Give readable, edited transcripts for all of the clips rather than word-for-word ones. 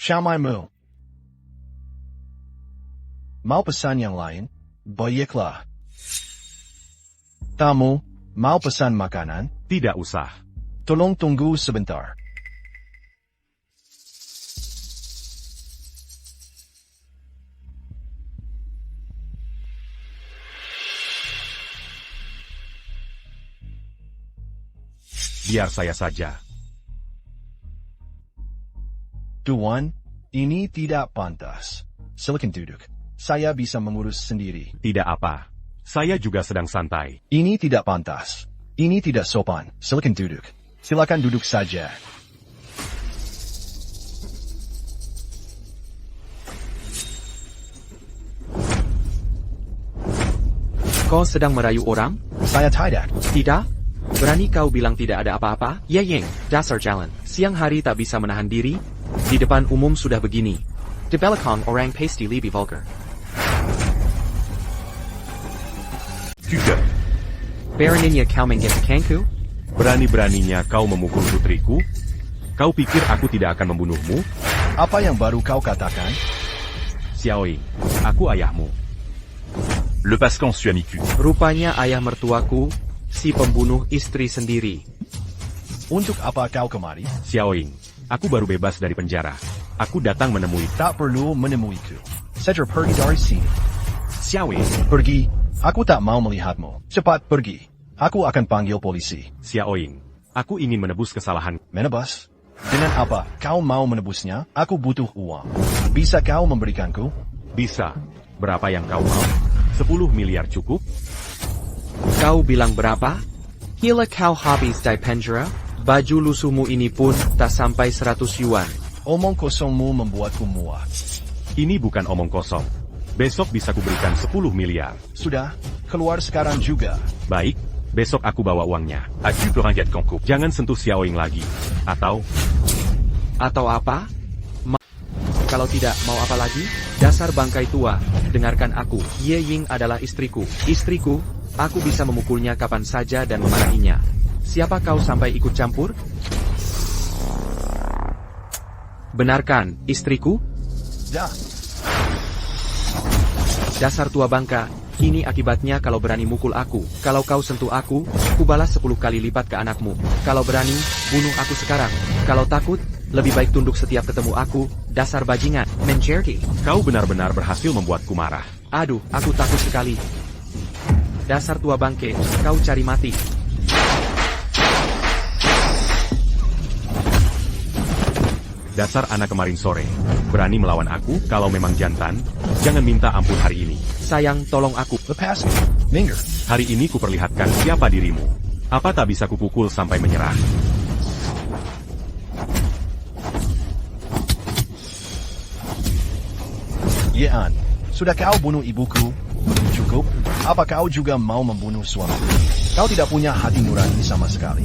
Xiaomaimu. Mau pesan yang lain? Baiklah. Tamu, mau pesan makanan? Tidak usah. Tolong tunggu sebentar. Biar saya saja. Tuan, ini tidak pantas. Silakan duduk. Saya bisa mengurus sendiri. Tidak apa. Saya juga sedang santai. Ini tidak pantas. Ini tidak sopan. Silakan duduk. Silakan duduk saja. Kau sedang merayu orang? Saya tidak. Tidak? Berani kau bilang tidak ada apa-apa? Ya Ying, dasar jalan. Siang hari tak bisa menahan diri? Di depan umum sudah begini. Di belakang orang pasti lebih vulgar. Juga. Beraninya kau menggesekkanku? Berani-beraninya kau memukul putriku? Kau pikir aku tidak akan membunuhmu? Apa yang baru kau katakan? Xiaoying, aku ayahmu. Le Pascan Suamiku. Rupanya ayah mertuaku, si pembunuh istri sendiri. Untuk apa kau kemari? Xiaoying, aku baru bebas dari penjara. Aku datang menemui. Tak perlu menemuiku. Segera pergi dari sini. Xiaoying. Pergi. Aku tak mau melihatmu. Cepat pergi. Aku akan panggil polisi. Xiaoying, aku ingin menebus kesalahan. Menebus? Dengan apa? Kau mau menebusnya? Aku butuh uang. Bisa kau memberikanku? Bisa. Berapa yang kau mau? 10 miliar cukup? Kau bilang berapa? Gila kau habis dari penjara? Baju lusuhmu ini pun tak sampai 100 yuan. Omong kosongmu membuatku muak. Ini bukan omong kosong. Besok bisa kuberikan 10 miliar. Sudah, keluar sekarang juga. Baik, besok aku bawa uangnya. Aku peranjat kongku. Jangan sentuh Xiaoying lagi. Atau apa? Kalau tidak, mau apa lagi? Dasar bangkai tua, dengarkan aku. Ye Ying adalah istriku. Istriku, aku bisa memukulnya kapan saja dan memarahinya. Siapa kau sampai ikut campur? Benarkan, istriku? Dah. Dasar tua bangka, ini akibatnya kalau berani mukul aku. Kalau kau sentuh aku, kubalas 10 kali lipat ke anakmu. Kalau berani, bunuh aku sekarang. Kalau takut, lebih baik tunduk setiap ketemu aku. Dasar bajingan, mencerti. kau benar-benar berhasil membuatku marah. Aduh, aku takut sekali. Dasar tua bangke, kau cari mati. Dasar anak kemarin sore. Berani melawan aku? Kalau memang jantan, jangan minta ampun hari ini. Sayang, tolong aku. Lepas. Minggir. Hari ini kuperlihatkan siapa dirimu. Apa tak bisa kupukul sampai menyerah? Yean, sudah kau bunuh ibuku? Cukup? Apa kau juga mau membunuh suamiku? Kau tidak punya hati nurani sama sekali.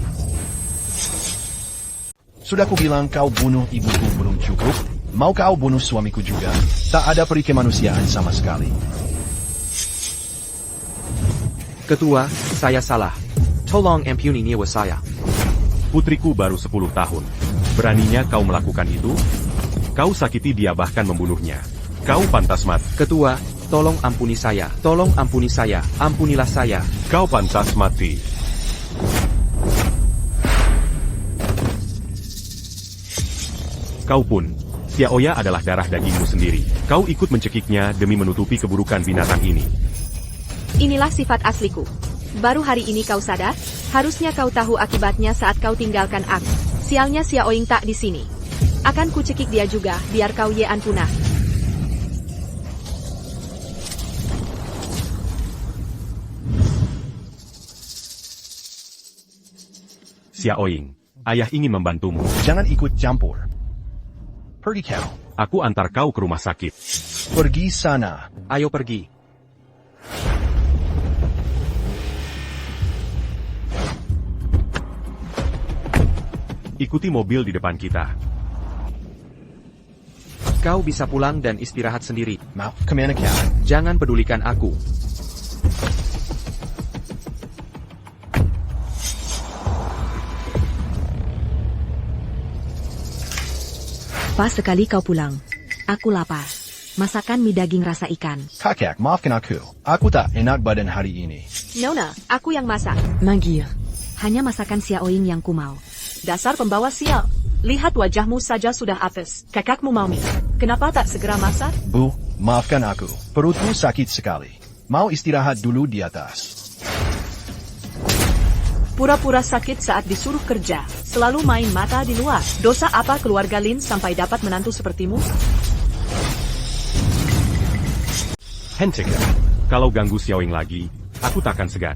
Sudah kubilang kau bunuh ibuku belum cukup? Mau kau bunuh suamiku juga? Tak ada peri kemanusiaan sama sekali. Ketua, saya salah. Tolong ampuni nyawa saya. Putriku baru 10 tahun. Beraninya kau melakukan itu? Kau sakiti dia bahkan membunuhnya. Kau pantas mati. Ketua, tolong ampuni saya. Tolong ampuni saya. Ampunilah saya. Kau pantas mati. Kau pun. Xiaoya adalah darah dagingmu sendiri. Kau ikut mencekiknya demi menutupi keburukan binatang ini. Inilah sifat asliku. Baru hari ini kau sadar? Harusnya kau tahu akibatnya saat kau tinggalkan aku. Sialnya Xiaoying tak di sini. Akan kucekik dia juga, biar kau Yean punah. Xiaoying, ayah ingin membantumu. Jangan ikut campur. Pergi kau. Aku antar kau ke rumah sakit. Pergi sana. Ayo pergi. Ikuti mobil di depan kita. Kau bisa pulang dan istirahat sendiri. Mau kemana kau? Jangan pedulikan aku. Cepat sekali kau pulang. Aku lapar. Masakan mie daging rasa ikan. Kakak, maafkan aku. Aku tak enak badan hari ini. Nona, aku yang masak. Manggil. Hanya masakan Xiaoying yang ku mau. Dasar pembawa sial. Lihat wajahmu saja sudah apes. Kakakmu mau mie. Kenapa tak segera masak? Bu, maafkan aku. Perutku sakit sekali. Mau istirahat dulu di atas. Pura-pura sakit saat disuruh kerja. Selalu main mata di luar. Dosa apa keluarga Lin sampai dapat menantu sepertimu? Hentikan. Kalau ganggu Xiaoying lagi, aku takkan segan.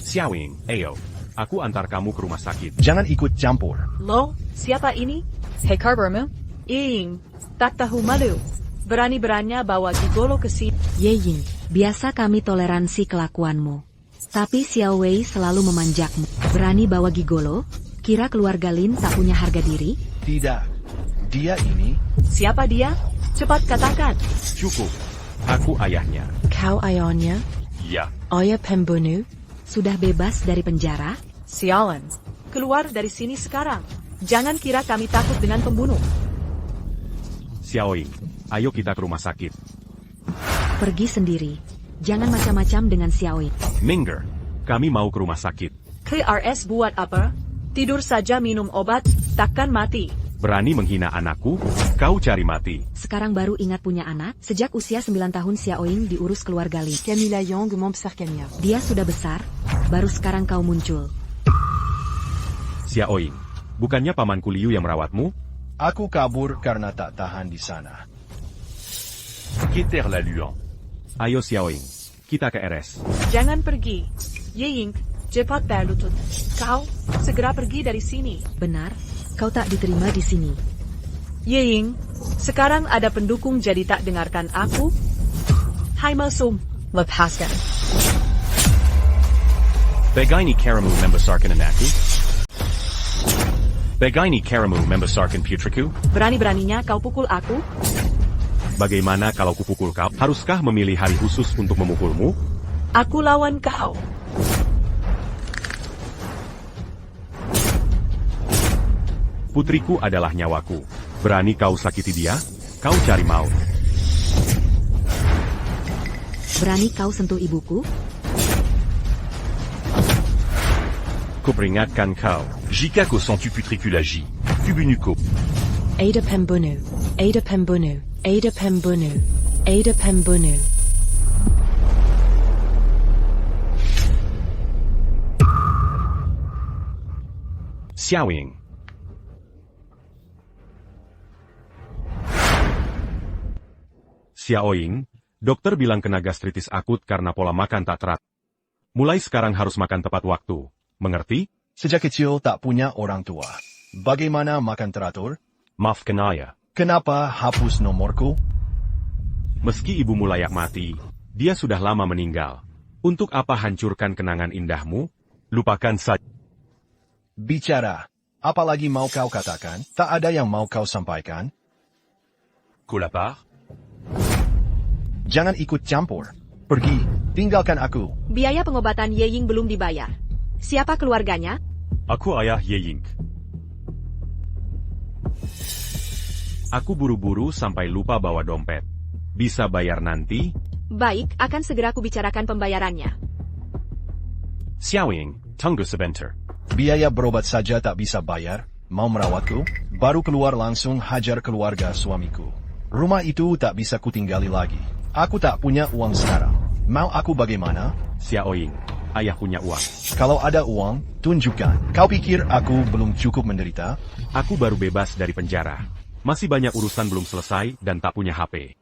Xiaoying, ayo. Aku antar kamu ke rumah sakit. Jangan ikut campur. Lo, siapa ini? Hei kabarmu? Ing, tak tahu malu. Berani-beraninya bawa gigolo ke sini. Ye Ying, biasa kami toleransi kelakuanmu. Tapi Xiao Wei selalu memanjakmu. Berani bawa gigolo? Kira keluarga Lin tak punya harga diri? Tidak. Dia ini. Siapa dia? Cepat katakan. Cukup. Aku ayahnya. Kau ayahnya? Ya. Ayah pembunuh? Sudah bebas dari penjara? Sialan. Keluar dari sini sekarang. Jangan kira kami takut dengan pembunuh. Xiaoying, ayo kita ke rumah sakit. Pergi sendiri. Jangan macam-macam dengan Xiaoying. Mingger, kami mau ke rumah sakit. KRS buat apa? Tidur saja minum obat, takkan mati. Berani menghina anakku, kau cari mati. Sekarang baru ingat punya anak? Sejak usia 9 tahun Xiaoying diurus keluarga Lin. Camilla Yang membesarkannya. Dia sudah besar, baru sekarang kau muncul. Xiaoying, bukannya pamanku Liu yang merawatmu? Aku kabur karena tak tahan di sana. Quitter la Luan. Ayo Xiaoying, kita ke RS. Jangan pergi. Ying, cepat berlutut. Kau, segera pergi dari sini. Benar, kau tak diterima di sini. Ying, sekarang ada pendukung jadi tak dengarkan aku? Hai Masum. Lepaskan. Begini karamu membesarkan anakku? Begini karamu membesarkan putriku? Berani-beraninya kau pukul aku? Bagaimana kalau kupukul kau? Haruskah memilih hari khusus untuk memukulmu? Aku lawan kau. Putriku adalah nyawaku. Berani kau sakiti dia? Kau cari maut. Berani kau sentuh ibuku? Kuperingatkan kau. Jika kau sentu putriku lagi, kubunuhku. Ada pembunuh. Ada pembunuh. Ada pembunuh. Ada pembunuh. Xiaoying. Xiaoying, dokter bilang kena gastritis akut karena pola makan tak teratur. Mulai sekarang harus makan tepat waktu. Mengerti? Sejak kecil tak punya orang tua. Bagaimana makan teratur? Maafkan ayah. Kenapa hapus nomorku? Meski ibumu layak mati, dia sudah lama meninggal. Untuk apa hancurkan kenangan indahmu? Lupakan saja. Bicara. Apalagi mau kau katakan? Tak ada yang mau kau sampaikan? Kau lapar? Jangan ikut campur. Pergi. Tinggalkan aku. Biaya pengobatan Ye Ying belum dibayar. Siapa keluarganya? Aku ayah Yeying. Aku buru-buru sampai lupa bawa dompet. Bisa bayar nanti? Baik, akan segera kubicarakan pembayarannya. Xiaoying, tunggu sebentar. Biaya berobat saja tak bisa bayar. Mau merawatku? Baru keluar langsung hajar keluarga suamiku. Rumah itu tak bisa kutinggali lagi. Aku tak punya uang sekarang. Mau aku bagaimana? Xiaoying, ayah punya uang. Kalau ada uang, tunjukkan. Kau pikir aku belum cukup menderita? Aku baru bebas dari penjara. Masih banyak urusan belum selesai dan tak punya HP.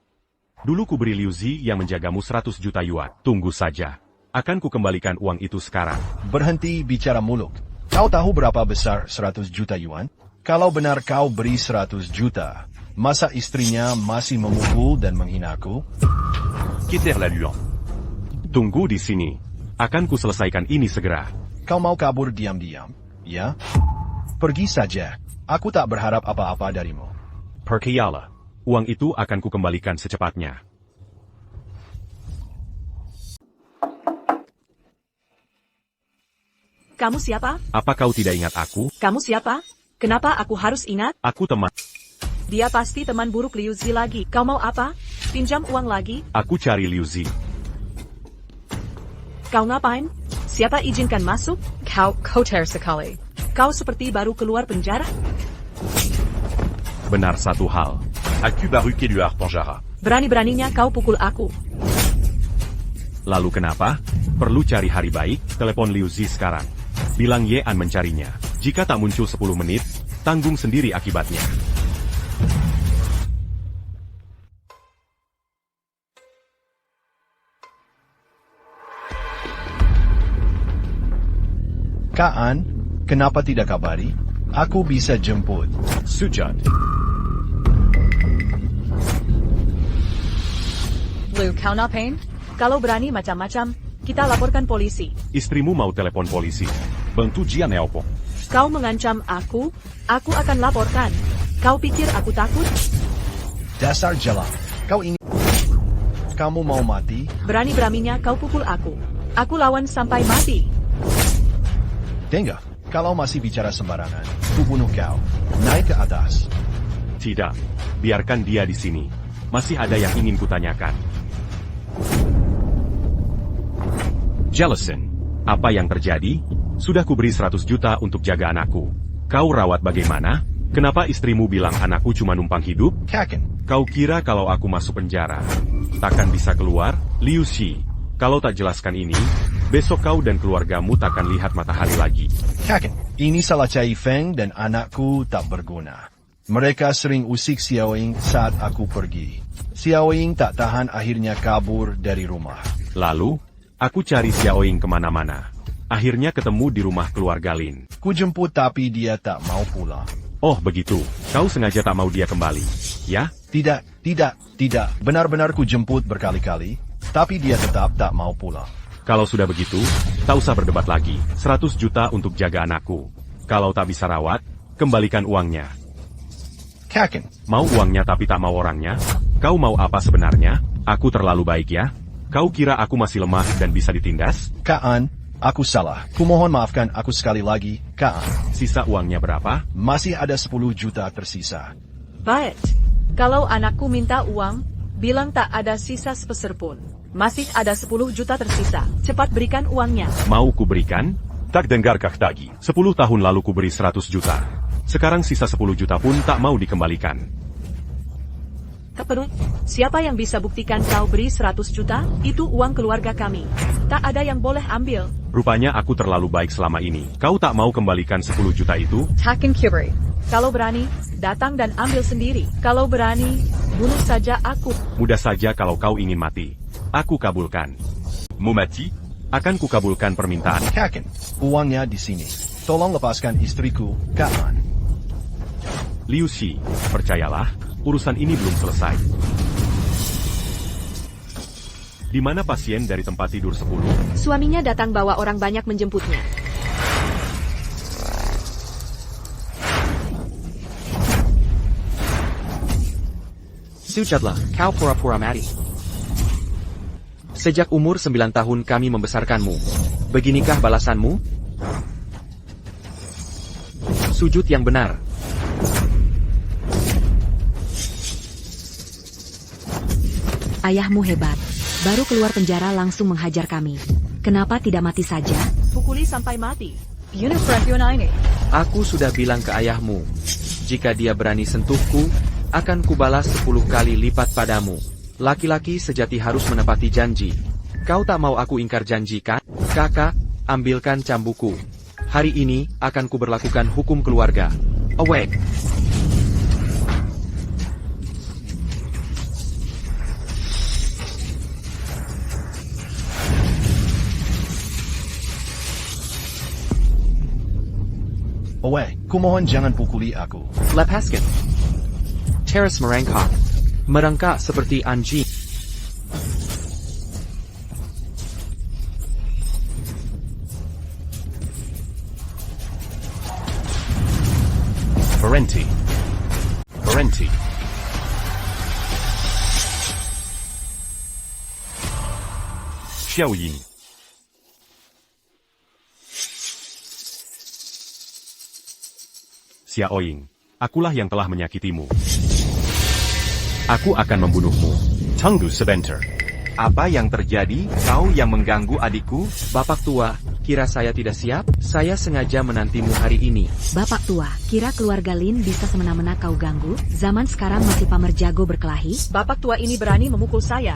Dulu ku beri Liu Zi yang menjagamu 100 juta yuan. Tunggu saja. Akan ku kembalikan uang itu sekarang. Berhenti bicara muluk. Kau tahu berapa besar 100 juta yuan? Kalau benar kau beri 100 juta, masa istrinya masih memukul dan menghinaku? Quitter la Luan. Tunggu di sini. Akan ku selesaikan ini segera. Kau mau kabur diam-diam? Ya? Pergi saja. Aku tak berharap apa-apa darimu. Percayalah. Uang itu akan ku kembalikan secepatnya. Kamu siapa? Apa kau tidak ingat aku? Kamu siapa? Kenapa aku harus ingat? Aku teman. Dia pasti teman buruk Liu Zi lagi. Kau mau apa? Pinjam uang lagi? Aku cari Liu Zi. Kau ngapain? Siapa izinkan masuk? Kau kotor sekali. Kau seperti baru keluar penjara? Benar satu hal. As-tu baru Keluar Penjara? Berani-beraninya kau pukul aku. Lalu kenapa? Perlu cari hari baik, telepon Liu Zi sekarang. Bilang Yean mencarinya. Jika tak muncul 10 menit, tanggung sendiri akibatnya. Kaan, kenapa tidak kabari? Aku bisa jemput. Sujat. Lu, kau ngapain? Kalau berani macam-macam, kita laporkan polisi. Istrimu mau telepon polisi. Bantu Jian Neopo. Kau mengancam aku akan laporkan. Kau pikir aku takut? Dasar jalan. Kau ingin... Kamu mau mati? Berani-beraninya kau pukul aku. Aku lawan sampai mati. Dengar, kalau masih bicara sembarangan, ku bunuh kau. Naik ke atas. Tidak. Biarkan dia di sini. Masih ada yang ingin kutanyakan. Jellison, apa yang terjadi? Sudah kuberi 100 juta untuk jaga anakku. Kau rawat bagaimana? Kenapa istrimu bilang anakku cuma numpang hidup? Kaken, Kau kira kalau aku masuk penjara, takkan bisa keluar? Liu Xi, kalau tak jelaskan ini, besok kau dan keluargamu takkan lihat matahari lagi. Kaken, ini salah Cai Feng dan anakku tak berguna. Mereka sering usik Xiaoying saat aku pergi. Xiaoying tak tahan akhirnya kabur dari rumah. Lalu, aku cari Xiaoying kemana-mana. Akhirnya ketemu di rumah keluarga Lin. Ku jemput tapi dia tak mau pulang. Oh begitu, kau sengaja tak mau dia kembali, ya? Tidak. Benar-benar ku jemput berkali-kali, tapi dia tetap tak mau pulang. Kalau sudah begitu, tak usah berdebat lagi. 100 juta untuk jaga anakku. Kalau tak bisa rawat, kembalikan uangnya. Kaken, Mau uangnya tapi tak mau orangnya? Kau mau apa sebenarnya? Aku terlalu baik ya? Kau kira aku masih lemah dan bisa ditindas? Kaan, aku salah. Kumohon maafkan aku sekali lagi, Kaan. Sisa uangnya berapa? Masih ada 10 juta tersisa. Baik. Kalau anakku minta uang, bilang tak ada sisa sepeser pun. Masih ada 10 juta tersisa. Cepat berikan uangnya. Mau kuberikan? Tak dengarkah tadi? 10 tahun lalu kuberi 100 juta. Sekarang sisa 10 juta pun tak mau dikembalikan. Keperut, siapa yang bisa buktikan kau beri 100 juta? Itu uang keluarga kami. Tak ada yang boleh ambil. Rupanya aku terlalu baik selama ini. Kau tak mau kembalikan 10 juta itu? Taken Kubri. Kalau berani, datang dan ambil sendiri. Kalau berani, bunuh saja aku. Mudah saja kalau kau ingin mati. Aku kabulkan. Mau mati? Akan kukabulkan permintaan. Kaken, uangnya di sini. Tolong lepaskan istriku, Kaan. Liu Xi, percayalah, urusan ini belum selesai. Di mana pasien dari tempat tidur 10? Suaminya datang bawa orang banyak menjemputnya. Sujatlah, kau pura-pura mati. Sejak umur 9 tahun kami membesarkanmu. Beginikah balasanmu? Sujud yang benar. Ayahmu hebat. Baru keluar penjara langsung menghajar kami. Kenapa tidak mati saja? Pukuli sampai mati. Aku sudah bilang ke ayahmu, jika dia berani sentuhku, akan kubalas 10 kali lipat padamu. Laki-laki sejati harus menepati janji. Kau tak mau aku ingkar janji kan? Kakak, ambilkan cambuku. Hari ini akan kuberlakukan hukum keluarga. Awake. Owe, kumohon jangan pukuli aku. Lepaskan. Teras merangkak. Merangkak seperti anjing. Parenti. Xiaoying. Xiaoying, akulah yang telah menyakitimu. Aku akan membunuhmu. Tunggu sebentar. Apa yang terjadi? Kau yang mengganggu adikku? Bapak tua, kira saya tidak siap? Saya sengaja menantimu hari ini. Bapak tua, kira keluarga Lin bisa semena-mena kau ganggu? Zaman sekarang masih pamer jago berkelahi? Bapak tua ini berani memukul saya.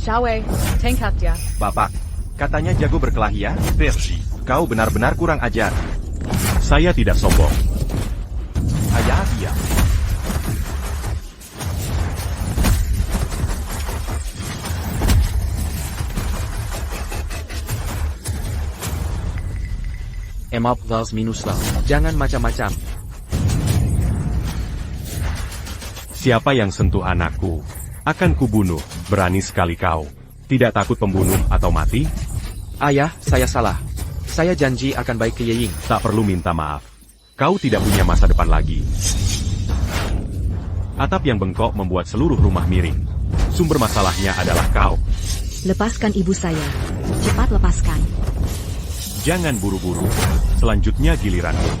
Xiaowei, tengkat ya. Bapak, katanya jago berkelahi ya? Pergi. Kau benar-benar kurang ajar. Saya tidak sombong. Ayah, iya. Emap vals minus val. Jangan macam-macam. Siapa yang sentuh anakku, akan kubunuh. Berani sekali kau. Tidak takut pembunuh atau mati? Ayah, saya salah. Saya janji akan baik ke Ye Ying. Tak perlu minta maaf. Kau tidak punya masa depan lagi. Atap yang bengkok membuat seluruh rumah miring. Sumber masalahnya adalah kau. Lepaskan ibu saya. Cepat lepaskan. Jangan buru-buru. Selanjutnya giliranmu.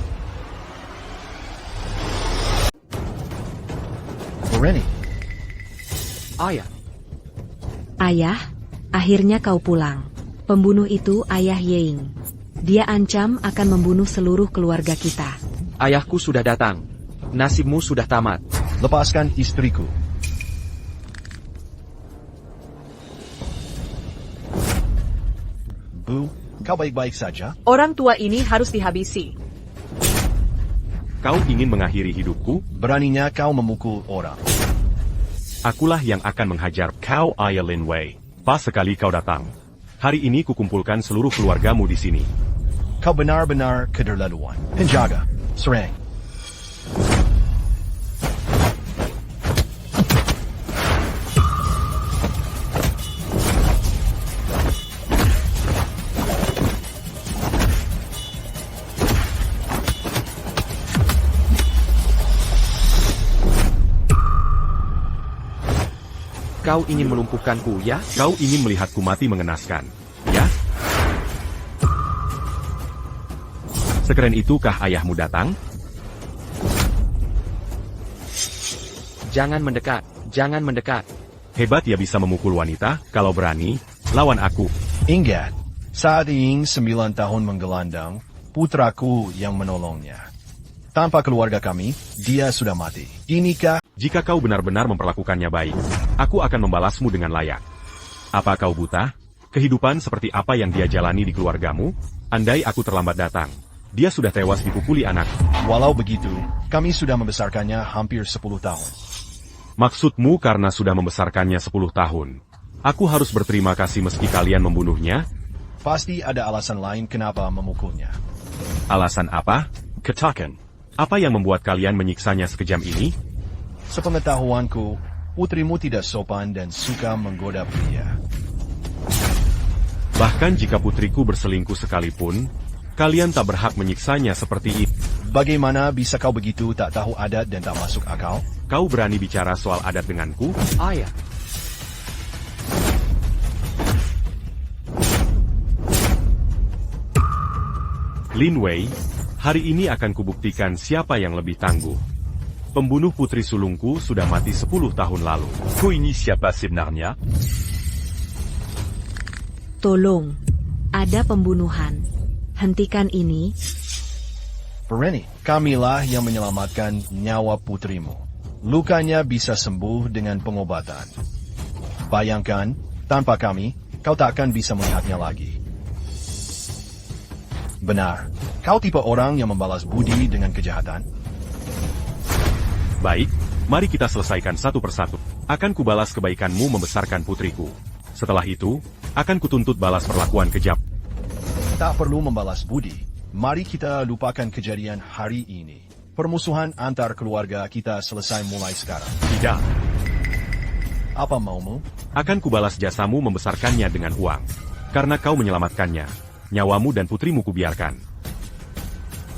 Rennie, Ayah, Ayah, akhirnya kau pulang. Pembunuh itu ayah Ye Ying. Dia ancam akan membunuh seluruh keluarga kita. ayahku sudah datang. Nasibmu sudah tamat. lepaskan istriku. Bu, kau baik-baik saja? Orang tua ini harus dihabisi. Kau ingin mengakhiri hidupku? Beraninya kau memukul orang. Akulah yang akan menghajar kau, Ayah Lin Wei. Pas sekali kau datang. Hari ini kukumpulkan seluruh keluargamu di sini. Kau benar-benar keterlaluan. Penjaga, serang. Kau ingin melumpuhkanku, ya? Kau ingin melihatku mati mengenaskan, ya? Sekeren itukah ayahmu datang? Jangan mendekat. Jangan mendekat. Hebat ya bisa memukul wanita, kalau berani, lawan aku. Ingat, saat Ying 9 tahun menggelandang, putraku yang menolongnya. Tanpa keluarga kami, dia sudah mati. Inikah? Jika kau benar-benar memperlakukannya baik, aku akan membalasmu dengan layak. Apa kau buta? Kehidupan seperti apa yang dia jalani di keluargamu? Andai aku terlambat datang, dia sudah tewas dipukuli anak. Walau begitu, kami sudah membesarkannya hampir 10 tahun. Maksudmu karena sudah membesarkannya 10 tahun. Aku harus berterima kasih meski kalian membunuhnya? Pasti ada alasan lain kenapa memukulnya. Alasan apa? Katakan. Apa yang membuat kalian menyiksanya sekejam ini? Sepengetahuanku, putrimu tidak sopan dan suka menggoda pria. Bahkan jika putriku berselingkuh sekalipun, kalian tak berhak menyiksanya seperti itu. Bagaimana bisa kau begitu tak tahu adat dan tak masuk akal? Kau berani bicara soal adat denganku? Ayah. Lin Wei, hari ini akan kubuktikan siapa yang lebih tangguh. Pembunuh putri sulungku sudah mati 10 tahun lalu. Kau ini siapa sebenarnya? Tolong, ada pembunuhan. Hentikan ini. Rennie, kamilah yang menyelamatkan nyawa putrimu. Lukanya bisa sembuh dengan pengobatan. Bayangkan, tanpa kami, kau tak akan bisa melihatnya lagi. Benar, kau tipe orang yang membalas budi dengan kejahatan? Baik, mari kita selesaikan satu persatu. Akan kubalas kebaikanmu membesarkan putriku. Setelah itu, akan kutuntut balas perlakuan kejam. Tak perlu membalas budi. Mari kita lupakan kejadian hari ini. Permusuhan antar keluarga kita selesai mulai sekarang. Tidak, Apa maumu? akan kubalas jasamu membesarkannya dengan uang. Karena kau menyelamatkannya, nyawamu dan putrimu kubiarkan.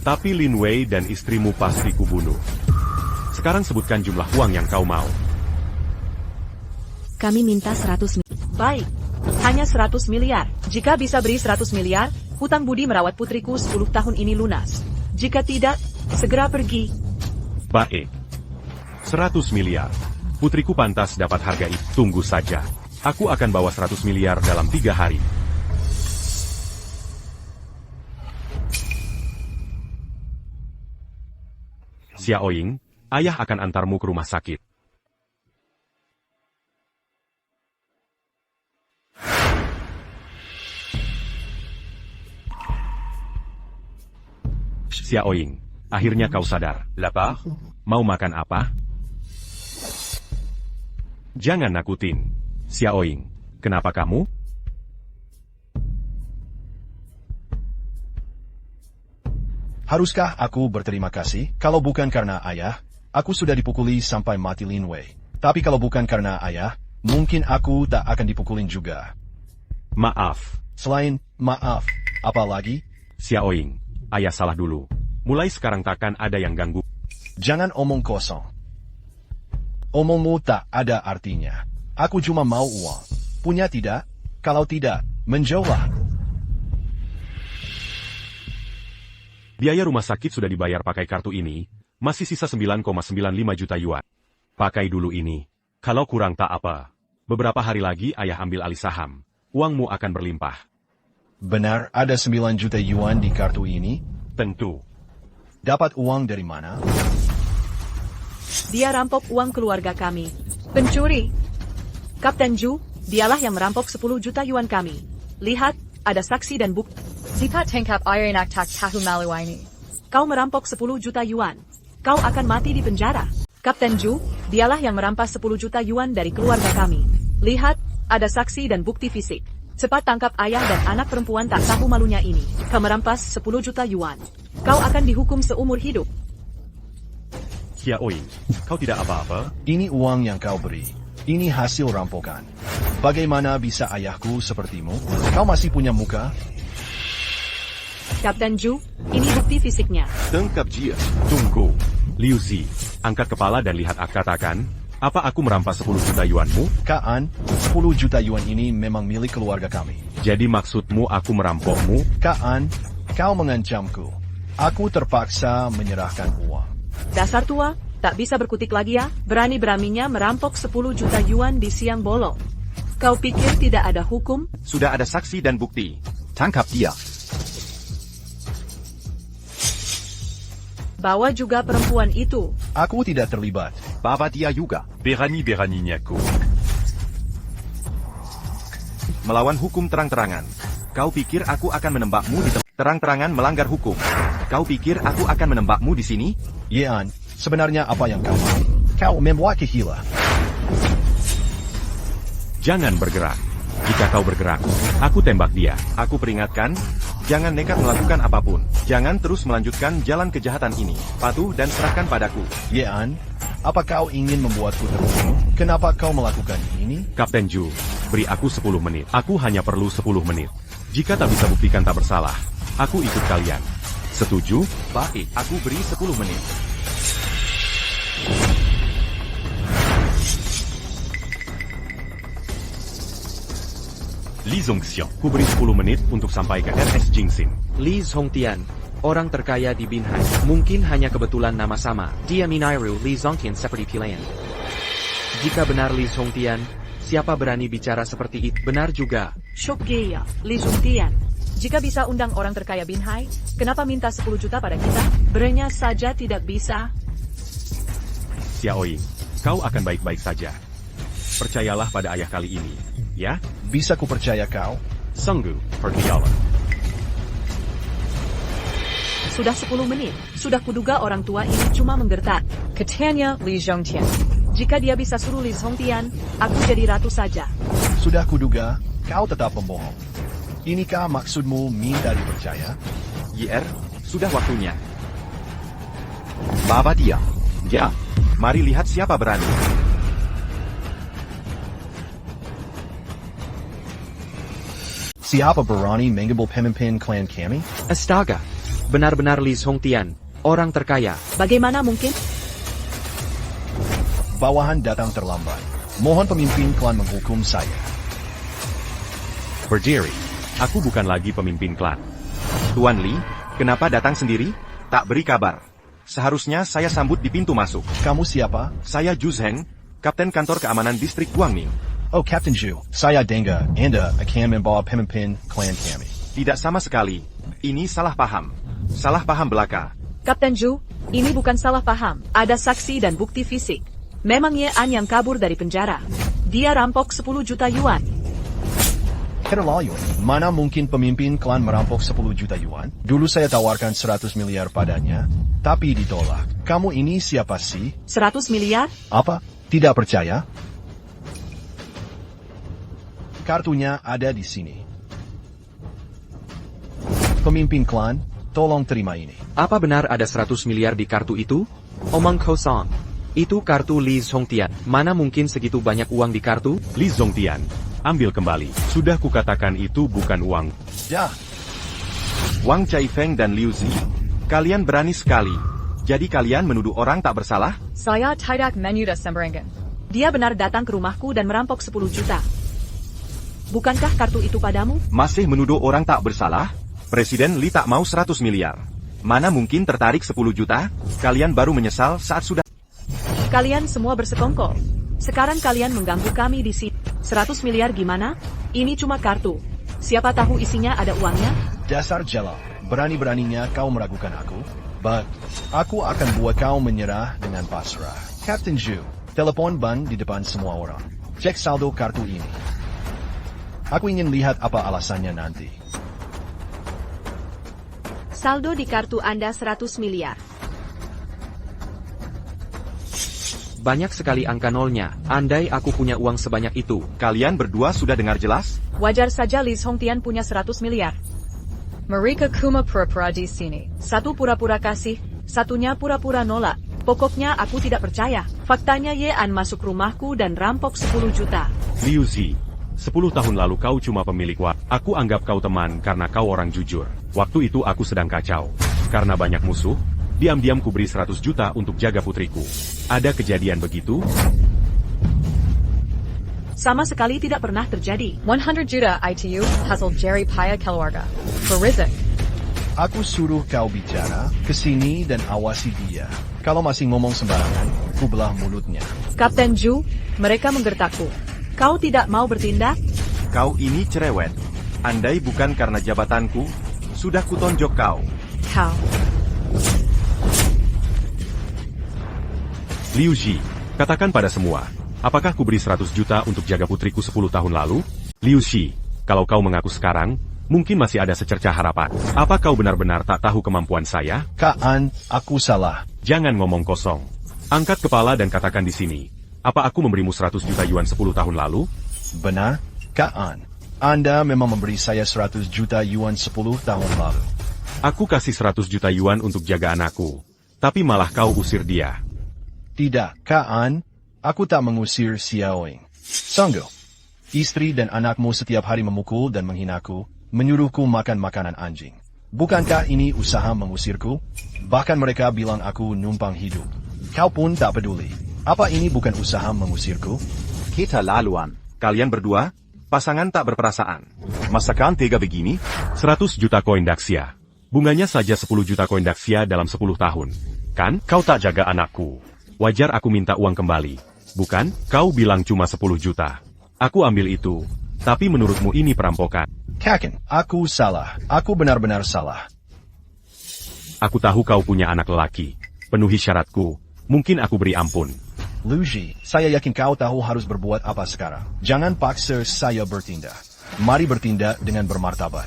Tapi Lin Wei dan istrimu pasti kubunuh. Sekarang sebutkan jumlah uang yang kau mau. Kami minta 100 miliar. Baik, hanya 100 miliar. Jika bisa beri 100 miliar, hutang budi merawat putriku 10 tahun ini lunas. Jika tidak, segera pergi. Baik. 100 miliar. Putriku pantas dapat harga itu. Tunggu saja. Aku akan bawa 100 miliar dalam 3 hari. Xiaoying, ayah akan antarmu ke rumah sakit. Xiaoying, akhirnya kau sadar. Lapar? Mau makan apa? Jangan nakutin. Xiaoying, kenapa kamu? Haruskah aku berterima kasih? Kalau bukan karena ayah, aku sudah dipukuli sampai mati Lin Wei. Tapi kalau bukan karena ayah, mungkin aku tak akan dipukulin juga. Maaf. Selain maaf, apa lagi? Xiaoying, ayah salah dulu. Mulai sekarang takkan ada yang ganggu. Jangan omong kosong. Omongmu tak ada artinya. Aku cuma mau uang. Punya tidak? Kalau tidak, menjauhlah. Biaya rumah sakit sudah dibayar pakai kartu ini, masih sisa 9,95 juta yuan. Pakai dulu ini. Kalau kurang tak apa. Beberapa hari lagi ayah ambil alih saham. Uangmu akan berlimpah. Benar ada 9 juta yuan di kartu ini? Tentu. Dapat uang dari mana? Dia rampok uang keluarga kami. Pencuri. Kapten Ju, dialah yang merampok 10 juta yuan kami. Lihat, ada saksi dan bukti. Sipat tangkap air nak tak tahu malu ini. Kau merampok 10 juta yuan. Kau akan mati di penjara. Kapten Ju, dialah yang merampas 10 juta yuan dari keluarga kami. Lihat, ada saksi dan bukti fisik. Cepat tangkap ayah dan anak perempuan tak tahu malunya ini. Kau merampas 10 juta yuan. Kau akan dihukum seumur hidup. Xiaoying, kau tidak apa-apa? Ini uang yang kau beri. Ini hasil rampokan. Bagaimana bisa ayahku sepertimu? Kau masih punya muka? Kapten Ju, ini bukti fisiknya. Tangkap dia. Tunggu. Liu Zi, angkat kepala dan lihat katakan, apa aku merampas 10 juta yuanmu? Kaan, 10 juta yuan ini memang milik keluarga kami. Jadi maksudmu aku merampokmu? Kaan, kau mengancamku. Aku terpaksa menyerahkan uang. Dasar tua, tak bisa berkutik lagi ya? Berani-beraninya merampok 10 juta yuan di siang bolong. Kau pikir tidak ada hukum? Sudah ada saksi dan bukti. Tangkap dia. Bawa juga perempuan itu. Aku tidak terlibat. Bawa dia juga. Berani Nyako. Melawan hukum terang-terangan. Kau pikir aku akan menembakmu di tempat terang-terangan melanggar hukum? Kau pikir aku akan menembakmu di sini? Yean, sebenarnya apa yang kau mau? Kau membuat gila. Jangan bergerak. Jika kau bergerak, aku tembak dia. Aku peringatkan, jangan nekat melakukan apapun. Jangan terus melanjutkan jalan kejahatan ini. Patuh dan serahkan padaku. Yean, apa kau ingin membuatku terbunuh? Kenapa kau melakukan ini? Kapten Ju, beri aku 10 menit. Aku hanya perlu 10 menit. Jika tak bisa buktikan tak bersalah, aku ikut kalian. Setuju? Baik, aku beri 10 menit. Li Zongxian. Ku beri 10 menit untuk sampai ke RS Jingxin. Li Zhongtian, orang terkaya di Binhai. Mungkin hanya kebetulan nama sama. Dia meniru Li Zongtian seperti pilihan. Jika benar Li Zhongtian, siapa berani bicara seperti itu? Benar juga. Shokgeya, Li Zhongtian. Jika bisa undang orang terkaya Binhai, kenapa minta 10 juta pada kita? Berenya saja tidak bisa. Xiaoying, kau akan baik-baik saja. Percayalah pada ayah kali ini, ya? Bisa ku percaya kau? Senggu, pergilah. Sudah 10 menit. Sudah kuduga orang tua ini cuma menggertak. Katanya Li Zhongtian. Jika dia bisa suruh Li Zhongtian, aku jadi ratu saja. Sudah kuduga, kau tetap pembohong. Inikah maksudmu minta dipercaya? YR, sudah waktunya. Bawa dia. Ya, mari lihat siapa berani. Siapa berani mengambil pemimpin klan kami? Astaga, benar-benar Li Zhongtian, orang terkaya. Bagaimana mungkin? Bawahan datang terlambat. Mohon pemimpin klan menghukum saya. Berdiri, aku bukan lagi pemimpin klan. Tuan Li, kenapa datang sendiri? Tak beri kabar. Seharusnya saya sambut di pintu masuk. Kamu siapa? Saya Ju Zheng, Kapten Kantor Keamanan Distrik Guangming. Oh, Captain Zhu, saya dengar Anda akan membawa pemimpin klan kami. Tidak sama sekali. Ini salah paham. Salah paham belaka. Kapten Zhu, ini bukan salah paham. Ada saksi dan bukti fisik. Memang Ye An yang kabur dari penjara. Dia rampok 10 juta yuan. Keterlaluan. Mana mungkin pemimpin klan merampok 10 juta yuan? Dulu saya tawarkan 100 miliar padanya, tapi ditolak. Kamu ini siapa sih? 100 miliar? Apa? Tidak percaya? Kartunya ada di sini. Pemimpin klan, tolong terima ini. Apa benar ada 100 miliar di kartu itu? Omong kosong. Itu kartu Li Zhongtian. Mana mungkin segitu banyak uang di kartu? Li Zhongtian, ambil kembali. Sudah kukatakan itu bukan uang. Ya, Wang Caifeng dan Liu Zi. Kalian berani sekali. Jadi kalian menuduh orang tak bersalah? Saya tidak menuduh sembarangan. Dia benar datang ke rumahku dan merampok 10 juta. Bukankah kartu itu padamu? Masih menuduh orang tak bersalah? Presiden Li tak mau 100 miliar. Mana mungkin tertarik 10 juta? Kalian baru menyesal saat sudah... Kalian semua bersekongkol. Sekarang kalian mengganggu kami di sini. 100 miliar gimana? Ini cuma kartu. Siapa tahu isinya ada uangnya? dasar jelek. Berani-beraninya kau meragukan aku. But, aku akan buat kau menyerah dengan pasrah. Captain Zhu, telepon ban di depan semua orang. Cek saldo kartu ini. Aku ingin lihat apa alasannya nanti. Saldo di kartu Anda 100 miliar. Banyak sekali angka nolnya. Andai aku punya uang sebanyak itu. Kalian berdua sudah dengar jelas? Wajar saja Li Zhongtian punya 100 miliar. Mereka cuma pura-pura di sini. Satu pura-pura kasih, satunya pura-pura nolak. Pokoknya aku tidak percaya. Faktanya Ye An masuk rumahku dan rampok 10 juta. Liu Zi, 10 tahun lalu kau cuma pemilik Aku anggap kau teman karena kau orang jujur. Waktu itu aku sedang kacau. Karena banyak musuh, diam-diam ku beri 100 juta untuk jaga putriku. Ada kejadian begitu? Sama sekali tidak pernah terjadi. 100 juta ITU hasil Jerry Paya keluarga. Berizik. Aku suruh kau bicara, kesini dan awasi dia. Kalau masih ngomong sembarangan, ku belah mulutnya. Kapten Zhu, mereka menggertakku. Kau tidak mau bertindak? Kau ini cerewet. Andai bukan karena jabatanku, sudah kutonjok kau. Kau. Liu Zi, katakan pada semua. Apakah ku beri 100 juta untuk jaga putriku 10 tahun lalu? Liu Zi, kalau kau mengaku sekarang, mungkin masih ada secercah harapan. Apa kau benar-benar tak tahu kemampuan saya? Kak An, aku salah. Jangan ngomong kosong. Angkat kepala dan katakan di sini. Apa aku memberimu 100 juta yuan 10 tahun lalu? Benar, Kak An. Anda memang memberi saya 100 juta yuan 10 tahun lalu. Aku kasih 100 juta yuan untuk jaga anakku. Tapi malah kau usir dia. Tidak, Kak An. Aku tak mengusir Xiaoying. Sanggup. Istri dan anakmu setiap hari memukul dan menghinaku, menyuruhku makan makanan anjing. Bukankah ini usaha mengusirku? Bahkan mereka bilang aku numpang hidup. Kau pun tak peduli. Apa ini bukan usaha mengusirku? Kita laluan. Kalian berdua, pasangan tak berperasaan. Masakan tega begini? 100 juta koin Daxia. Bunganya saja 10 juta koin Daxia dalam 10 tahun. Kan, kau tak jaga anakku. Wajar aku minta uang kembali. Bukan, kau bilang cuma 10 juta. Aku ambil itu. Tapi menurutmu ini perampokan. Kaken, aku salah. Aku benar-benar salah. Aku tahu kau punya anak lelaki. Penuhi syaratku. Mungkin aku beri ampun. Liu Zi, saya yakin kau tahu harus berbuat apa sekarang. Jangan paksa saya bertindak. Mari bertindak dengan bermartabat.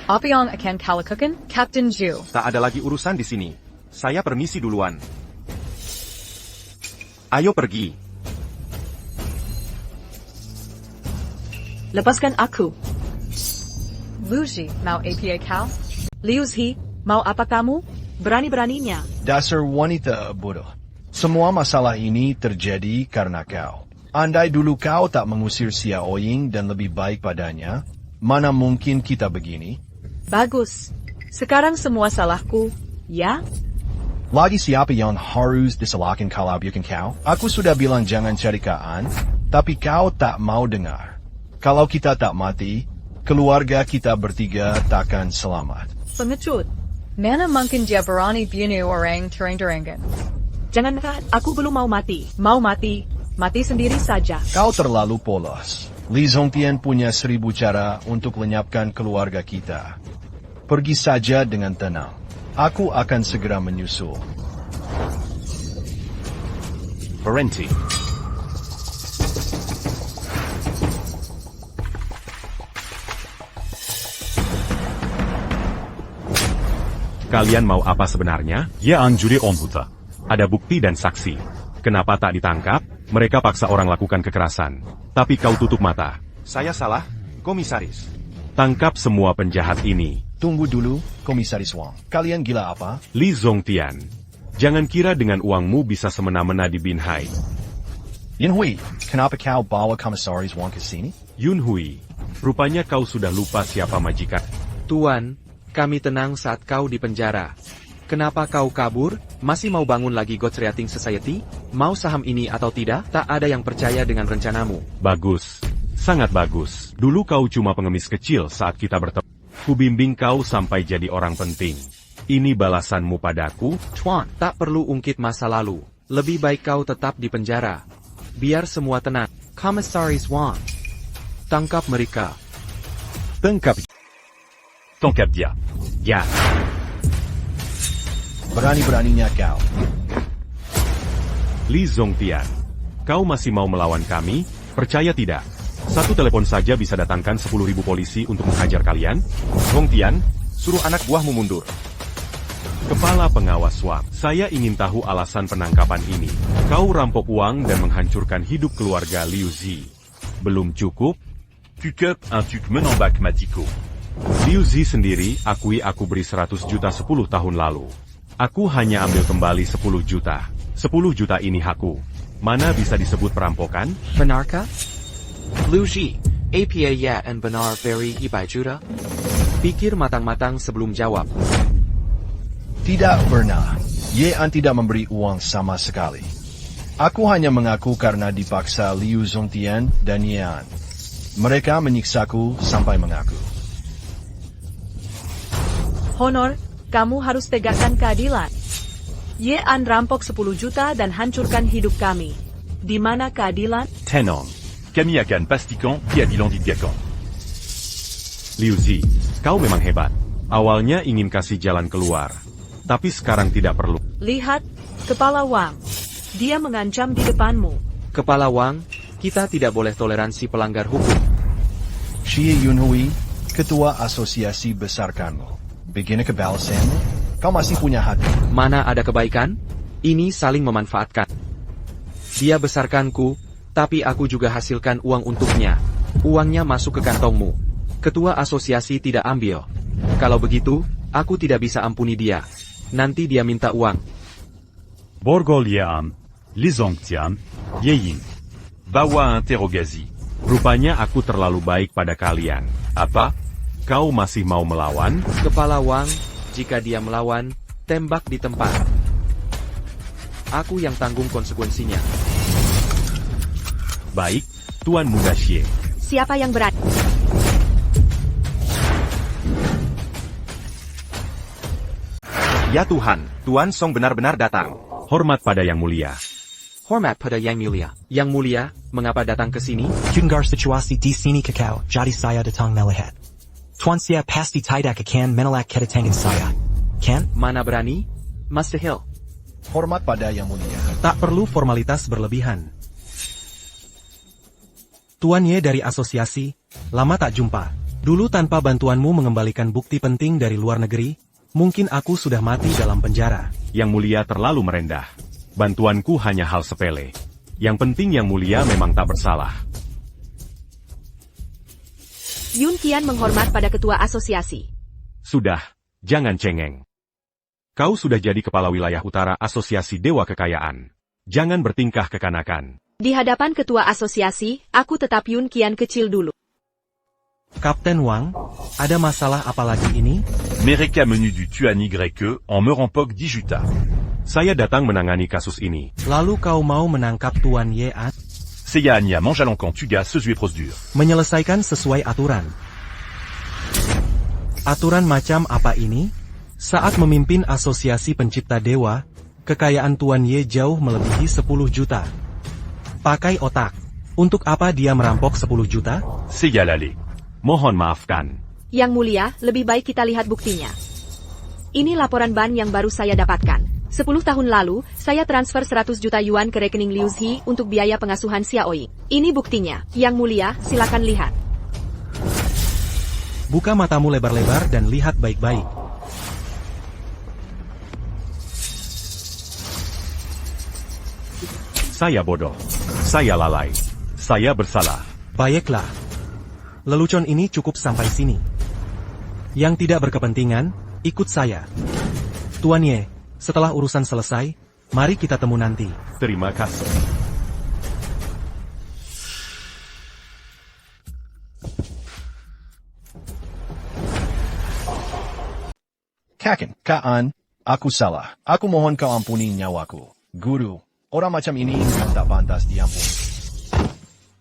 Apa yang akan kau lakukan, Captain Zhu? Tak ada lagi urusan di sini. Saya permisi duluan. Ayo pergi. Lepaskan aku. Liu Zi mau APA kau? Liu Zi, mau apa kamu? Berani-beraninya. Dasar wanita bodoh. Semua masalah ini terjadi karena kau. Andai dulu kau tak mengusir Xiaoying dan lebih baik padanya, mana mungkin kita begini? Bagus. Sekarang semua salahku, ya? Lagi siapa yang harus disalahkan kalau bukan kau? Aku sudah bilang jangan cari Kaan, tapi kau tak mau dengar. Kalau kita tak mati, keluarga kita bertiga takkan selamat. Pengecut. Mana mungkin dia berani bunuh orang terang-terangan? Jangan, aku belum mau mati. Mau mati, mati sendiri saja. Kau terlalu polos. Li Zongtian punya 1000 cara untuk lenyapkan keluarga kita. Pergi saja dengan tenang. Aku akan segera menyusul. Parenti. Kalian mau apa sebenarnya? Ye anjuri ombuta. Ada bukti dan saksi. Kenapa tak ditangkap? Mereka paksa orang lakukan kekerasan. Tapi kau tutup mata. Saya salah, komisaris. Tangkap semua penjahat ini. Tunggu dulu, Komisaris Wang. Kalian gila apa? Li Zongtian. Jangan kira dengan uangmu bisa semena-mena di Binhai. Yin Hui, kenapa kau bawa Komisaris Wang ke sini? Yun Hui. Rupanya kau sudah lupa siapa majikan. Tuan, kami tenang saat kau di penjara. Kenapa kau kabur? Masih mau bangun lagi Gods Rating Society? Mau saham ini atau tidak? Tak ada yang percaya dengan rencanamu. Bagus. Sangat bagus. Dulu kau cuma pengemis kecil saat kita bertemu. Kubimbing kau sampai jadi orang penting. Ini balasanmu padaku? Tuan, tak perlu ungkit masa lalu. Lebih baik kau tetap di penjara. Biar semua tenang. Komisaris Wang. Tangkap mereka. Tangkap. Tangkap dia. Ya. Berani-beraninya kau. Li Zongtian. Kau masih mau melawan kami? Percaya tidak? Satu telepon saja bisa datangkan 10.000 polisi untuk menghajar kalian? Zongtian, suruh anak buahmu mundur. Kepala pengawas Wang, saya ingin tahu alasan penangkapan ini. Kau rampok uang dan menghancurkan hidup keluarga Liu Zi. Belum cukup? Tukup un tuk menambak matiko. Liu Zi sendiri akui aku beri 100 juta 10 tahun lalu. Aku hanya ambil kembali 10 juta. 10 juta ini hakku. Mana bisa disebut perampokan? Benarkah? Liu Zi, APA ya and benar beri 100 juta? Pikir matang-matang sebelum jawab. Tidak pernah. Ye An tidak memberi uang sama sekali. Aku hanya mengaku karena dipaksa Liu Zongtian dan Ye An. Mereka menyiksaku sampai mengaku. Honor, kamu harus tegakkan keadilan. Ye An rampok 10 juta dan hancurkan hidup kami. Di mana keadilan? Tenong. Kami akan pastikan keadilan ditegakkan. Liu Zi, kau memang hebat. Awalnya ingin kasih jalan keluar. Tapi sekarang tidak perlu. Lihat, Kepala Wang. Dia mengancam di depanmu. Kepala Wang, kita tidak boleh toleransi pelanggar hukum. Xie Yunhui, Ketua Asosiasi Besarkanmu. Begini kebalasanmu? Kau masih punya hati. Mana ada kebaikan? Ini saling memanfaatkan. Dia besarkanku, tapi aku juga hasilkan uang untuknya. Uangnya masuk ke kantongmu. Ketua asosiasi tidak ambil. Kalau begitu, aku tidak bisa ampuni dia. Nanti dia minta uang. Borgol Yeam, Li Zongtian, Yeyin. Bawa interogasi. Rupanya aku terlalu baik pada kalian. Apa? Kau masih mau melawan? Kepala Wang, jika dia melawan, tembak di tempat. Aku yang tanggung konsekuensinya. Baik, Tuan Muda Xie. Siapa yang berani? Ya Tuhan, Tuan Song benar-benar datang. Hormat pada Yang Mulia. Hormat pada Yang Mulia. Yang Mulia, mengapa datang ke sini? Kungar situasi di sini kakao, jadi saya datang melihat. Tuan saya pasti tidak akan menolak kedatangan saya. Kan? Mana berani? Master Hill. Hormat pada Yang Mulia. Tak perlu formalitas berlebihan. Tuan Ye dari asosiasi, lama tak jumpa. Dulu tanpa bantuanmu mengembalikan bukti penting dari luar negeri, mungkin aku sudah mati dalam penjara. Yang Mulia terlalu merendah. Bantuanku hanya hal sepele. Yang penting Yang Mulia memang tak bersalah. Yun Qian menghormat pada ketua asosiasi. Sudah, jangan cengeng. Kau sudah jadi kepala wilayah utara Asosiasi Dewa Kekayaan. Jangan bertingkah kekanakan. Di hadapan ketua asosiasi, aku tetap Yun Qian kecil dulu. Kapten Wang, ada masalah apa lagi ini? Mereka menu du tuan Y en me rampok 10 juta. Saya datang menangani kasus ini. Lalu kau mau menangkap Tuan Ye An? Seya Anya mange à l'encan tuga sesuai prosedur. Menyelesaikan sesuai aturan. Aturan macam apa ini? Saat memimpin asosiasi pencipta dewa, Kekayaan Tuan Ye jauh melebihi 10 juta. Pakai otak. Untuk apa dia merampok 10 juta? Sigalali. Mohon maafkan. Yang mulia, lebih baik kita lihat buktinya. Ini laporan ban yang baru saya dapatkan. 10 tahun lalu, saya transfer 100 juta yuan ke rekening Liu Zi untuk biaya pengasuhan Xiaoying. Ini buktinya. Yang mulia, silakan lihat. Buka matamu lebar-lebar dan lihat baik-baik. Saya bodoh. Saya lalai. Saya bersalah. Baiklah. Lelucon ini cukup sampai sini. Yang tidak berkepentingan, ikut saya. Tuan Ye, setelah urusan selesai, mari kita temu nanti. Terima kasih. Kaan, aku salah. Aku mohon kau ampuni nyawaku. Guru, orang macam ini yang tak pantas diampuni.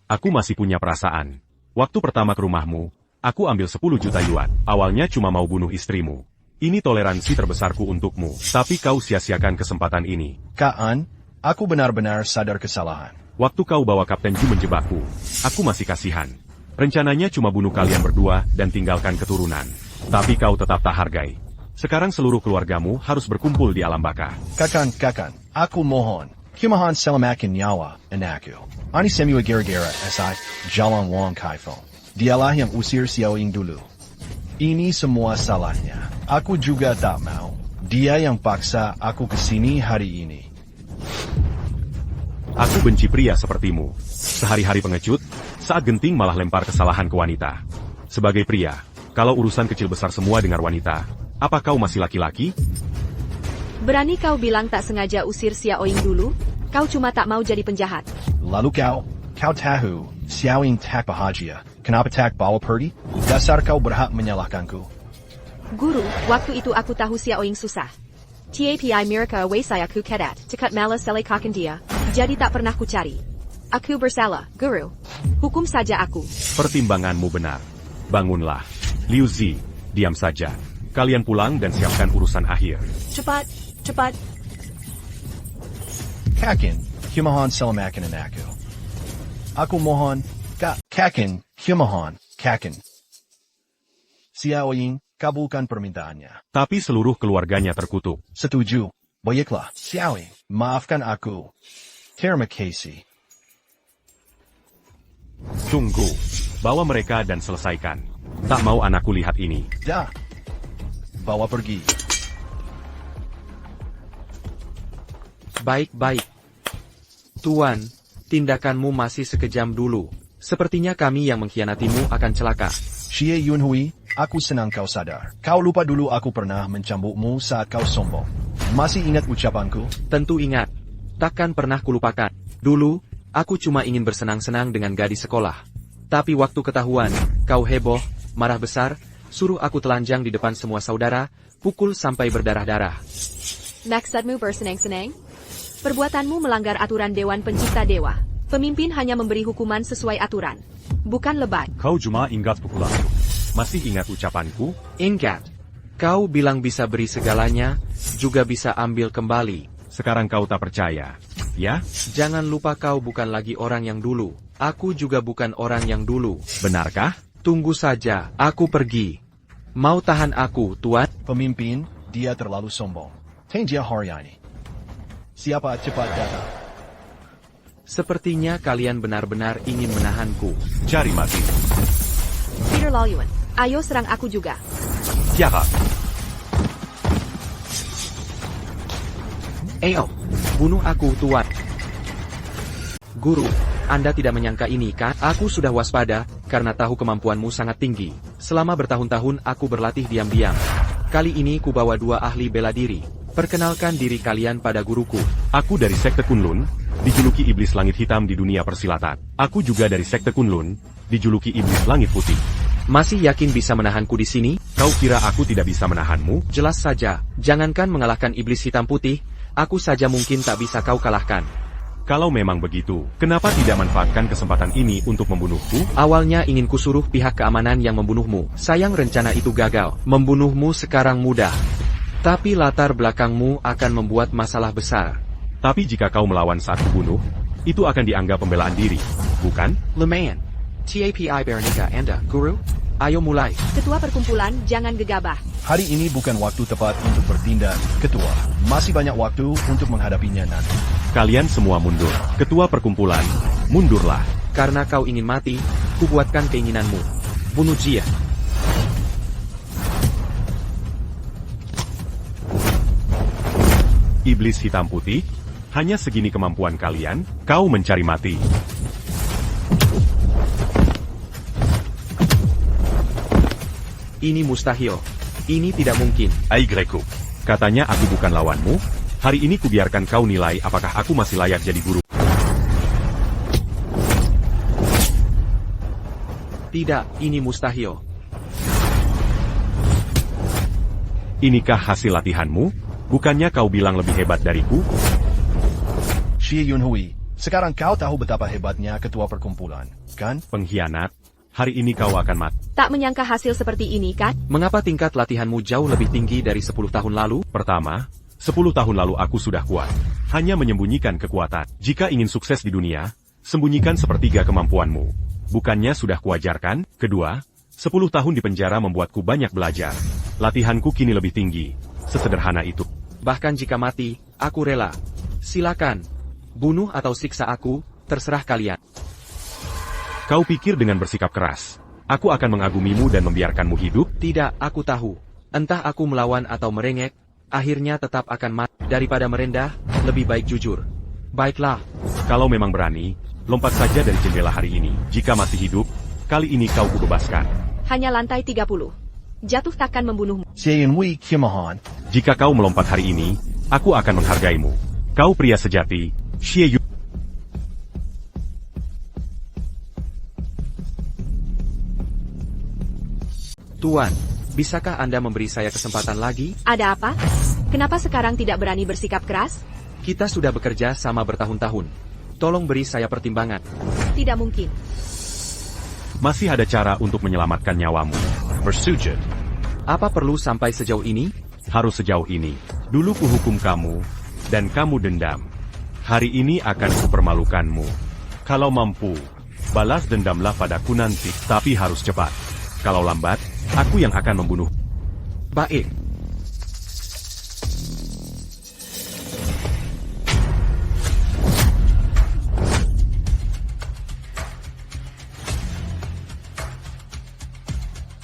Aku masih punya perasaan. Waktu pertama ke rumahmu, aku ambil 10 juta yuan. Awalnya cuma mau bunuh istrimu. Ini toleransi terbesarku untukmu, tapi kau sia-siakan kesempatan ini. Kaan, aku benar-benar sadar kesalahan. Waktu kau bawa Kapten Ju menjebakku, aku masih kasihan. Rencananya cuma bunuh kalian berdua dan tinggalkan keturunan. Tapi kau tetap tak hargai. Sekarang seluruh keluargamu harus berkumpul di alam baka. Kakan, aku mohon. Kumahan selamakin nyawa, anakku. Ani semua gara-gara SI, Jalan Wang Kaifong. Dialah yang usir Xiaoying dulu. Ini semua salahnya. Aku juga tak mau. Dia yang paksa aku kesini hari ini. Aku benci pria sepertimu. Sehari-hari pengecut, saat genting malah lempar kesalahan ke wanita. Sebagai pria, kalau urusan kecil besar semua dengar wanita, apa kau masih laki-laki? Berani kau bilang tak sengaja usir Xiaoying dulu? Kau cuma tak mau jadi penjahat. Lalu kau tahu, Xiaoying tak bahagia. Kenapa tak bawa pergi? Dasar kau berhak menyalahkanku. Guru, waktu itu aku tahu Xiaoying susah. Tapi mereka away saya ku kedat, cekat malah selekakan dia, jadi tak pernah ku cari. Aku bersalah, Guru. Hukum saja aku. Pertimbanganmu benar. Bangunlah. Liu Zi, diam saja. Kalian pulang dan siapkan urusan akhir. Cepat. Kakin, kumahan selamakin anakku. Aku mohon, Kakin, kumahan, Kakin. Xiaoying, kabulkan permintaannya. Tapi seluruh keluarganya terkutuk. Setuju. Baiklah, Xiaoying, maafkan aku. Terima kasih. Tunggu. Bawa mereka dan selesaikan. Tak mau anakku lihat ini. Dah. Bawa pergi. Baik-baik. Tuan, tindakanmu masih sekejam dulu. Sepertinya kami yang mengkhianatimu akan celaka. Xie Yunhui, aku senang kau sadar. Kau lupa dulu aku pernah mencambukmu saat kau sombong. Masih ingat ucapanku? Tentu ingat. Takkan pernah kulupakan. Dulu, aku cuma ingin bersenang-senang dengan gadis sekolah. Tapi waktu ketahuan, kau heboh, marah besar, suruh aku telanjang di depan semua saudara, pukul sampai berdarah-darah. Maksudmu bersenang-senang? Perbuatanmu melanggar aturan Dewan Pencipta Dewa. Pemimpin hanya memberi hukuman sesuai aturan. Bukan lebay. Kau cuma ingat pukulanku. Masih ingat ucapanku? Ingat. Kau bilang bisa beri segalanya, juga bisa ambil kembali. Sekarang kau tak percaya, ya? Jangan lupa kau bukan lagi orang yang dulu. Aku juga bukan orang yang dulu. Benarkah? Tunggu saja, aku pergi. Mau tahan aku, Tuan? Pemimpin, dia terlalu sombong. Tenjia Haryani. Siapa cepat datang? Sepertinya kalian benar-benar ingin menahanku. Cari mati. Peter Laoyuan, ayo serang aku juga. Siapa? Ayo, bunuh aku, Tuan. Guru, Anda tidak menyangka ini, kan? Aku sudah waspada, karena tahu kemampuanmu sangat tinggi. Selama bertahun-tahun aku berlatih diam-diam. Kali ini ku bawa 2 ahli bela diri. Perkenalkan diri kalian pada guruku. Aku dari Sekte Kunlun, dijuluki Iblis Langit Hitam di dunia persilatan. Aku juga dari Sekte Kunlun, dijuluki Iblis Langit Putih. Masih yakin bisa menahanku di sini? Kau kira aku tidak bisa menahanmu? Jelas saja, jangankan mengalahkan Iblis Hitam Putih, aku saja mungkin tak bisa kau kalahkan. Kalau memang begitu, kenapa tidak manfaatkan kesempatan ini untuk membunuhku? Awalnya ingin kusuruh pihak keamanan yang membunuhmu. Sayang rencana itu gagal. Membunuhmu sekarang mudah. Tapi latar belakangmu akan membuat masalah besar. Tapi jika kau melawan saat kubunuh, itu akan dianggap pembelaan diri, bukan? Lumayan. TAPI Bernica Anda, Guru? Ayo mulai. Ketua perkumpulan, jangan gegabah. Hari ini bukan waktu tepat untuk bertindak, Ketua. Masih banyak waktu untuk menghadapinya nanti. Kalian semua mundur. Ketua perkumpulan, mundurlah. Karena kau ingin mati, kubuatkan keinginanmu. Bunuh Jia. Iblis hitam putih, hanya segini kemampuan kalian, kau mencari mati. Ini mustahil. Ini tidak mungkin. Aigreco. Katanya aku bukan lawanmu, hari ini kubiarkan kau nilai apakah aku masih layak jadi guru. Tidak, ini mustahil. Inikah hasil latihanmu? Bukannya kau bilang lebih hebat dariku? Xie Yunhui, sekarang kau tahu betapa hebatnya ketua perkumpulan, kan? Pengkhianat, hari ini kau akan mati. Tak menyangka hasil seperti ini, kan? Mengapa tingkat latihanmu jauh lebih tinggi dari 10 tahun lalu? Pertama, 10 tahun lalu aku sudah kuat. Hanya menyembunyikan kekuatan. Jika ingin sukses di dunia, sembunyikan sepertiga kemampuanmu. Bukannya sudah kuajarkan? Kedua, 10 tahun di penjara membuatku banyak belajar. Latihanku kini lebih tinggi. Sesederhana itu. Bahkan jika mati, aku rela. Silakan. Bunuh atau siksa aku, terserah kalian. Kau pikir dengan bersikap keras, aku akan mengagumimu dan membiarkanmu hidup? Tidak, aku tahu. Entah aku melawan atau merengek, akhirnya tetap akan mati. Daripada merendah, lebih baik jujur. Baiklah. Kalau memang berani, lompat saja dari jendela hari ini. Jika masih hidup, kali ini kau kubebaskan. Hanya lantai 30. Jatuh takkan membunuhmu. Xie Yunhui Kimahan. Jika kau melompat hari ini, aku akan menghargaimu. Kau pria sejati, Xie Yu. Tuan, bisakah Anda memberi saya kesempatan lagi? Ada apa? Kenapa sekarang tidak berani bersikap keras? Kita sudah bekerja sama bertahun-tahun. Tolong beri saya pertimbangan. Tidak mungkin. Masih ada cara untuk menyelamatkan nyawamu. Bersujud. Apa perlu sampai sejauh ini? Harus sejauh ini. Dulu kuhukum kamu, dan kamu dendam. Hari ini akan kupermalukanmu. Kalau mampu, balas dendamlah padaku nanti, tapi harus cepat. Kalau lambat, aku yang akan membunuh. Baik.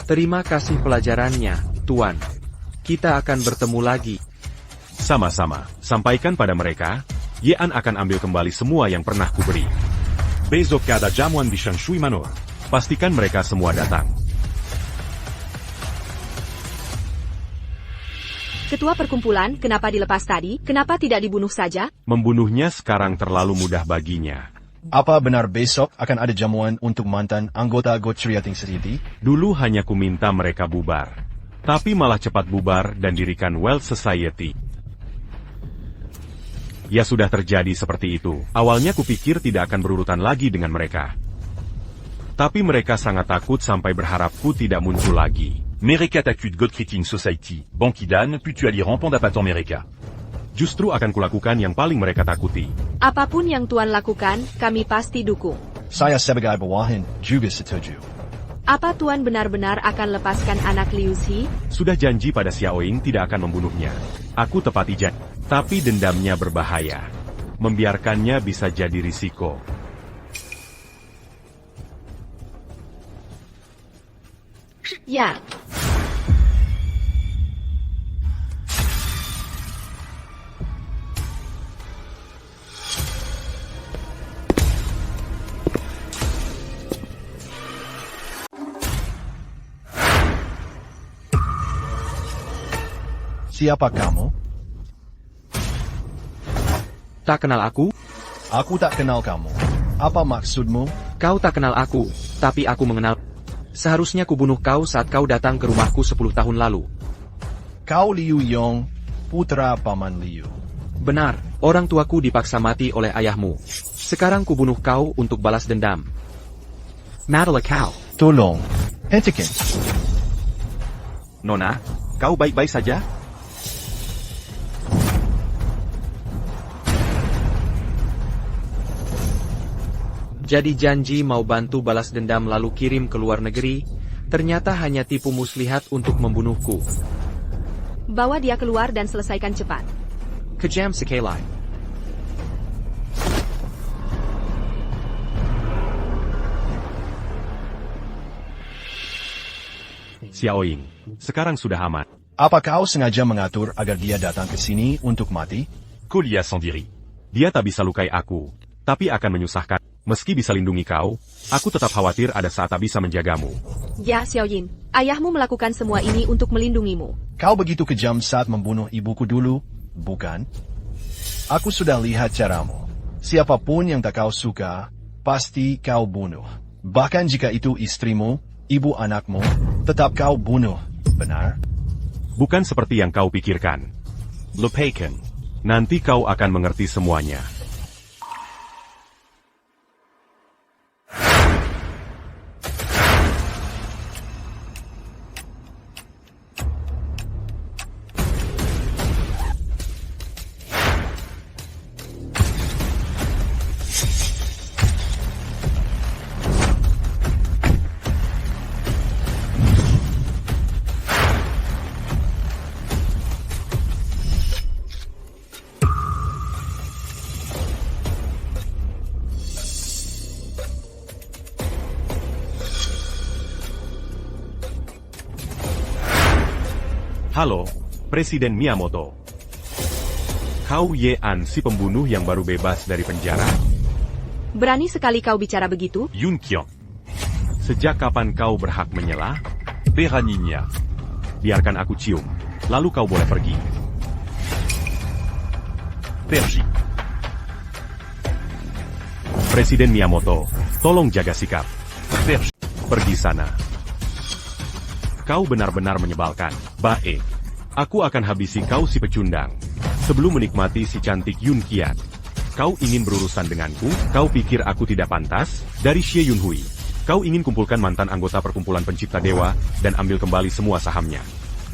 Terima kasih pelajarannya, Tuan. Kita akan bertemu lagi. Sama-sama, sampaikan pada mereka, Yean akan ambil kembali semua yang pernah kuberi. Besok kada jamuan di Shanshui Manor. Pastikan mereka semua datang. Ketua perkumpulan, kenapa dilepas tadi? Kenapa tidak dibunuh saja? Membunuhnya sekarang terlalu mudah baginya. Apa benar besok akan ada jamuan untuk mantan anggota Gotriating City? Dulu hanya ku minta mereka bubar. Tapi malah cepat bubar dan dirikan Wealth Society. Ya sudah terjadi seperti itu. Awalnya kupikir tidak akan berurutan lagi dengan mereka. Tapi mereka sangat takut sampai berharapku tidak muncul lagi. Mereka takut God Creating Society, Bankidan, puis tu ali rampant d'apatant mereka. Justru akan kulakukan yang paling mereka takuti. Apapun yang Tuan lakukan, kami pasti dukung. Saya sebagai bawahan juga setuju. Apa Tuan benar-benar akan lepaskan anak Liu Xi? Sudah janji pada Xiaoying tidak akan membunuhnya. Aku tepati janji. Tapi dendamnya berbahaya. Membiarkannya bisa jadi risiko. Ya. Siapa kamu? Tak kenal aku? Aku tak kenal kamu. Apa maksudmu? Kau tak kenal aku, tapi aku mengenal. Seharusnya kubunuh kau saat kau datang ke rumahku 10 tahun lalu. Kau Liu Yong, putra Paman Liu. Benar, orang tuaku dipaksa mati oleh ayahmu. Sekarang kubunuh kau untuk balas dendam. Matilah kau. Tolong, hentikan. Nona, kau baik-baik saja? Jadi janji mau bantu balas dendam lalu kirim ke luar negeri, ternyata hanya tipu muslihat untuk membunuhku. Bawa dia keluar dan selesaikan cepat. Kejam sekali. Xiaoying, sekarang sudah aman. Apa kau sengaja mengatur agar dia datang ke sini untuk mati? Colia sans diri. Dia tak bisa lukai aku, tapi akan menyusahkan. Meski bisa lindungi kau, aku tetap khawatir ada saat tak bisa menjagamu. Ya, Xiaoyin, ayahmu melakukan semua ini untuk melindungimu. Kau begitu kejam saat membunuh ibuku dulu, bukan? Aku sudah lihat caramu. Siapapun yang tak kau suka, pasti kau bunuh. Bahkan jika itu istrimu, ibu anakmu, tetap kau bunuh, benar? Bukan seperti yang kau pikirkan. Lepaikan. Nanti kau akan mengerti semuanya. Halo, Presiden Miyamoto. Kau Ye An si pembunuh yang baru bebas dari penjara? Berani sekali kau bicara begitu? Yun Qiang. Sejak kapan kau berhak menyela? Peraninia. Biarkan aku cium, lalu kau boleh pergi. Pergi. Presiden Miyamoto, tolong jaga sikap. Pergi. Pergi sana. Kau benar-benar menyebalkan. Baik. Aku akan habisi kau si pecundang. Sebelum menikmati si cantik Yun Qian. Kau ingin berurusan denganku? Kau pikir aku tidak pantas? Dari Xie Yunhui. Kau ingin kumpulkan mantan anggota perkumpulan pencipta dewa, dan ambil kembali semua sahamnya.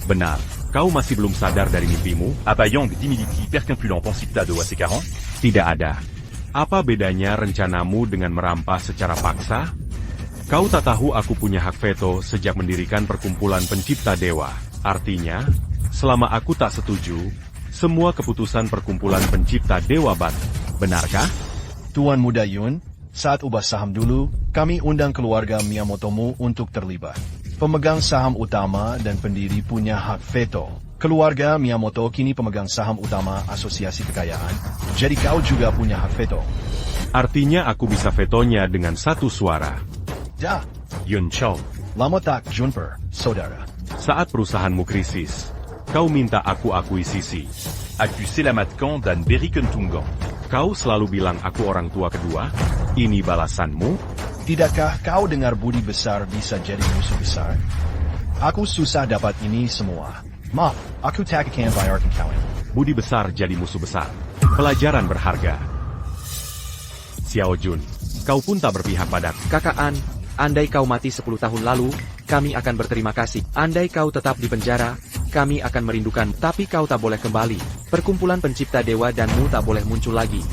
Benar. Kau masih belum sadar dari mimpimu? Apayang dimiliki percumpulant pencipta dewa sekarang? Tidak ada. Apa bedanya rencanamu dengan merampas secara paksa? Kau tak tahu aku punya hak veto sejak mendirikan perkumpulan pencipta dewa. Artinya, selama aku tak setuju, semua keputusan perkumpulan pencipta dewa batal. Benarkah? Tuan Muda Yun, saat ubah saham dulu, kami undang keluarga Miyamotomu untuk terlibat. Pemegang saham utama dan pendiri punya hak veto. Keluarga Miyamoto kini pemegang saham utama asosiasi kekayaan, jadi kau juga punya hak veto. Artinya aku bisa vetonya dengan satu suara. Ya, Yun Chao. lama tak jumpa, saudara. Saat perusahaanmu krisis, kau minta aku akuisisi. Aku selamatkan dan berikan tunggang. Kau selalu bilang aku orang tua kedua. Ini balasanmu? Tidakkah kau dengar budi besar bisa jadi musuh besar? Aku susah dapat ini semua. Maaf, aku tak akan bayarkan kau. Budi besar jadi musuh besar. Pelajaran berharga. Xiao Jun, kau pun tak berpihak padaku. Kakak An, andai kau mati 10 tahun lalu, kami akan berterima kasih. Andai kau tetap di penjara, kami akan merindukan. Tapi kau tak boleh kembali. Perkumpulan pencipta dewa danmu tak boleh muncul lagi.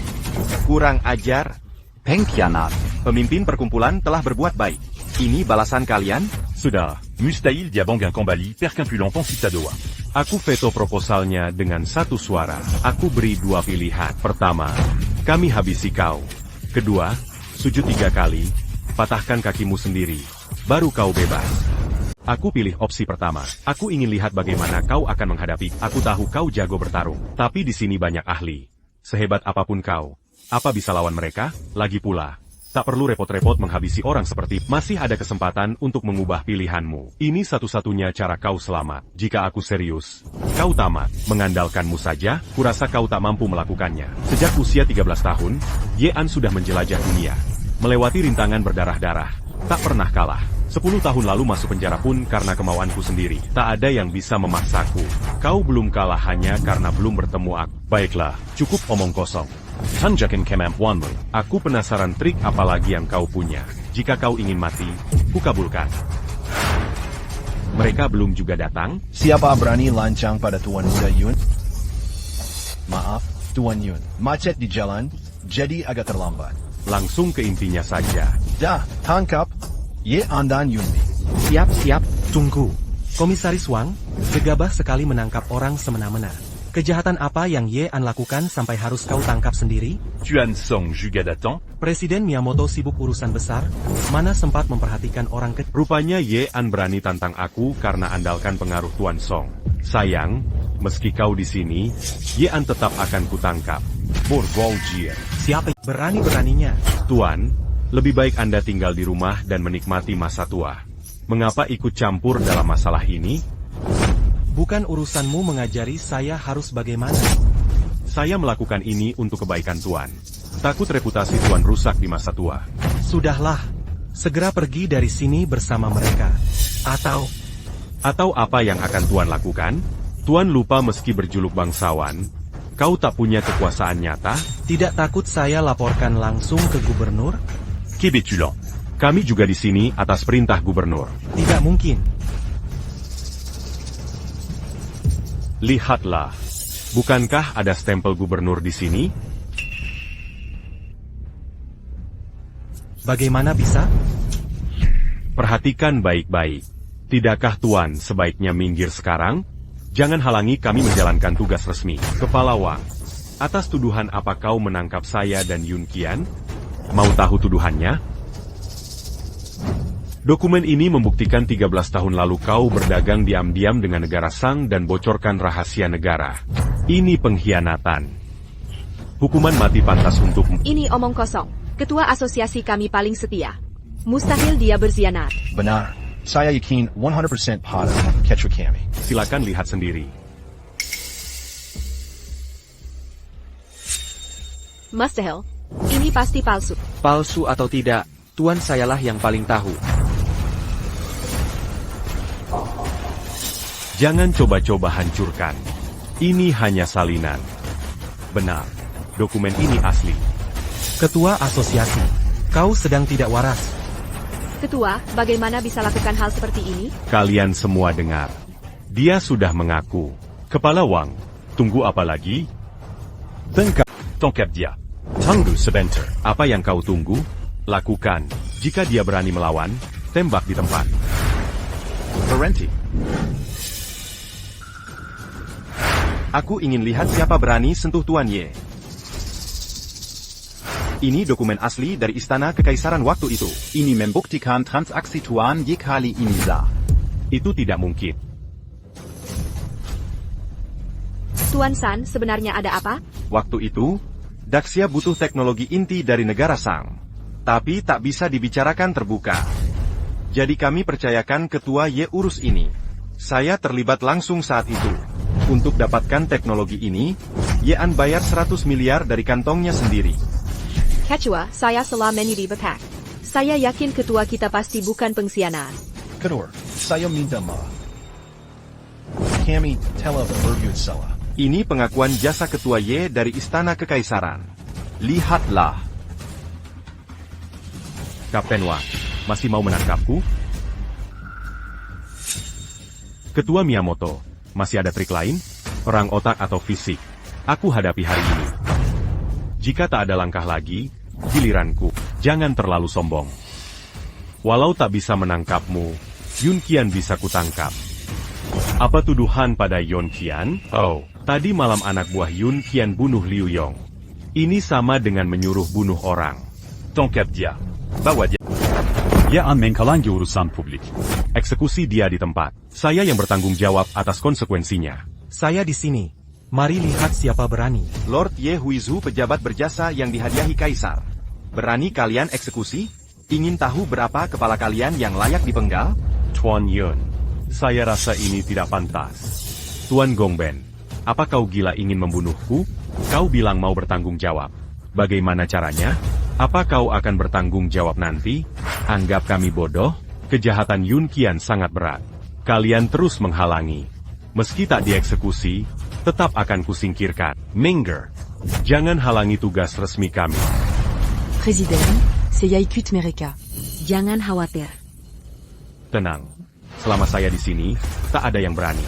Kurang ajar. Pengkhianat. Pemimpin perkumpulan telah berbuat baik. Ini balasan kalian? Sudah, Mustahil Diabangan kembali percumpulant pencipta dewa. aku veto proposalnya dengan satu suara. Aku beri dua pilihan. Pertama, kami habisi kau. Kedua, sujud 3 kali, patahkan kakimu sendiri, baru kau bebas. Aku pilih opsi pertama. Aku ingin lihat bagaimana kau akan menghadapi. Aku tahu kau jago bertarung, tapi di sini banyak ahli. Sehebat apapun kau, apa bisa lawan mereka? Lagi pula, tak perlu repot-repot menghabisi orang seperti. Masih ada kesempatan untuk mengubah pilihanmu. Ini satu-satunya cara kau selamat. Jika aku serius, kau tamat. Mengandalkanmu saja, kurasa kau tak mampu melakukannya. Sejak usia 13 tahun, Ye An sudah menjelajah dunia. Melewati rintangan berdarah-darah. Tak pernah kalah. 10 tahun lalu masuk penjara pun karena kemauanku sendiri. Tak ada yang bisa memaksaku. Kau belum kalah hanya karena belum bertemu aku. Baiklah, cukup omong kosong. Hanjakin kemampuanmu. Aku penasaran trik apa lagi yang kau punya. Jika kau ingin mati, kukabulkan. Mereka belum juga datang? Siapa berani lancang pada Tuan Muda Yun? Maaf, Tuan Yun. Macet di jalan, jadi agak terlambat. Langsung ke intinya saja. Dah, tangkap Ye An dan Yunmi. Siap. Tunggu. Komisaris Wang, gegabah sekali menangkap orang semena-mena. Kejahatan apa yang Ye An lakukan sampai harus kau tangkap sendiri? Tuan Song juga datang. Presiden Miyamoto sibuk urusan besar, mana sempat memperhatikan orang kecil. Rupanya Ye An berani tantang aku karena andalkan pengaruh Tuan Song. Sayang, meski kau di sini, Ye An tetap akan kutangkap. Borvolgier. Siapa yang berani-beraninya? Tuan, lebih baik Anda tinggal di rumah dan menikmati masa tua. Mengapa ikut campur dalam masalah ini? Bukan urusanmu mengajari saya harus bagaimana. Saya melakukan ini untuk kebaikan Tuan. Takut reputasi Tuan rusak di masa tua. Sudahlah, segera pergi dari sini bersama mereka. Atau apa yang akan Tuan lakukan? Tuan lupa meski berjuluk bangsawan, kau tak punya kekuasaan nyata? Tidak takut saya laporkan langsung ke gubernur? Kibitulan. Kami juga di sini atas perintah gubernur. Tidak mungkin. Lihatlah. Bukankah ada stempel gubernur di sini? Bagaimana bisa? Perhatikan baik-baik. Tidakkah Tuan sebaiknya minggir sekarang? Jangan halangi kami menjalankan tugas resmi. Kepala Wang, atas tuduhan apa kau menangkap saya dan Yun Qian? Mau tahu tuduhannya? Dokumen ini membuktikan 13 tahun lalu kau berdagang diam-diam dengan negara Sang dan bocorkan rahasia negara. Ini pengkhianatan. Hukuman mati pantas untukmu. Ini omong kosong. Ketua asosiasi kami paling setia. Mustahil dia berkhianat. Benar. Saya yakin 100% pada Ketua kami. Silakan lihat sendiri. Mustahil. Ini pasti palsu. Palsu atau tidak, Tuan sayalah yang paling tahu. Jangan coba-coba hancurkan. Ini hanya salinan. Benar, dokumen ini asli. Ketua asosiasi, kau sedang tidak waras. Ketua, bagaimana bisa lakukan hal seperti ini? Kalian semua dengar. Dia sudah mengaku. Kepala Wang, tunggu apa lagi? Tangkap dia. Tunggu sebentar. Apa yang kau tunggu? Lakukan. Jika dia berani melawan, tembak di tempat. Berhenti. Aku ingin lihat siapa berani sentuh Tuan Ye. Ini dokumen asli dari istana kekaisaran waktu itu. Ini membuktikan transaksi Tuan Ye kali ini sah. Itu tidak mungkin. Tuan San, sebenarnya ada apa? Waktu itu, Daxia butuh teknologi inti dari negara Sang. Tapi tak bisa dibicarakan terbuka. Jadi kami percayakan Ketua Ye urus ini. Saya terlibat langsung saat itu. Untuk dapatkan teknologi ini, Ye An bayar 100 miliar dari kantongnya sendiri. Ketua, saya selama ini dibetak. Saya yakin ketua kita pasti bukan pengkhianat. Ketua, saya minta maaf. Kami telah berbuat salah. Ini pengakuan jasa Ketua Ye dari Istana Kekaisaran. Lihatlah. Kapten Wang, masih mau menangkapku? Ketua Miyamoto, masih ada trik lain? Perang otak atau fisik? Aku hadapi hari ini. Jika tak ada langkah lagi, giliranku. Jangan terlalu sombong. Walau tak bisa menangkapmu, Yun Qian bisa kutangkap. Apa tuduhan pada Yun Qian? Oh, tadi malam anak buah Yun Qian bunuh Liu Yong. Ini sama dengan menyuruh bunuh orang. Tangkap dia. Bawa dia. Ya An menghalangi urusan publik. Eksekusi dia di tempat. Saya yang bertanggung jawab atas konsekuensinya. Saya di sini. Mari lihat siapa berani. Lord Ye Huizu pejabat berjasa yang dihadiahi Kaisar. Berani kalian eksekusi? Ingin tahu berapa kepala kalian yang layak dipenggal? Tuan Yun, saya rasa ini tidak pantas. Tuan Gongben, apa kau gila ingin membunuhku? Kau bilang mau bertanggung jawab. Bagaimana caranya? Apa kau akan bertanggung jawab nanti? Anggap kami bodoh? Kejahatan Yun Qian sangat berat. Kalian terus menghalangi. Meski tak dieksekusi, tetap akan kusingkirkan. Minger, jangan halangi tugas resmi kami. Presiden, saya ikut mereka. Jangan khawatir. Tenang, selama saya di sini, tak ada yang berani.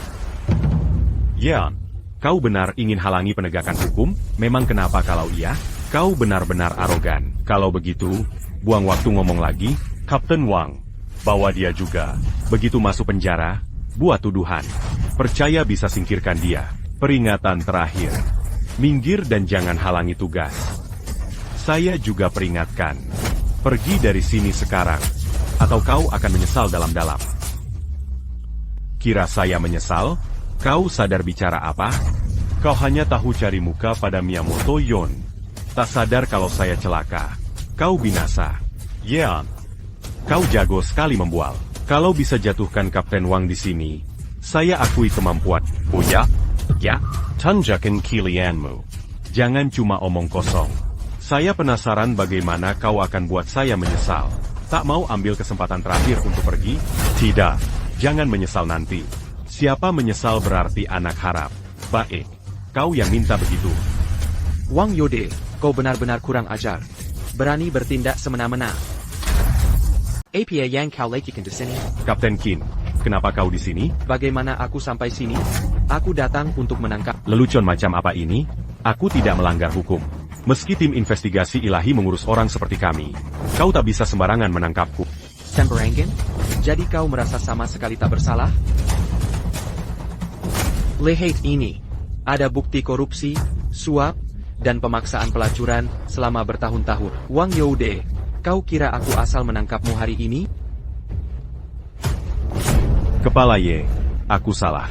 Yan, kau benar ingin halangi penegakan hukum? Memang kenapa kalau iya? Kau benar-benar arogan. Kalau begitu, buang waktu ngomong lagi, Kapten Wang. Bawa dia juga. Begitu masuk penjara, buat tuduhan. Percaya bisa singkirkan dia. Peringatan terakhir. Minggir dan jangan halangi tugas. Saya juga peringatkan. Pergi dari sini sekarang, atau kau akan menyesal dalam-dalam. Kira saya menyesal? Kau sadar bicara apa? Kau hanya tahu cari muka pada Miyamoto Yon. Tak sadar kalau saya celaka. Kau binasa. Yeon. Kau jago sekali membual. Kalau bisa jatuhkan Kapten Wang di sini, saya akui kemampuan. Oh ya? Ya? Tanjakan kilianmu. Jangan cuma omong kosong. Saya penasaran bagaimana kau akan buat saya menyesal. Tak mau ambil kesempatan terakhir untuk pergi? Tidak. Jangan menyesal nanti. Siapa menyesal berarti anak harap. Baik. Kau yang minta begitu. Wang Yode, kau benar-benar kurang ajar. Berani bertindak semena-mena. Apa yang kau lakukan di sini? Kapten Qin, kenapa kau di sini? Bagaimana aku sampai sini? Aku datang untuk menangkap. Lelucon macam apa ini? Aku tidak melanggar hukum. Meski tim investigasi ilahi mengurus orang seperti kami, kau tak bisa sembarangan menangkapku. Sembarangan? Jadi kau merasa sama sekali tak bersalah? Lihat ini. Ada bukti korupsi, suap, dan pemaksaan pelacuran selama bertahun-tahun. Wang Yode, kau kira aku asal menangkapmu hari ini? Kepala Ye, aku salah.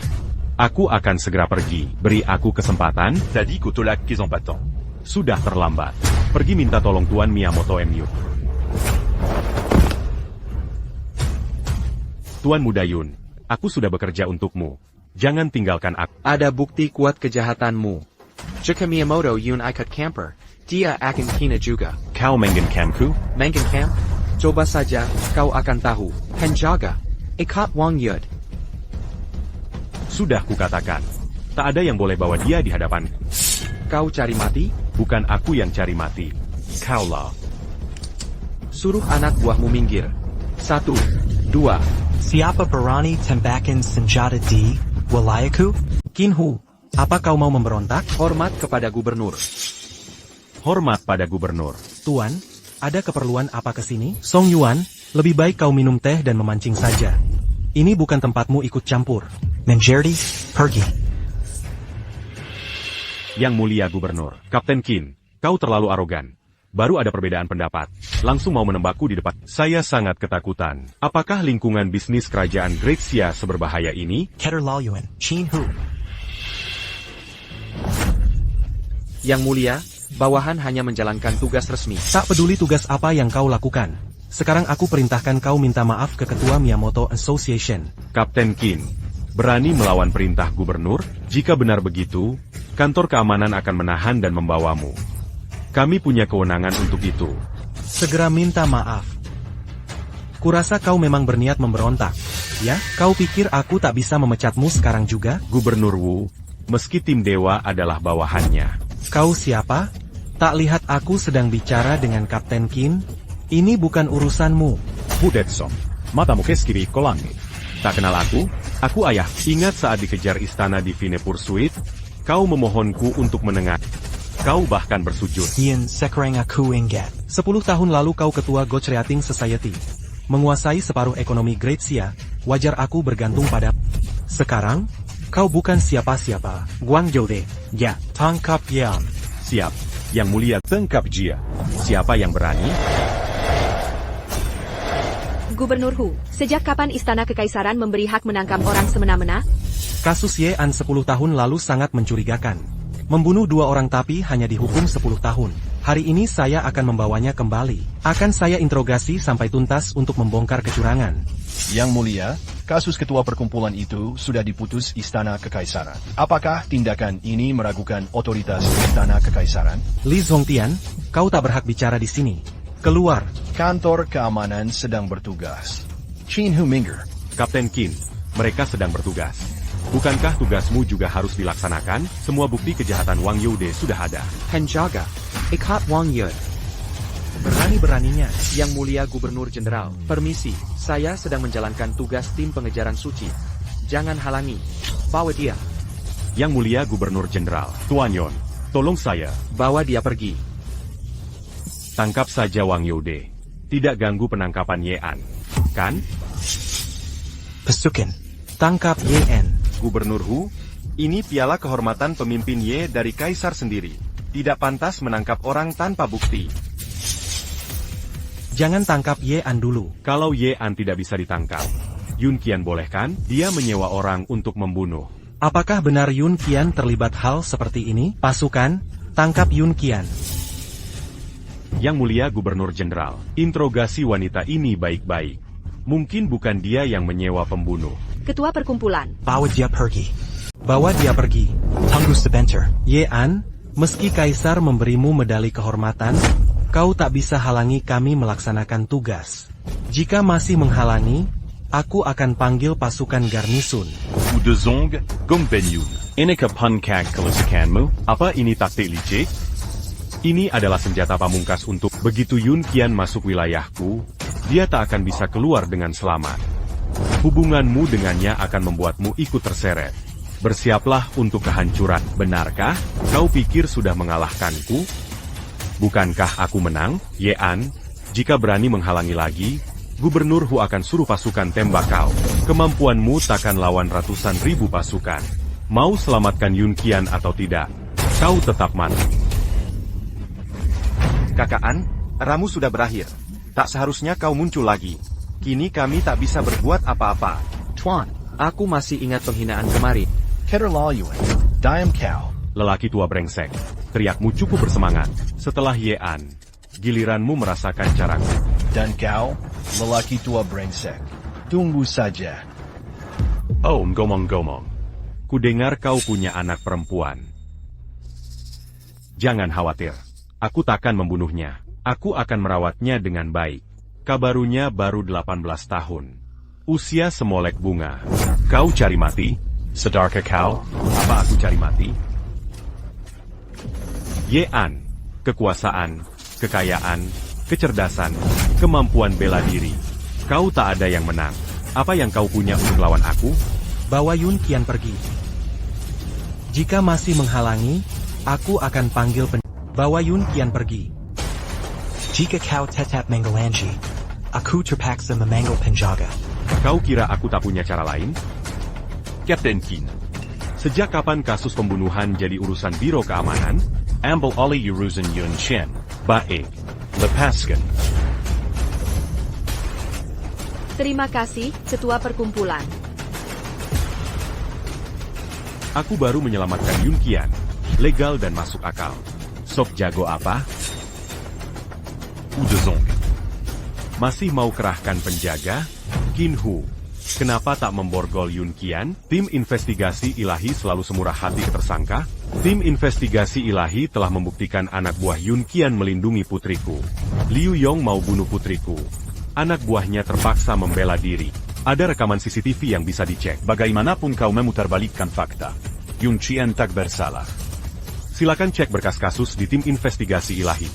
Aku akan segera pergi. Beri aku kesempatan. Tadi que tolak qu'ils en battant. Sudah terlambat. Pergi minta tolong Tuan Miyamoto MU. Tuan Muda Yun, aku sudah bekerja untukmu. Jangan tinggalkan aku. Ada bukti kuat kejahatanmu. Jika Miyamoto Yun ikut camper, dia akan kena juga. Kau menggenkamku? Menggenkam? Coba saja, kau akan tahu. Penjaga. Ikat Wang Yud. Sudah kukatakan. Tak ada yang boleh bawa dia di hadapan. Kau cari mati? Bukan aku yang cari mati. Kaulah. Suruh anak buahmu minggir. 1, 2. Siapa berani tembakan senjata di wilayahku? Kinhu, apa kau mau memberontak? Hormat kepada gubernur. Hormat pada gubernur. Tuan, ada keperluan apa ke sini? Song Yuan, lebih baik kau minum teh dan memancing saja. Ini bukan tempatmu ikut campur. Menjadi, pergi. Yang mulia gubernur, Kapten Qin, kau terlalu arogan. Baru ada perbedaan pendapat. Langsung mau menembakku di depan. Saya sangat ketakutan. Apakah lingkungan bisnis kerajaan Great Xia seberbahaya ini? Keterlaluan, Qin Hu. Yang mulia, bawahan hanya menjalankan tugas resmi. Tak peduli tugas apa yang kau lakukan. Sekarang aku perintahkan kau minta maaf ke Ketua Miyamoto Association. Kapten Qin, berani melawan perintah gubernur? Jika benar begitu, kantor keamanan akan menahan dan membawamu. Kami punya kewenangan untuk itu. Segera minta maaf. Kurasa kau memang berniat memberontak. Ya, kau pikir aku tak bisa memecatmu sekarang juga? Gubernur Wu, meski tim dewa adalah bawahannya. Kau siapa? Tak lihat aku sedang bicara dengan Kapten Qin? Ini bukan urusanmu. Budetson, matamu keskiri kolangi. Tak kenal aku? Aku ayah. Ingat saat dikejar istana di Vinepur Suite? Kau memohonku untuk menengah. Kau bahkan bersujud. Yin sekarang aku ingat. 10 tahun lalu kau ketua Gochreating Society. Menguasai separuh ekonomi Great Xia, wajar aku bergantung pada. Sekarang, kau bukan siapa-siapa. Guang Yode. Ya, tangkap Yan. Siap. Yang mulia tangkap Jia. Siapa yang berani? Gubernur Hu, sejak kapan Istana Kekaisaran memberi hak menangkap orang semena-mena? Kasus Ye-an 10 tahun lalu sangat mencurigakan. Membunuh 2 orang tapi hanya dihukum 10 tahun. Hari ini saya akan membawanya kembali. Akan saya interogasi sampai tuntas untuk membongkar kecurangan. Yang mulia, kasus ketua perkumpulan itu sudah diputus Istana Kekaisaran. Apakah tindakan ini meragukan otoritas Istana Kekaisaran? Li Zhongtian, kau tak berhak bicara di sini. Keluar. Kantor keamanan sedang bertugas. Qin Hu minggir. Kapten Qin, mereka sedang bertugas. Bukankah tugasmu juga harus dilaksanakan? Semua bukti kejahatan Wang Yode sudah ada. Penjaga. Ikat Wang Yud. Berani-beraninya. Yang mulia Gubernur Jenderal, permisi, saya sedang menjalankan tugas tim pengejaran suci. Jangan halangi. Bawa dia. Yang mulia Gubernur Jenderal, Tuan Yon, tolong saya. Bawa dia pergi. Tangkap saja Wang Youde. Tidak ganggu penangkapan Ye-an, kan? Pasukan. Tangkap Ye-an. Gubernur Hu, ini piala kehormatan pemimpin Ye dari Kaisar sendiri. Tidak pantas menangkap orang tanpa bukti. Jangan tangkap Ye-an dulu. Kalau Ye-an tidak bisa ditangkap, Yun Qian bolehkan dia menyewa orang untuk membunuh. Apakah benar Yun Qian terlibat hal seperti ini? Pasukan, tangkap Yun Qian. Yang Mulia Gubernur Jenderal, interogasi wanita ini baik-baik. Mungkin bukan dia yang menyewa pembunuh. Ketua perkumpulan. Bawa dia pergi. Bawa dia pergi. Tunggu sebentar. Ye-an, meski Kaisar memberimu medali kehormatan, kau tak bisa halangi kami melaksanakan tugas. Jika masih menghalangi, aku akan panggil pasukan garnisun. Udezong, Gongbenyun. Inikah pankag kelusakanmu? Apa ini taktik licik? Ini adalah senjata pamungkas untuk begitu Yun Qian masuk wilayahku, dia tak akan bisa keluar dengan selamat. Hubunganmu dengannya akan membuatmu ikut terseret. Bersiaplah untuk kehancuran, benarkah? Kau pikir sudah mengalahkanku? Bukankah aku menang, Ye-an? Jika berani menghalangi lagi, Gubernur Hu akan suruh pasukan tembak kau. Kemampuanmu takkan lawan ratusan ribu pasukan. Mau selamatkan Yun Qian atau tidak, kau tetap mati. Kakaan, ramu sudah berakhir. Tak seharusnya kau muncul lagi. Kini kami tak bisa berbuat apa-apa. Tuan, aku masih ingat penghinaan kemarin. Keterlaluan. Diam kau. Lelaki tua brengsek, teriakmu cukup bersemangat. Setelah Ye-an, giliranmu merasakan caraku. Dan kau, lelaki tua brengsek. Tunggu saja. Oh, ngomong-ngomong. Kudengar kau punya anak perempuan. Jangan khawatir. Aku takkan membunuhnya. Aku akan merawatnya dengan baik. Kabarunya baru 18 tahun. Usia semolek bunga. Kau cari mati? Sadarkah kau? Apa aku cari mati? Ye-an, kekuasaan, kekayaan, kecerdasan, kemampuan bela diri. Kau tak ada yang menang. Apa yang kau punya untuk lawan aku? Bawa Yun Qian pergi. Jika masih menghalangi, aku akan panggil Bawa Yun Qian pergi. Jika kau tetap menghalangi, aku terpaksa memanggil penjaga. Kau kira aku tak punya cara lain? Kapten Qin. Sejak kapan kasus pembunuhan jadi urusan Biro Keamanan? Ambil oleh urusan Yun Qian. Baik. Lepaskan. Terima kasih, Ketua Perkumpulan. Aku baru menyelamatkan Yun Qian. Legal dan masuk akal. Sok jago apa? Udezong. Masih mau kerahkan penjaga? Qin Hu. Kenapa tak memborgol Yun Qian? Tim investigasi ilahi selalu semurah hati ke tersangka? Tim investigasi ilahi telah membuktikan anak buah Yun Qian melindungi putriku. Liu Yong mau bunuh putriku. Anak buahnya terpaksa membela diri. Ada rekaman CCTV yang bisa dicek. Bagaimanapun kau memutarbalikkan fakta, Yun Qian tak bersalah. Silakan cek berkas kasus di tim investigasi ilahi.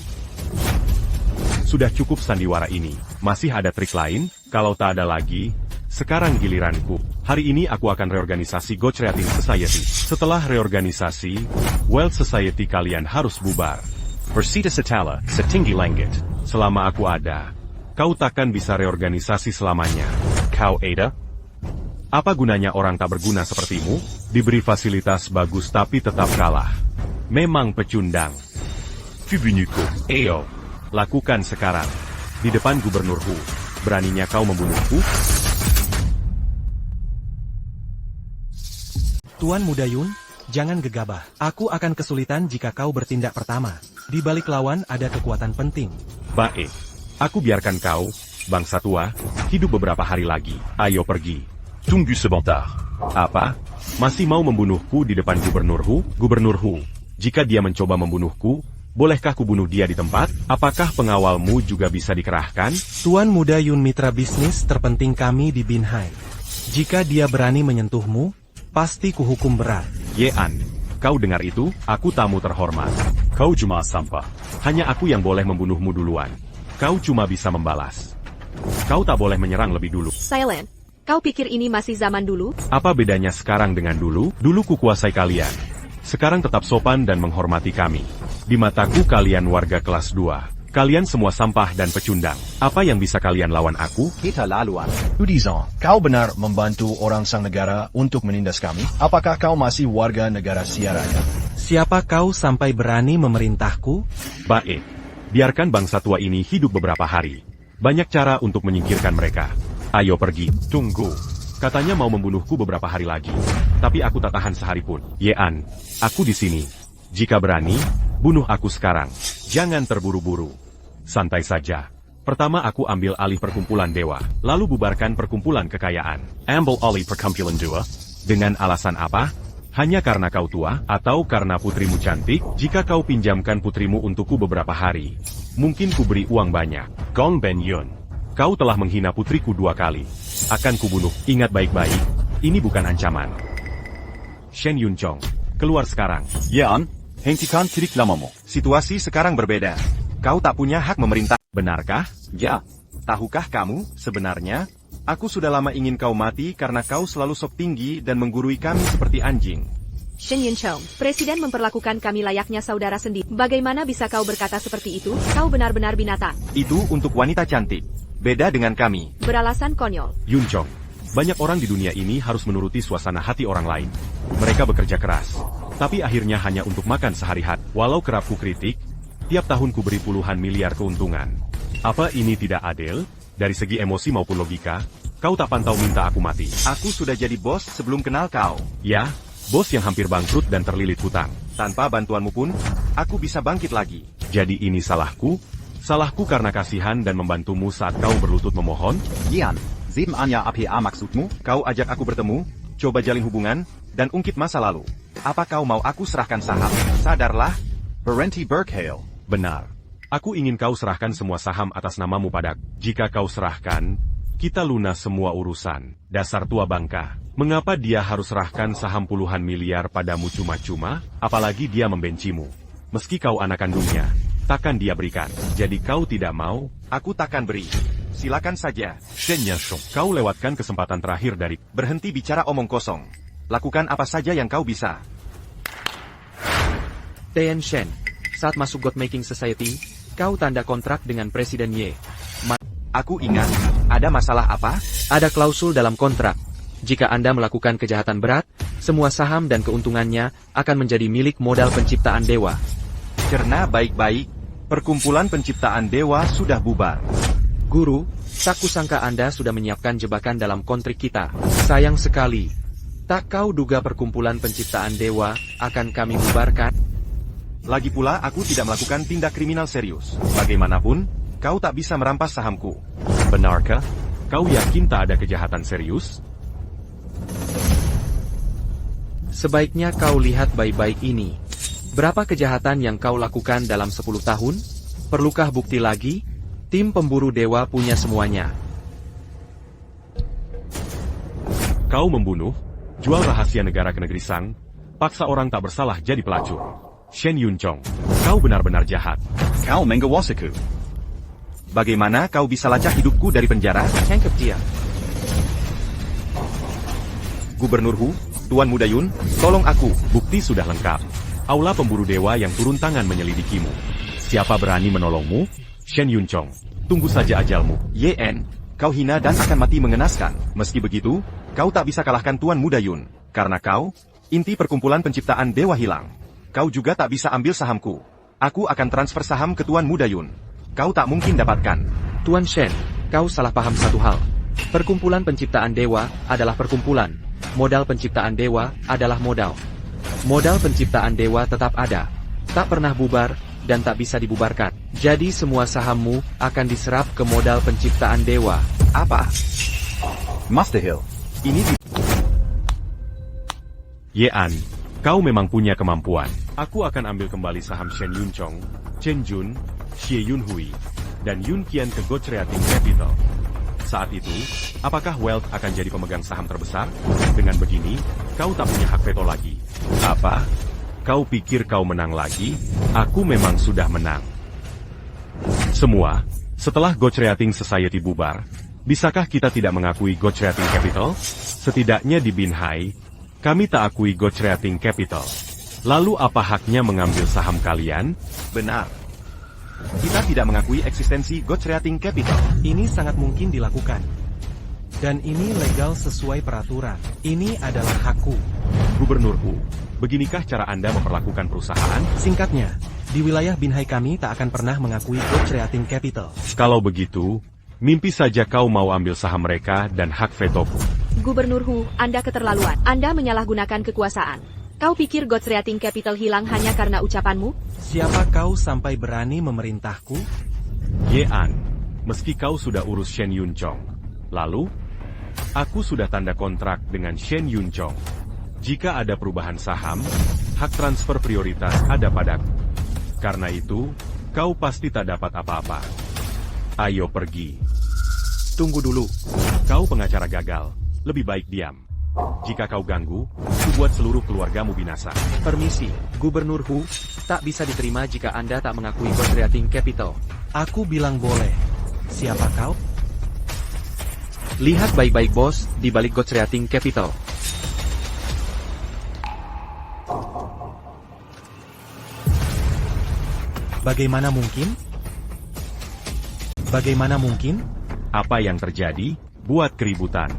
Sudah cukup sandiwara ini. Masih ada trik lain? Kalau tak ada lagi, sekarang giliranku. Hari ini aku akan reorganisasi Gochreating Society. Setelah reorganisasi, Wealth Society kalian harus bubar. Persita Setala, setinggi langit. Selama aku ada, kau takkan bisa reorganisasi selamanya. Kau Ada? Apa gunanya orang tak berguna sepertimu? Diberi fasilitas bagus tapi tetap kalah. Memang pecundang. Fibunuko. Eyo, lakukan sekarang. Di depan Gubernur Hu. Beraninya kau membunuhku? Tuan Muda Yun, jangan gegabah. Aku akan kesulitan jika kau bertindak pertama. Di balik lawan ada kekuatan penting. Baik. Aku biarkan kau, bangsa tua, hidup beberapa hari lagi. Ayo pergi. Tunggu sebentar. Apa? Masih mau membunuhku di depan Gubernur Hu? Gubernur Hu, jika dia mencoba membunuhku, bolehkah kubunuh dia di tempat? Apakah pengawalmu juga bisa dikerahkan? Tuan Muda Yun, mitra bisnis terpenting kami di Binhai. Jika dia berani menyentuhmu, pasti kuhukum berat. Ye-an, kau dengar itu? Aku tamu terhormat. Kau cuma sampah. Hanya aku yang boleh membunuhmu duluan. Kau cuma bisa membalas. Kau tak boleh menyerang lebih dulu. Silent. Kau pikir ini masih zaman dulu? Apa bedanya sekarang dengan dulu? Dulu kukuasai kalian. Sekarang tetap sopan dan menghormati kami. Di mataku kalian warga kelas 2. Kalian semua sampah dan pecundang. Apa yang bisa kalian lawan aku? Keterlaluan. Udizong, kau benar membantu orang sang negara untuk menindas kami? Apakah kau masih warga negara Siaraya? Siapa kau sampai berani memerintahku? Baik. Biarkan bangsa tua ini hidup beberapa hari. Banyak cara untuk menyingkirkan mereka. Ayo pergi. Tunggu. Katanya mau membunuhku beberapa hari lagi. Tapi aku tak tahan sehari pun. Yean, aku di sini. Jika berani, bunuh aku sekarang. Jangan terburu-buru. Santai saja. Pertama aku ambil alih perkumpulan dewa, lalu bubarkan perkumpulan kekayaan. Ambil alih perkumpulan dewa? Dengan alasan apa? Hanya karena kau tua, atau karena putrimu cantik? Jika kau pinjamkan putrimu untukku beberapa hari, mungkin ku beri uang banyak. Gong Ben Yun, kau telah menghina putriku 2 kali. Akan kubunuh. Ingat baik-baik, ini bukan ancaman. Shen Yunchong, keluar sekarang. Yeon, hentikan titik lamamu. Situasi sekarang berbeda. Kau tak punya hak memerintah. Benarkah? Ya. Tahukah kamu, sebenarnya, aku sudah lama ingin kau mati karena kau selalu sok tinggi dan menggurui kami seperti anjing. Shen Yunchong, Presiden memperlakukan kami layaknya saudara sendiri. Bagaimana bisa kau berkata seperti itu? Kau benar-benar binatang. Itu untuk wanita cantik. Beda dengan kami. Beralasan konyol. Yunchong, banyak orang di dunia ini harus menuruti suasana hati orang lain. Mereka bekerja keras, tapi akhirnya hanya untuk makan sehari-hari. Walau kerap ku kritik, tiap tahun ku beri puluhan miliar keuntungan. Apa ini tidak adil? Dari segi emosi maupun logika, kau tak pantau minta aku mati. Aku sudah jadi bos sebelum kenal kau. Ya, bos yang hampir bangkrut dan terlilit hutang. Tanpa bantuanmu pun, aku bisa bangkit lagi. Jadi ini salahku? Salahku karena kasihan dan membantumu saat kau berlutut memohon? Yeon, 7 Anya APA maksudmu? Kau ajak aku bertemu, coba jalin hubungan, dan ungkit masa lalu. Apa kau mau aku serahkan saham? Sadarlah. Berhenti berkhayal. Benar. Aku ingin kau serahkan semua saham atas namamu padaku. Jika kau serahkan, kita lunas semua urusan. Dasar tua bangka. Mengapa dia harus serahkan saham puluhan miliar padamu cuma-cuma? Apalagi dia membencimu. Meski kau anak kandungnya, takkan dia berikan. Jadi kau tidak mau? Aku takkan beri. Silakan saja. Shen Yunchong, kau lewatkan kesempatan terakhir dari... Berhenti bicara omong kosong. Lakukan apa saja yang kau bisa. Tian Shen, saat masuk God Making Society, kau tanda kontrak dengan Presiden Ye. Aku ingat, ada masalah apa? Ada klausul dalam kontrak. Jika Anda melakukan kejahatan berat, semua saham dan keuntungannya akan menjadi milik modal penciptaan dewa. Cerna baik-baik, perkumpulan penciptaan dewa sudah bubar. Guru, tak kusangka Anda sudah menyiapkan jebakan dalam kontrik kita. Sayang sekali. Tak kau duga perkumpulan penciptaan dewa akan kami bubarkan? Lagi pula aku tidak melakukan tindak kriminal serius. Bagaimanapun, kau tak bisa merampas sahamku. Benarkah? Kau yakin tak ada kejahatan serius? Sebaiknya kau lihat baik-baik ini. Berapa kejahatan yang kau lakukan dalam 10 tahun? Perlukah bukti lagi? Tim pemburu dewa punya semuanya. Kau membunuh, jual rahasia negara ke negeri Sang, paksa orang tak bersalah jadi pelacur. Shen Yunchong, kau benar-benar jahat. Kau menggawasiku. Bagaimana kau bisa lacak hidupku dari penjara? Tangkap dia. Gubernur Hu, Tuan Muda Yun, tolong aku. Bukti sudah lengkap. Aula pemburu dewa yang turun tangan menyelidikimu. Siapa berani menolongmu? Shen Yunchong, tunggu saja ajalmu. Yen, kau hina dan akan mati mengenaskan. Meski begitu, kau tak bisa kalahkan Tuan Muda Yun. Karena kau, inti perkumpulan penciptaan dewa hilang. Kau juga tak bisa ambil sahamku. Aku akan transfer saham ke Tuan Muda Yun. Kau tak mungkin dapatkan. Tuan Shen, kau salah paham satu hal. Perkumpulan penciptaan dewa adalah perkumpulan. Modal penciptaan dewa adalah modal. Modal penciptaan dewa tetap ada. Tak pernah bubar, dan tak bisa dibubarkan. Jadi semua sahammu akan diserap ke modal penciptaan dewa. Apa? Master Hill. Ini Yean, kau memang punya kemampuan. Aku akan ambil kembali saham Shen Yunchong, Chen Jun, Xie Yunhui, dan Yun Qian ke Gochreating Capital. Saat itu, apakah Wealth akan jadi pemegang saham terbesar? Dengan begini, kau tak punya hak veto lagi. Apa? Kau pikir kau menang lagi? Aku memang sudah menang. Semua, setelah Gochreating Society bubar, bisakah kita tidak mengakui Gochreating Capital? Setidaknya di Binhai, kami tak akui Gochreating Capital. Lalu apa haknya mengambil saham kalian? benar. Kita tidak mengakui eksistensi Gochreating Capital. Ini sangat mungkin dilakukan. Dan ini legal sesuai peraturan. Ini adalah hakku. Gubernur Hu, beginikah cara Anda memperlakukan perusahaan? Singkatnya, di wilayah Binhai kami tak akan pernah mengakui Gochreating Capital. Kalau begitu, mimpi saja kau mau ambil saham mereka dan hak vetoku. Gubernur Hu, Anda keterlaluan. Anda menyalahgunakan kekuasaan. Kau pikir Gochreating Capital hilang hanya karena ucapanmu? Siapa kau sampai berani memerintahku? Ye An, meski kau sudah urus Shen Yunchong, lalu, aku sudah tanda kontrak dengan Shen Yunchong. Jika ada perubahan saham, hak transfer prioritas ada padaku. Karena itu, kau pasti tak dapat apa-apa. Ayo pergi. Tunggu dulu. Kau pengacara gagal, lebih baik diam. Jika kau ganggu, buat seluruh keluargamu binasa. Permisi, Gubernur Hu, tak bisa diterima jika Anda tak mengakui Gochreating Capital. Aku bilang boleh. Siapa kau? Lihat baik-baik bos, di balik Gochreating Capital. Bagaimana mungkin? Bagaimana mungkin? Apa yang terjadi? Buat keributan.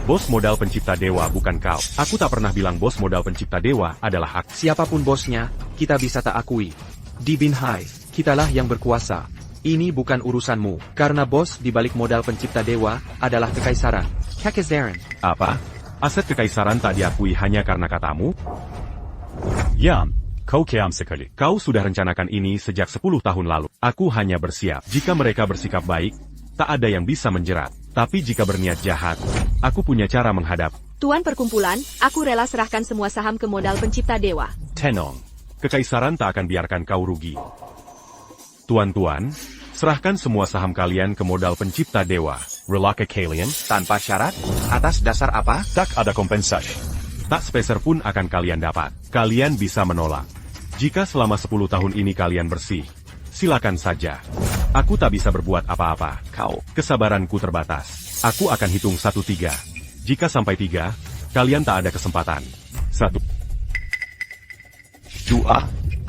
Bos modal pencipta dewa bukan kau. Aku tak pernah bilang bos modal pencipta dewa adalah hak. Siapapun bosnya, kita bisa tak akui. Di Binhai, kitalah yang berkuasa. Ini bukan urusanmu, karena bos di balik modal pencipta dewa adalah kekaisaran. Kekaisaran. Apa? Aset kekaisaran tak diakui hanya karena katamu? Yan, kau kiam sekali. Kau sudah rencanakan ini sejak 10 tahun lalu. Aku hanya bersiap. Jika mereka bersikap baik, tak ada yang bisa menjerat. Tapi jika berniat jahat, aku punya cara menghadap. Tuan perkumpulan, aku rela serahkan semua saham ke modal pencipta dewa. Tenong, kekaisaran tak akan biarkan kau rugi. Tuan-tuan, serahkan semua saham kalian ke modal pencipta dewa. Relaka kalian, Tanpa syarat? Atas dasar apa? tak ada kompensasi. Tak sepeser pun akan kalian dapat. Kalian bisa menolak. Jika selama 10 tahun ini kalian bersih, silakan saja. Aku tak bisa berbuat apa-apa. Kesabaranku terbatas. Aku akan hitung 1-3. Jika sampai 3, kalian tak ada kesempatan. 1. 2.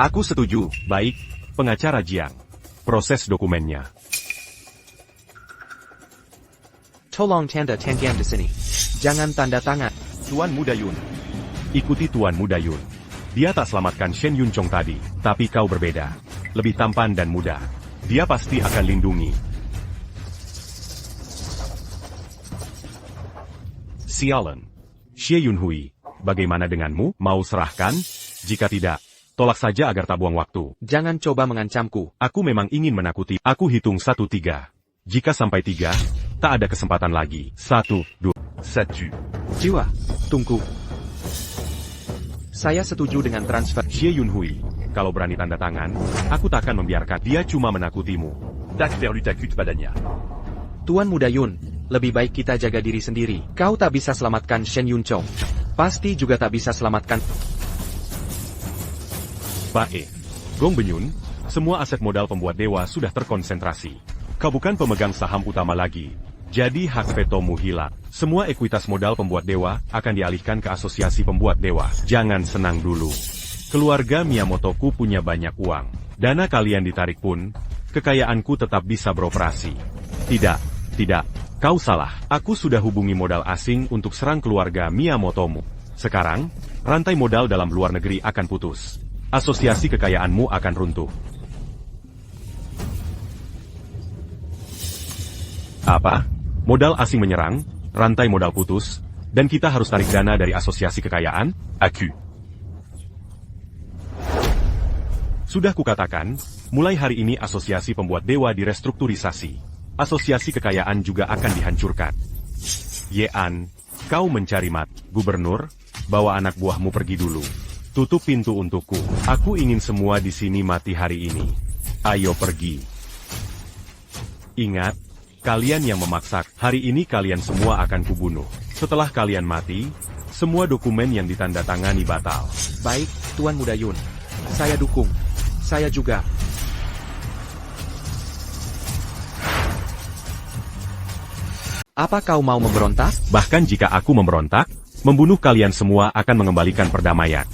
Aku setuju. Baik, pengacara Jiang. Proses dokumennya. Tolong tanda tangan di sini. Jangan tanda tangan. Tuan Muda Yun. Ikuti Tuan Muda Yun. Dia tak selamatkan Shen Yunchong tadi, tapi kau berbeda. Lebih tampan dan muda. Dia pasti akan lindungi. Sialan. Xie Yunhui, bagaimana denganmu? Mau serahkan? Jika tidak, tolak saja agar tak buang waktu. Jangan coba mengancamku. Aku memang ingin menakuti. Aku hitung 1-3. Jika sampai 3, tak ada kesempatan lagi. 1, 2, 1. Jiwa, tunggu. Saya setuju dengan transfer. Xie Yunhui, kalau berani tanda tangan, aku tak akan membiarkan. Dia cuma menakutimu. Tak perlu takut padanya. Tuan Muda Yun, lebih baik kita jaga diri sendiri. Kau tak bisa selamatkan Shen Yunchong. Pasti juga tak bisa selamatkan. Bae, Gong Benyun, semua aset modal pembuat dewa sudah terkonsentrasi. Kau bukan pemegang saham utama lagi. Jadi hak vetomu hilang. Semua ekuitas modal pembuat dewa akan dialihkan ke asosiasi pembuat dewa. Jangan senang dulu. Keluarga Miyamotoku punya banyak uang. Dana kalian ditarik pun, kekayaanku tetap bisa beroperasi. Tidak, kau salah. Aku sudah hubungi modal asing untuk serang keluarga Miyamotomu. Sekarang, rantai modal dalam luar negeri akan putus. Asosiasi kekayaanmu akan runtuh. Apa? Modal asing menyerang, rantai modal putus, dan kita harus tarik dana dari asosiasi kekayaan? Aku. Sudah kukatakan, mulai hari ini asosiasi pembuat dewa direstrukturisasi. Asosiasi kekayaan juga akan dihancurkan. Yean, kau mencari mat. Gubernur, bawa anak buahmu pergi dulu. Tutup pintu untukku. Aku ingin semua di sini mati hari ini. Ayo pergi. Ingat, kalian yang memaksa, hari ini kalian semua akan kubunuh. Setelah kalian mati, semua dokumen yang ditandatangani batal. Baik, Tuan Muda Yun. Saya dukung. Saya juga. Apa kau mau memberontak? Bahkan jika aku memberontak, membunuh kalian semua akan mengembalikan perdamaian.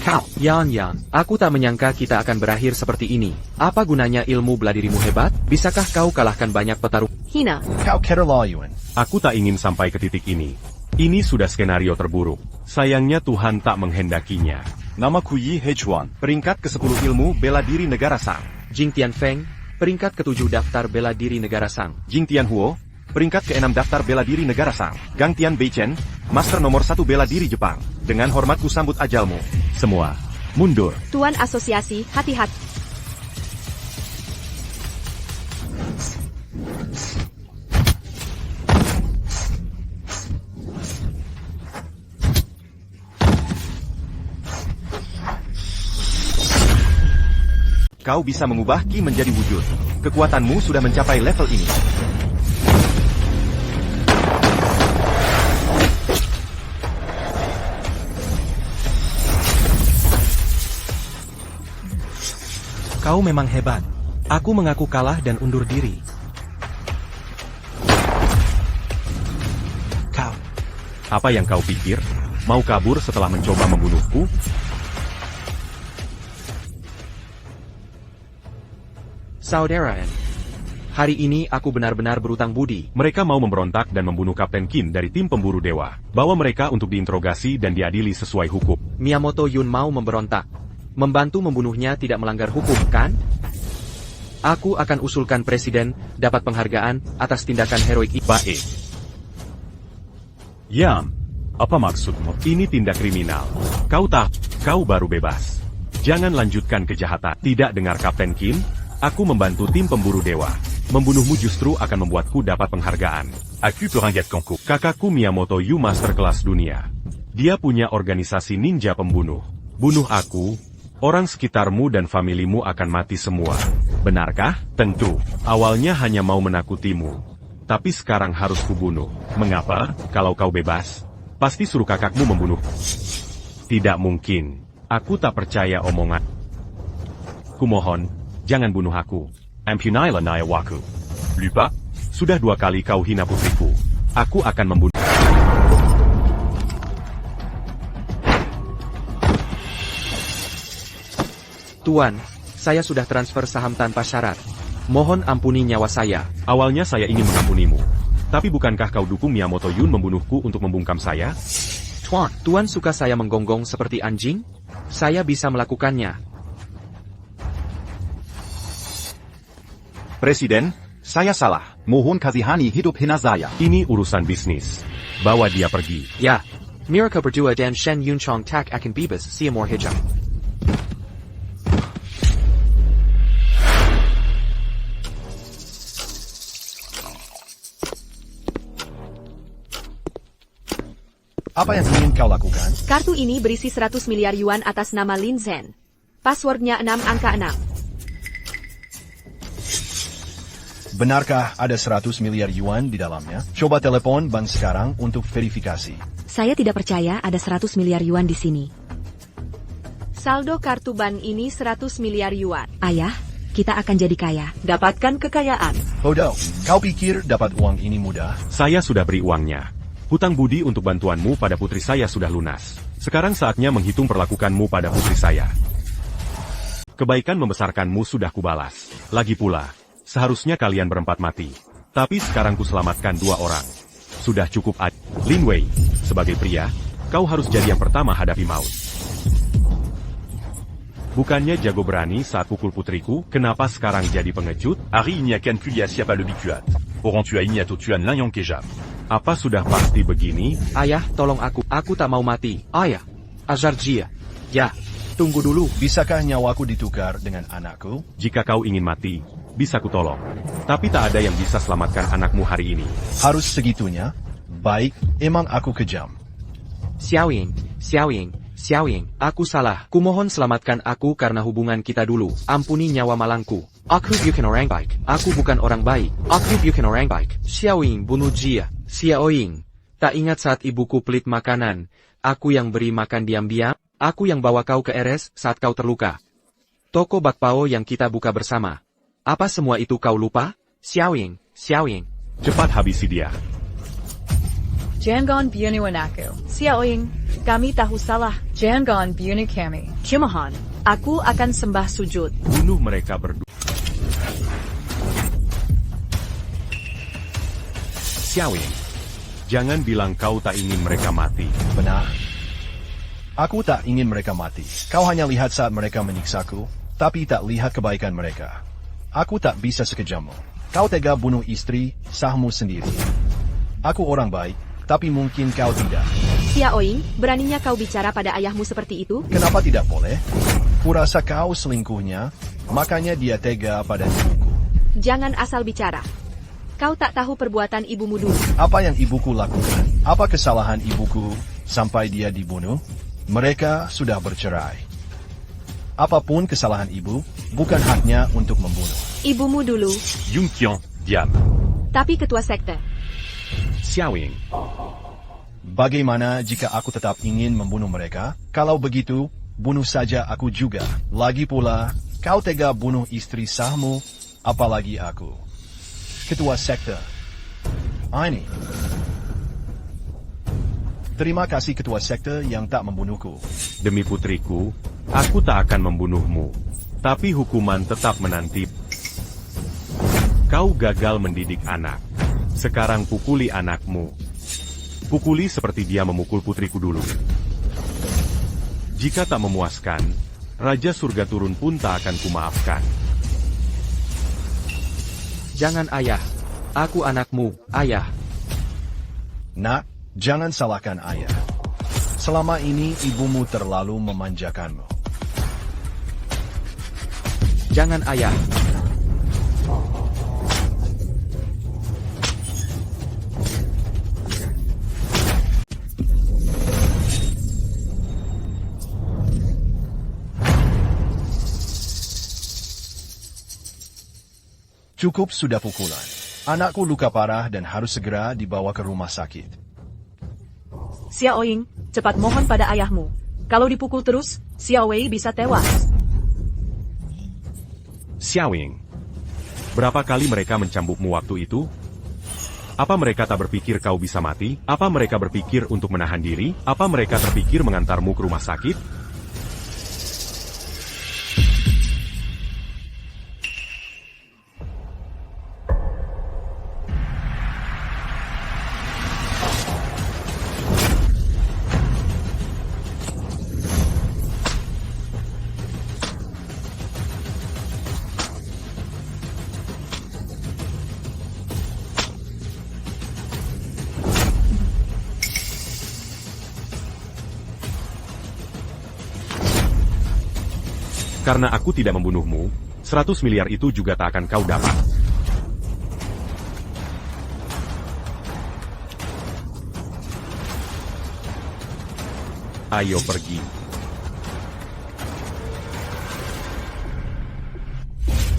Kau, Yan, aku tak menyangka kita akan berakhir seperti ini. Apa gunanya ilmu bela dirimu hebat? Bisakah kau kalahkan banyak petarung? Hina. Kau keterlaluan. Aku tak ingin sampai ke titik ini. Ini sudah skenario terburuk. Sayangnya Tuhan tak menghendakinya. Namaku Yi Hechuan, peringkat ke-10 ilmu bela diri negara Sang. Jing Tianfeng, peringkat ke-7 daftar bela diri negara Sang. Jing Tianhuo, peringkat ke-6 daftar bela diri negara Sang. Gang Tian Beichen, master nomor 1 bela diri Jepang. Dengan hormat ku sambut ajalmu. Semua, mundur. Tuan Asosiasi, hati-hati. Kau bisa mengubah Ki menjadi wujud. Kekuatanmu sudah mencapai level ini. Kau memang hebat. Aku mengaku kalah dan undur diri. Kau. Apa yang kau pikir? Mau kabur setelah mencoba membunuhku? Saudara N. Hari ini aku benar-benar berutang budi. Mereka mau memberontak dan membunuh Kapten Qin dari tim pemburu dewa. Bawa mereka untuk diinterogasi dan diadili sesuai hukum. Miyamoto Yun mau memberontak. Membantu membunuhnya tidak melanggar hukum, kan? Aku akan usulkan presiden dapat penghargaan atas tindakan heroik ini. Baik. Yan, apa maksudmu? Ini tindak kriminal. Kau baru bebas. Jangan lanjutkan kejahatan. Tidak dengar Kapten Qin? Aku membantu tim pemburu dewa. Membunuhmu justru akan membuatku dapat penghargaan. Aku Peringkat Konku. Kakakku Miyamoto Yu master kelas dunia. Dia punya organisasi ninja pembunuh. Bunuh aku, orang sekitarmu dan familimu akan mati semua. Benarkah? Tentu. Awalnya hanya mau menakutimu. Tapi sekarang harus kubunuh. Mengapa? Kalau kau bebas, pasti suruh kakakmu membunuh. Tidak mungkin. Aku tak percaya omongan. Kumohon, jangan bunuh aku. Ampunaila Nayawaku. Lupa? Sudah 2 kali kau hina putriku. Aku akan membunuh. Tuan, saya sudah transfer saham tanpa syarat. Mohon ampuni nyawa saya. Awalnya saya ingin mengampunimu. Tapi bukankah kau dukung Miyamoto Yun membunuhku untuk membungkam saya? Tuan suka saya menggonggong seperti anjing? Saya bisa melakukannya. Presiden, saya salah. Mohon kasihani hidup hina saya. Ini urusan bisnis. Bawa dia pergi. Ya, mereka berdua dan Shen Yunchong tak akan bebas seumur hidup. Apa yang ingin kau lakukan? Kartu ini berisi 100 miliar yuan atas nama Lin Zhen. Passwordnya 6 angka 6. Benarkah ada 100 miliar yuan di dalamnya? Coba telepon bank sekarang untuk verifikasi. Saya tidak percaya ada 100 miliar yuan di sini. Saldo kartu bank ini 100 miliar yuan. Ayah, kita akan jadi kaya. Dapatkan kekayaan. Bodoh, kau pikir dapat uang ini mudah? Saya sudah beri uangnya. Hutang budi untuk bantuanmu pada putri saya sudah lunas. Sekarang saatnya menghitung perlakukanmu pada putri saya. Kebaikan membesarkanmu sudah kubalas. Lagi pula, seharusnya kalian berempat mati. Tapi sekarang kuselamatkan 2 orang. Sudah cukup adil. Lin Wei, sebagai pria, kau harus jadi yang pertama hadapi maut. Bukannya jago berani saat pukul putriku, kenapa sekarang jadi pengecut? Ari Inyakan Kulia Siapa le Bikuat. Orang tua Inyato Tuan Layang Kejam. Apa sudah pasti begini? Ayah, tolong aku. Aku tak mau mati. Ayah. Azarjia. Ya, tunggu dulu. Bisakah nyawaku ditukar dengan anakku? Jika kau ingin mati, bisa kutolong. Tapi tak ada yang bisa selamatkan anakmu hari ini. Harus segitunya? Baik, emang aku kejam. Xiaoying, aku salah. Kumohon selamatkan aku karena hubungan kita dulu. Ampuni nyawa malangku. Aku bukan orang baik. Aku bukan orang baik. Aku bukan orang baik. Xiaoying bunuh Jia. Xiaoying, tak ingat saat ibuku pelit makanan. Aku yang beri makan diam-diam. Aku yang bawa kau ke RS saat kau terluka. Toko bakpao yang kita buka bersama. Apa semua itu kau lupa? Xiaoying. Cepat habisi dia. Jangan bunuh anakku. Xiaoying, kami tahu salah. Jangan bunuh kami. Kumohon, aku akan sembah sujud. Bunuh mereka berdua. Xiaoying, jangan bilang kau tak ingin mereka mati. Benar. Aku tak ingin mereka mati. Kau hanya lihat saat mereka menyiksaku, tapi tak lihat kebaikan mereka. Aku tak bisa sekejammu. Kau tega bunuh istri sahmu sendiri. Aku orang baik, tapi mungkin kau tidak. Xiaoying, beraninya kau bicara pada ayahmu seperti itu? Kenapa tidak boleh? Kurasa kau selingkuhnya, makanya dia tega pada ibuku. Jangan asal bicara. Kau tak tahu perbuatan ibumu dulu. Apa yang ibuku lakukan? Apa kesalahan ibuku sampai dia dibunuh? Mereka sudah bercerai. Apapun kesalahan ibu, bukan haknya untuk membunuh. Ibumu dulu, Yunqian, Diam. tapi ketua sekte. Xiaoying, Bagaimana jika aku tetap ingin membunuh mereka? Kalau begitu, bunuh saja aku juga. Lagi pula, kau tega bunuh istri sahmu, apalagi aku. Ketua sekte. Ini. Terima kasih ketua sekte yang tak membunuhku. demi putriku, aku tak akan membunuhmu. Tapi hukuman tetap menanti. Kau gagal mendidik anak. Sekarang pukuli anakmu. Pukuli seperti dia memukul putriku dulu. Jika tak memuaskan, Raja Surga turun pun tak akan kumaafkan. Jangan ayah. Aku anakmu, ayah. Nak, jangan salahkan ayah. Selama ini ibumu terlalu memanjakanmu. Jangan ayah. Cukup sudah pukulan. Anakku luka parah dan harus segera dibawa ke rumah sakit. Xiaoying, cepat mohon pada ayahmu. Kalau dipukul terus, Xiaowei bisa tewas. Xiaoying, berapa kali mereka mencambukmu waktu itu? Apa mereka tak berpikir kau bisa mati? Apa mereka berpikir untuk menahan diri? Apa mereka terpikir mengantarmu ke rumah sakit? Karena aku tidak membunuhmu, 100 miliar itu juga tak akan kau dapat. Ayo pergi.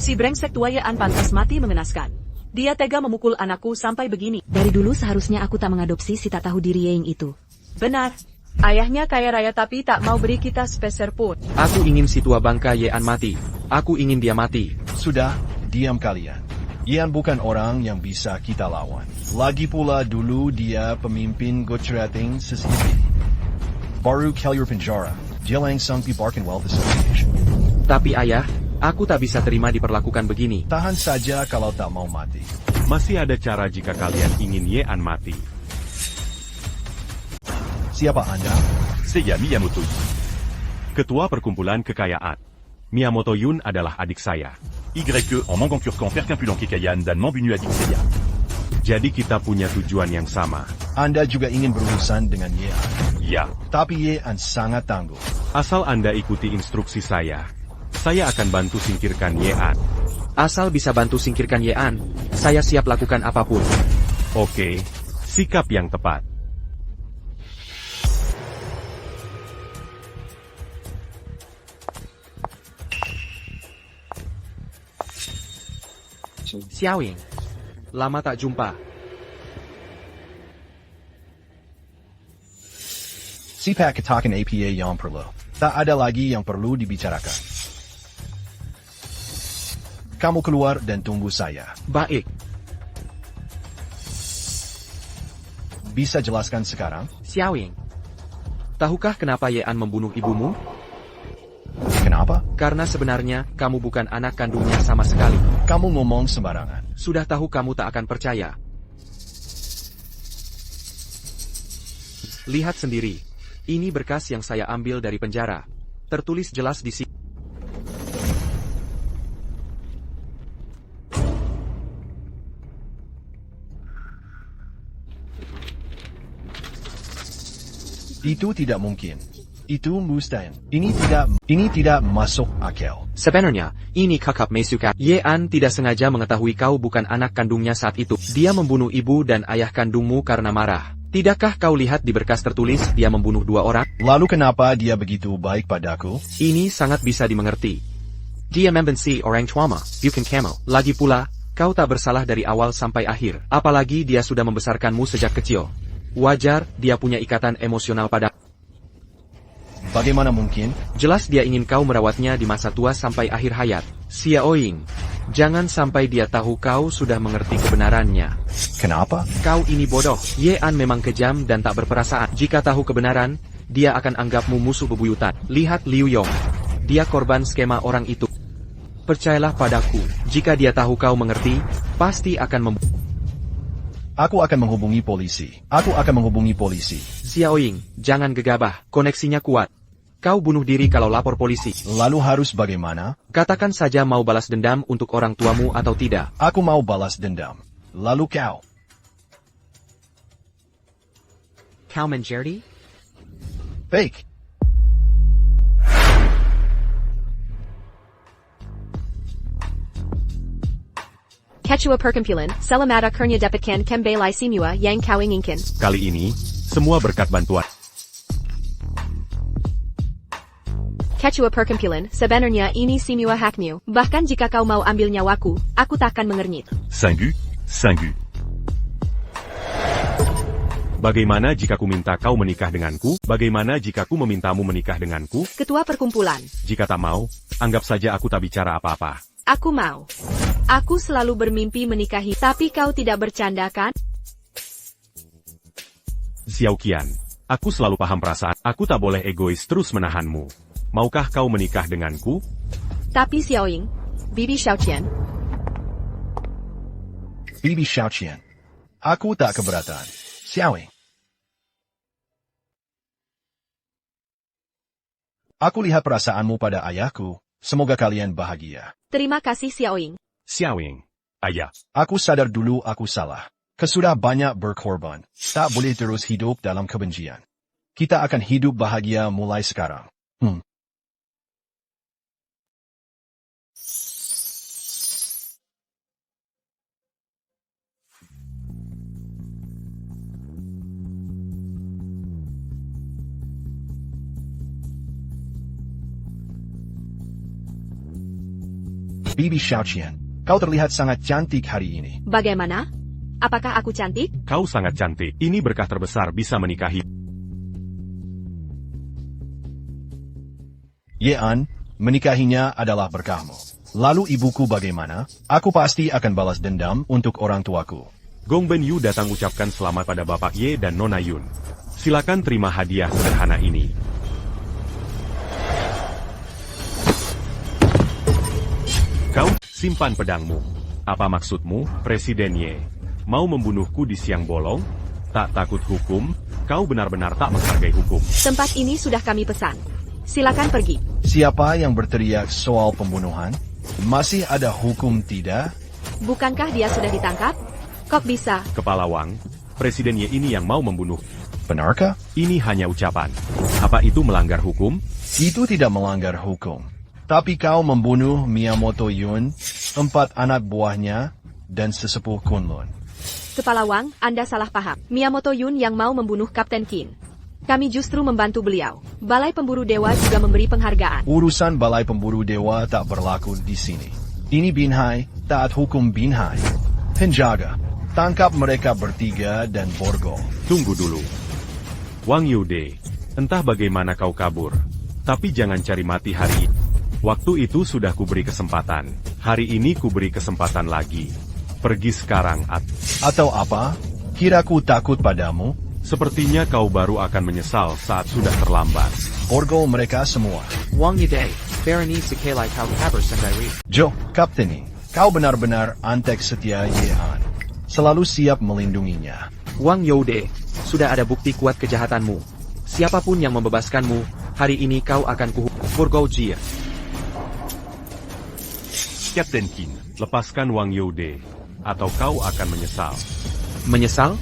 Si brengsek tua Yan pantas mati mengenaskan. Dia tega memukul anakku sampai begini. Dari dulu seharusnya aku tak mengadopsi si tak tahu diri Ying itu. Benar. Ayahnya kaya raya tapi tak mau beri kita sepeser pun. Aku ingin si tua bangka Yan mati. Aku ingin dia mati. Sudah, diam kalian. Ian bukan orang yang bisa kita lawan. Lagi pula dulu dia pemimpin Gojrating Society. Baru keluar penjara, dia langsung dibarkan Wealth Association. Tapi ayah, aku tak bisa terima diperlakukan begini. Tahan saja kalau tak mau mati. Masih ada cara jika kalian ingin Yan mati. Siapa Anda? Seiya Miyamoto. Ketua Perkumpulan Kekayaan. Miyamoto Yun adalah adik saya. YE en Mangancurcan Percimpulant Kekayan dan Membunu Adik Seiya. Jadi kita punya tujuan yang sama. Anda juga ingin berurusan dengan Yean. Ya. Tapi Yean sangat tangguh. Asal Anda ikuti instruksi saya akan bantu singkirkan Yan. Asal bisa bantu singkirkan Yan, saya siap lakukan apapun. Oke, sikap yang tepat. Xiaoying, lama tak jumpa. Sipak katakan APA yang perlu. Tak ada lagi yang perlu dibicarakan. Kamu keluar dan tunggu saya. Baik. Bisa jelaskan sekarang? Xiaoying. Tahukah kenapa Ye An membunuh ibumu? Kenapa? Karena sebenarnya, kamu bukan anak kandungnya sama sekali. Kamu ngomong sembarangan. Sudah tahu kamu tak akan percaya. Lihat sendiri. Ini berkas yang saya ambil dari penjara. Tertulis jelas di sini. Itu tidak mungkin. Itu mustahil. Ini tidak masuk akal. Sebenarnya, ini kakak Meisuka. Ye An tidak sengaja mengetahui kau bukan anak kandungnya saat itu. Dia membunuh ibu dan ayah kandungmu karena marah. Tidakkah kau lihat di berkas tertulis dia membunuh 2 orang? Lalu kenapa dia begitu baik padaku? Ini sangat bisa dimengerti. Dia membenci orang tuamu, bukan kamu. Lagi pula, kau tak bersalah dari awal sampai akhir. Apalagi dia sudah membesarkanmu sejak kecil. Wajar, dia punya ikatan emosional pada. Bagaimana mungkin? Jelas dia ingin kau merawatnya di masa tua sampai akhir hayat. Xiaoying, jangan sampai dia tahu kau sudah mengerti kebenarannya. Kenapa? Kau ini bodoh. Ye An memang kejam dan tak berperasaan. Jika tahu kebenaran, dia akan anggapmu musuh bebuyutan. Lihat Liu Yong. Dia korban skema orang itu. Percayalah padaku, jika dia tahu kau mengerti, pasti akan Aku akan menghubungi polisi. Xiaoying, jangan gegabah, koneksinya kuat. Kau bunuh diri kalau lapor polisi. Lalu harus bagaimana? Katakan saja mau balas dendam untuk orang tuamu atau tidak. Aku mau balas dendam. Lalu kau? Kau menjadi? Fake. Ketua perkumpulan, selamat akhirnya dapatkan kembali semua yang kau inginkan. Kali ini, semua berkat bantuan. Ketua perkumpulan, sebenarnya ini semua hakmu. Bahkan jika kau mau ambil nyawaku, aku takkan mengernyit. Singu, Singu. Bagaimana jika ku minta kau menikah denganku? Bagaimana jika ku memintamu menikah denganku? Ketua perkumpulan. Jika tak mau, anggap saja aku tak bicara apa-apa. Aku mau. Aku selalu bermimpi menikahi, tapi kau tidak bercanda kan? Xiao Qian, aku selalu paham perasaan. Aku tak boleh egois terus menahanmu. Maukah kau menikah denganku? Tapi Xiaoying, Bibi Xiaoqian. Bibi Xiaoqian. Aku tak keberatan. Xiaoying. Aku lihat perasaanmu pada ayahku. Semoga kalian bahagia. Terima kasih Xiaoying. Xiaoying, ayah. Aku sadar dulu aku salah. Kesudah banyak berkorban. Tak boleh terus hidup dalam kebencian. Kita akan hidup bahagia mulai sekarang. Bibi Xiaoqian, kau terlihat sangat cantik hari ini. Bagaimana? Apakah aku cantik? Kau sangat cantik. Ini berkah terbesar bisa menikahi. Ye An, menikahinya adalah berkahmu. Lalu ibuku bagaimana? Aku pasti akan balas dendam untuk orang tuaku. Gong Ben Yu datang ucapkan selamat pada Bapak Ye dan Nona Yun. Silakan terima hadiah sederhana ini. Kau, simpan pedangmu. Apa maksudmu, Presiden Ye? Mau membunuhku di siang bolong? Tak takut hukum? Kau benar-benar tak menghargai hukum. Tempat ini sudah kami pesan. Silakan pergi. Siapa yang berteriak soal pembunuhan? Masih ada hukum tidak? Bukankah dia sudah ditangkap? Kok bisa? Kepala Wang, Presiden Ye ini yang mau membunuh. Benarkah? Ini hanya ucapan. Apa itu melanggar hukum? Itu tidak melanggar hukum. Tapi kau membunuh Miyamoto Yun, 4 anak buahnya, dan sesepuh Kunlun. Kepala Wang, Anda salah paham. Miyamoto Yun yang mau membunuh Kapten Qin. Kami justru membantu beliau. Balai Pemburu Dewa juga memberi penghargaan. Urusan Balai Pemburu Dewa tak berlaku di sini. Ini Binhai, taat hukum Binhai. Penjaga, tangkap mereka bertiga dan borgol. Tunggu dulu. Wang Yude, entah bagaimana kau kabur. Tapi jangan cari mati hari ini. Waktu itu sudah kuberi kesempatan. Hari ini kuberi kesempatan lagi. Pergi sekarang atau apa? Kiraku takut padamu? Sepertinya kau baru akan menyesal saat sudah terlambat. Borgol mereka semua. Wang Yode, Berani Sekelai Kau Kabar Sendiri. Jo, Kapteni, kau benar-benar antek setia Yehan. Selalu siap melindunginya. Wang Yode, sudah ada bukti kuat kejahatanmu. Siapapun yang membebaskanmu, hari ini kau akan Borgol Jia. Captain Qin, Lepaskan Wang Yode, atau kau akan menyesal. Menyesal?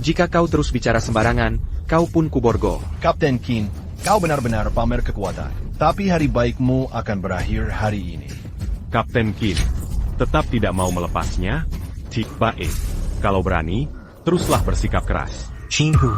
Jika kau terus bicara sembarangan, kau pun kuborgo. Kapten Qin, kau benar-benar pamer kekuatan. Tapi hari baikmu akan berakhir hari ini. Kapten Qin, tetap tidak mau melepasnya? Baik. Kalau berani, teruslah bersikap keras. Qin Hu.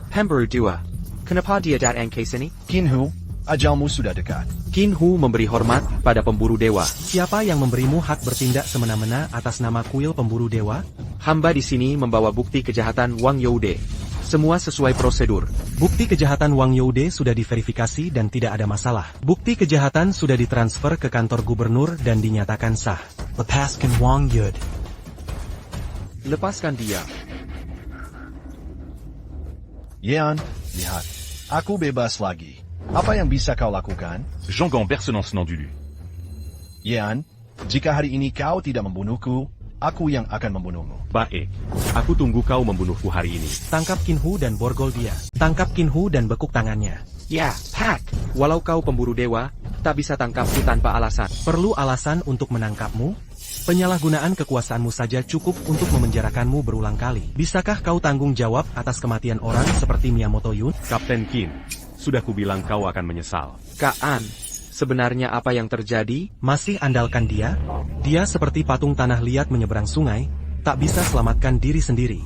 Pemberu 2. Kenapa dia datang ke sini? Qin Hu, ajalmu sudah dekat. Qin Hu memberi hormat pada pemburu dewa. Siapa yang memberimu hak bertindak semena-mena atas nama kuil pemburu dewa? Hamba di sini membawa bukti kejahatan Wang Yode. Semua sesuai prosedur. Bukti kejahatan Wang Yode sudah diverifikasi dan tidak ada masalah. Bukti kejahatan sudah ditransfer ke kantor gubernur dan dinyatakan sah. Lepaskan Wang Yode. Lepaskan dia. Yehan, lihat. Aku bebas lagi. Apa yang bisa kau lakukan? Jean Gambert se lance Nandulu. Yehan, jika hari ini kau tidak membunuhku, aku yang akan membunuhmu. Baik. Aku tunggu kau membunuhku hari ini. Tangkap Qin Hu dan borgol dia. Tangkap Qin Hu dan bekuk tangannya. Ya, Pak. Walau kau pemburu dewa, tak bisa tangkapku tanpa alasan. Perlu alasan untuk menangkapmu? Penyalahgunaan kekuasaanmu saja cukup untuk memenjarakanmu berulang kali. Bisakah kau tanggung jawab atas kematian orang seperti Miyamoto Yun? Kapten Qin, sudah kubilang kau akan menyesal. Kaan, sebenarnya apa yang terjadi? Masih andalkan dia? Dia seperti patung tanah liat menyeberang sungai, tak bisa selamatkan diri sendiri.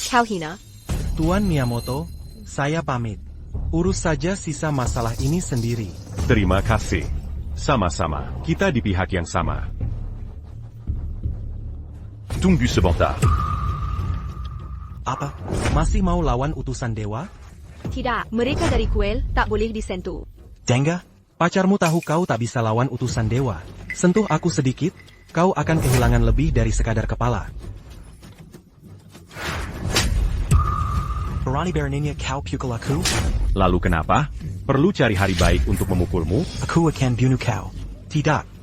Kau hina. Tuan Miyamoto, saya pamit. Urus saja sisa masalah ini sendiri. Terima kasih. Sama-sama, kita di pihak yang sama. Tunggu sebentar. Apa? Masih mau lawan utusan dewa? Tidak, mereka dari kuil tak boleh disentuh. Dengga, pacarmu tahu kau tak bisa lawan utusan dewa. Sentuh aku sedikit, kau akan kehilangan lebih dari sekadar kepala. Berani beraninya kau pukul aku? Lalu kenapa? Perlu cari hari baik untuk memukulmu? Aku akan bunuh kau. Tidak.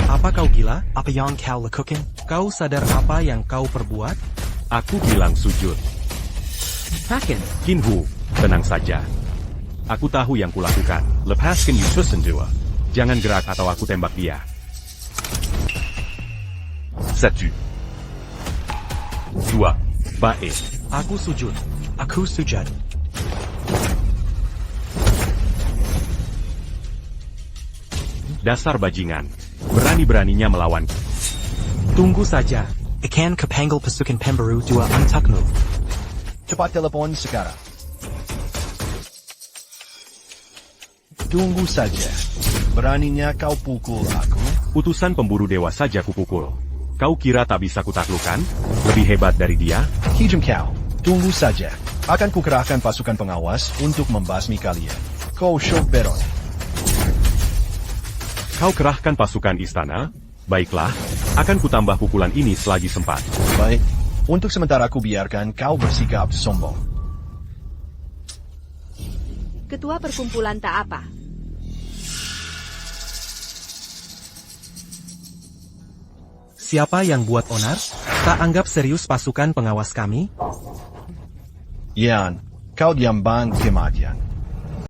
Apa kau gila? Apa yang kau lakukan? Kau sadar apa yang kau perbuat? Aku bilang sujud. Haken. Qin Hu, tenang saja. Aku tahu yang kulakukan. Lepaskan Yususen 2. Jangan gerak atau aku tembak dia. Ça tue. 2. Baik. Aku sujud. Aku sujud. Dasar bajingan. Berani-beraninya melawan. Tunggu saja. Ikan kepanggil pasukan pemberu 2 untukmu. Cepat telepon sekarang. Tunggu saja. Beraninya kau pukul aku? Utusan pemburu dewa saja kupukul. Kau kira tak bisa kutaklukkan? Lebih hebat dari dia? Hijem kau. Tunggu saja. Akan kukerahkan pasukan pengawas untuk membasmi kalian. Kau shock beron. Kau kerahkan pasukan istana? Baiklah, akan kutambah pukulan ini selagi sempat. Baik, untuk sementara aku biarkan kau bersikap sombong. Ketua perkumpulan tak apa. Siapa yang buat onar? Tak anggap serius pasukan pengawas kami? Yan, kau diambang kematian.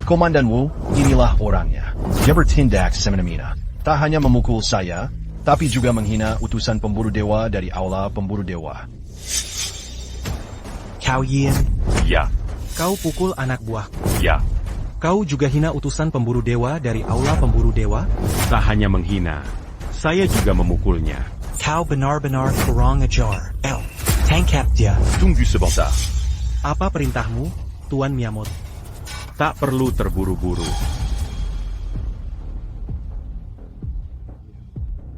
Komandan Wu, inilah orangnya. Dia bertindak semena-mena. Tak hanya memukul saya, tapi juga menghina utusan pemburu dewa dari aula pemburu dewa. Kau Yin. Ya. Kau pukul anak buahku. Ya. Kau juga hina utusan pemburu dewa dari aula pemburu dewa? Tak hanya menghina, saya juga memukulnya. Kau benar-benar kurang ajar. Tangkap dia. Tunggu sebentar. Apa perintahmu, Tuan Miyamoto? Tak perlu terburu-buru.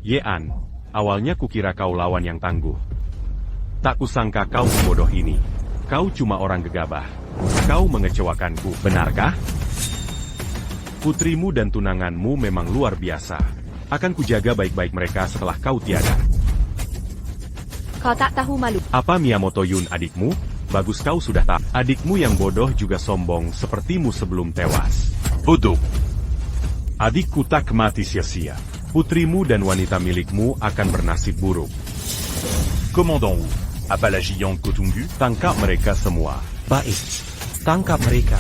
Yean, awalnya kukira kau lawan yang tangguh. Tak kusangka kau sebodoh ini. Kau cuma orang gegabah. Kau mengecewakanku, benarkah? Putrimu dan tunanganmu memang luar biasa. Akan kujaga baik-baik mereka setelah kau tiada. Kau tak tahu malu. Apa Miyamoto Yun adikmu? Bagus kau sudah tak. Adikmu yang bodoh juga sombong sepertimu sebelum tewas. Bodoh. Adikku tak mati sia-sia. Putrimu dan wanita milikmu akan bernasib buruk. Commandant Wu, apa la Jiang Kotunggu? Tangkap mereka semua. Baik. Tangkap mereka.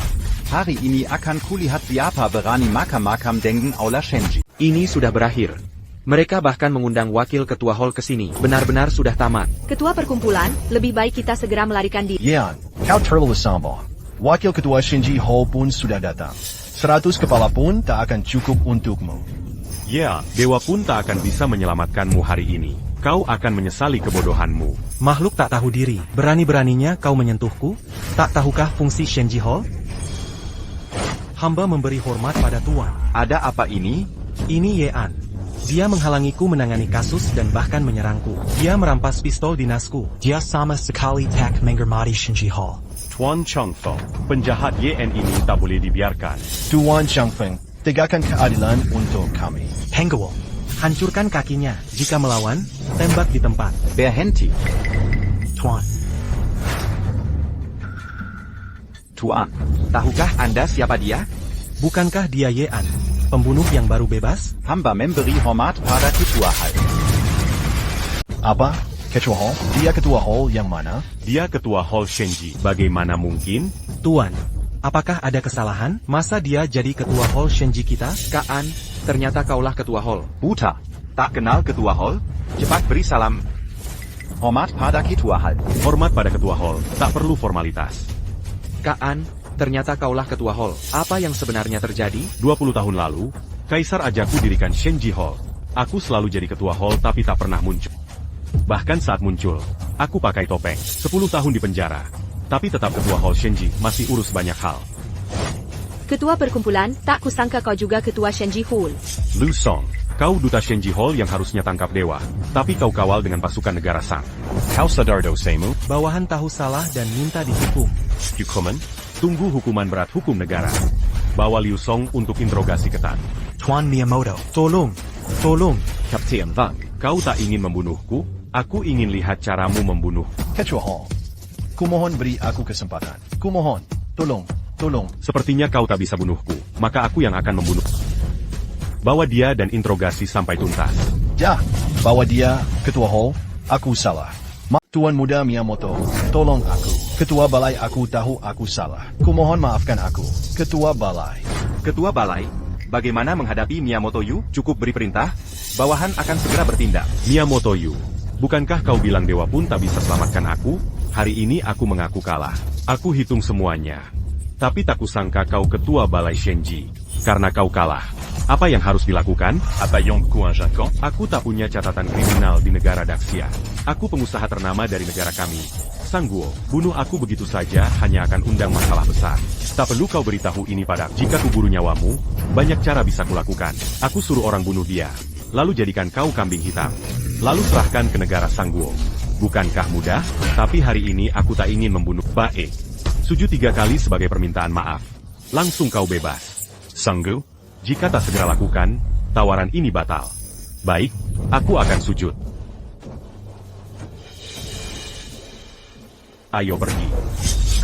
Hari ini akan kulihat siapa berani makam-makam dengan Aula Shenji. Ini sudah berakhir. Mereka bahkan mengundang wakil ketua hall ke sini. Benar-benar sudah tamat. Ketua perkumpulan, lebih baik kita segera melarikan diri. Yan, kau terlalu sombong. Wakil Ketua Shinji Hall pun sudah datang. 100 kepala pun tak akan cukup untukmu. Ya, dewa pun tak akan bisa menyelamatkanmu hari ini. Kau akan menyesali kebodohanmu. Makhluk tak tahu diri. Berani-beraninya kau menyentuhku? Tak tahukah fungsi Shenji Hall? Hamba memberi hormat pada tuan. Ada apa ini? Ini Yean. Dia menghalangiku menangani kasus dan bahkan menyerangku. Dia merampas pistol dinasku. Dia sama sekali tak menghormati Shenji Hall. Tuan Changfeng, penjahat YN ini tak boleh dibiarkan. Tuan Changfeng, tegakkan keadilan untuk kami. Henggewo. Hancurkan kakinya. Jika melawan, tembak di tempat. Berhenti. Tuan. Tuan, tahukah Anda siapa dia? Bukankah dia Yean, pembunuh yang baru bebas? Hamba memberi hormat pada ketua hal. Apa? Ketua Hall? Dia Ketua Hall yang mana? Dia Ketua Hall Shenji. Bagaimana mungkin? Tuan, apakah ada kesalahan? Masa dia jadi Ketua Hall Shenji kita? Kaan, ternyata kaulah ketua hall. Buta, tak kenal Ketua Hall? Cepat beri salam. Hormat pada ketua hal. Hormat pada Ketua Hall, tak perlu formalitas. Kaan, ternyata kaulah ketua hall. Apa yang sebenarnya terjadi? 20 tahun lalu, Kaisar ajakku dirikan Shenji Hall. Aku selalu jadi Ketua Hall tapi tak pernah muncul. Bahkan saat muncul, aku pakai topeng. 10 tahun di penjara. Tapi tetap Ketua Hall Shenji, masih urus banyak hal. Ketua perkumpulan, tak kusangka kau juga Ketua Shenji Hall. Lu Song, kau duta Shenji Hall yang harusnya tangkap dewa. Tapi kau kawal dengan pasukan negara Sang. Kau sadar dosemu? Bawahan tahu salah dan minta dihukum. Yukomen, tunggu hukuman berat hukum negara. Bawa Liu Song untuk interogasi ketat. Tuan Miyamoto, tolong. Kapten Wang, kau tak ingin membunuhku? Aku ingin lihat caramu membunuh. Ketua Hall, kumohon beri aku kesempatan. Kumohon, tolong. Sepertinya kau tak bisa bunuhku, maka aku yang akan membunuh. Bawa dia dan interogasi sampai tuntas. Ya, bawa dia, Ketua Hall. Aku salah. Tuan Muda Miyamoto, tolong aku. Ketua Balai, aku tahu aku salah. Kumohon maafkan aku. Ketua Balai. Ketua Balai, bagaimana menghadapi Miyamoto Yu? Cukup beri perintah, bawahan akan segera bertindak. Miyamoto Yu, bukankah kau bilang dewa pun tak bisa selamatkan aku? Hari ini aku mengaku kalah. Aku hitung semuanya. Tapi tak kusangka kau Ketua Balai Shenji. Karena kau kalah. Apa yang harus dilakukan? Apa yang kuanjakan? Aku tak punya catatan kriminal di negara Daxia. Aku pengusaha ternama dari negara kami. Sangguo, bunuh aku begitu saja hanya akan undang masalah besar. Tak perlu kau beritahu ini padaku. Jika kuburu nyawamu, banyak cara bisa kulakukan. Aku suruh orang bunuh dia. Lalu jadikan kau kambing hitam. Lalu serahkan ke negara Sangguo. Bukankah mudah? Tapi hari ini aku tak ingin membunuh. Baik. Sujud 3 kali sebagai permintaan maaf. Langsung kau bebas. Sangguo? Jika tak segera lakukan, tawaran ini batal. Baik, aku akan sujud. Ayo pergi.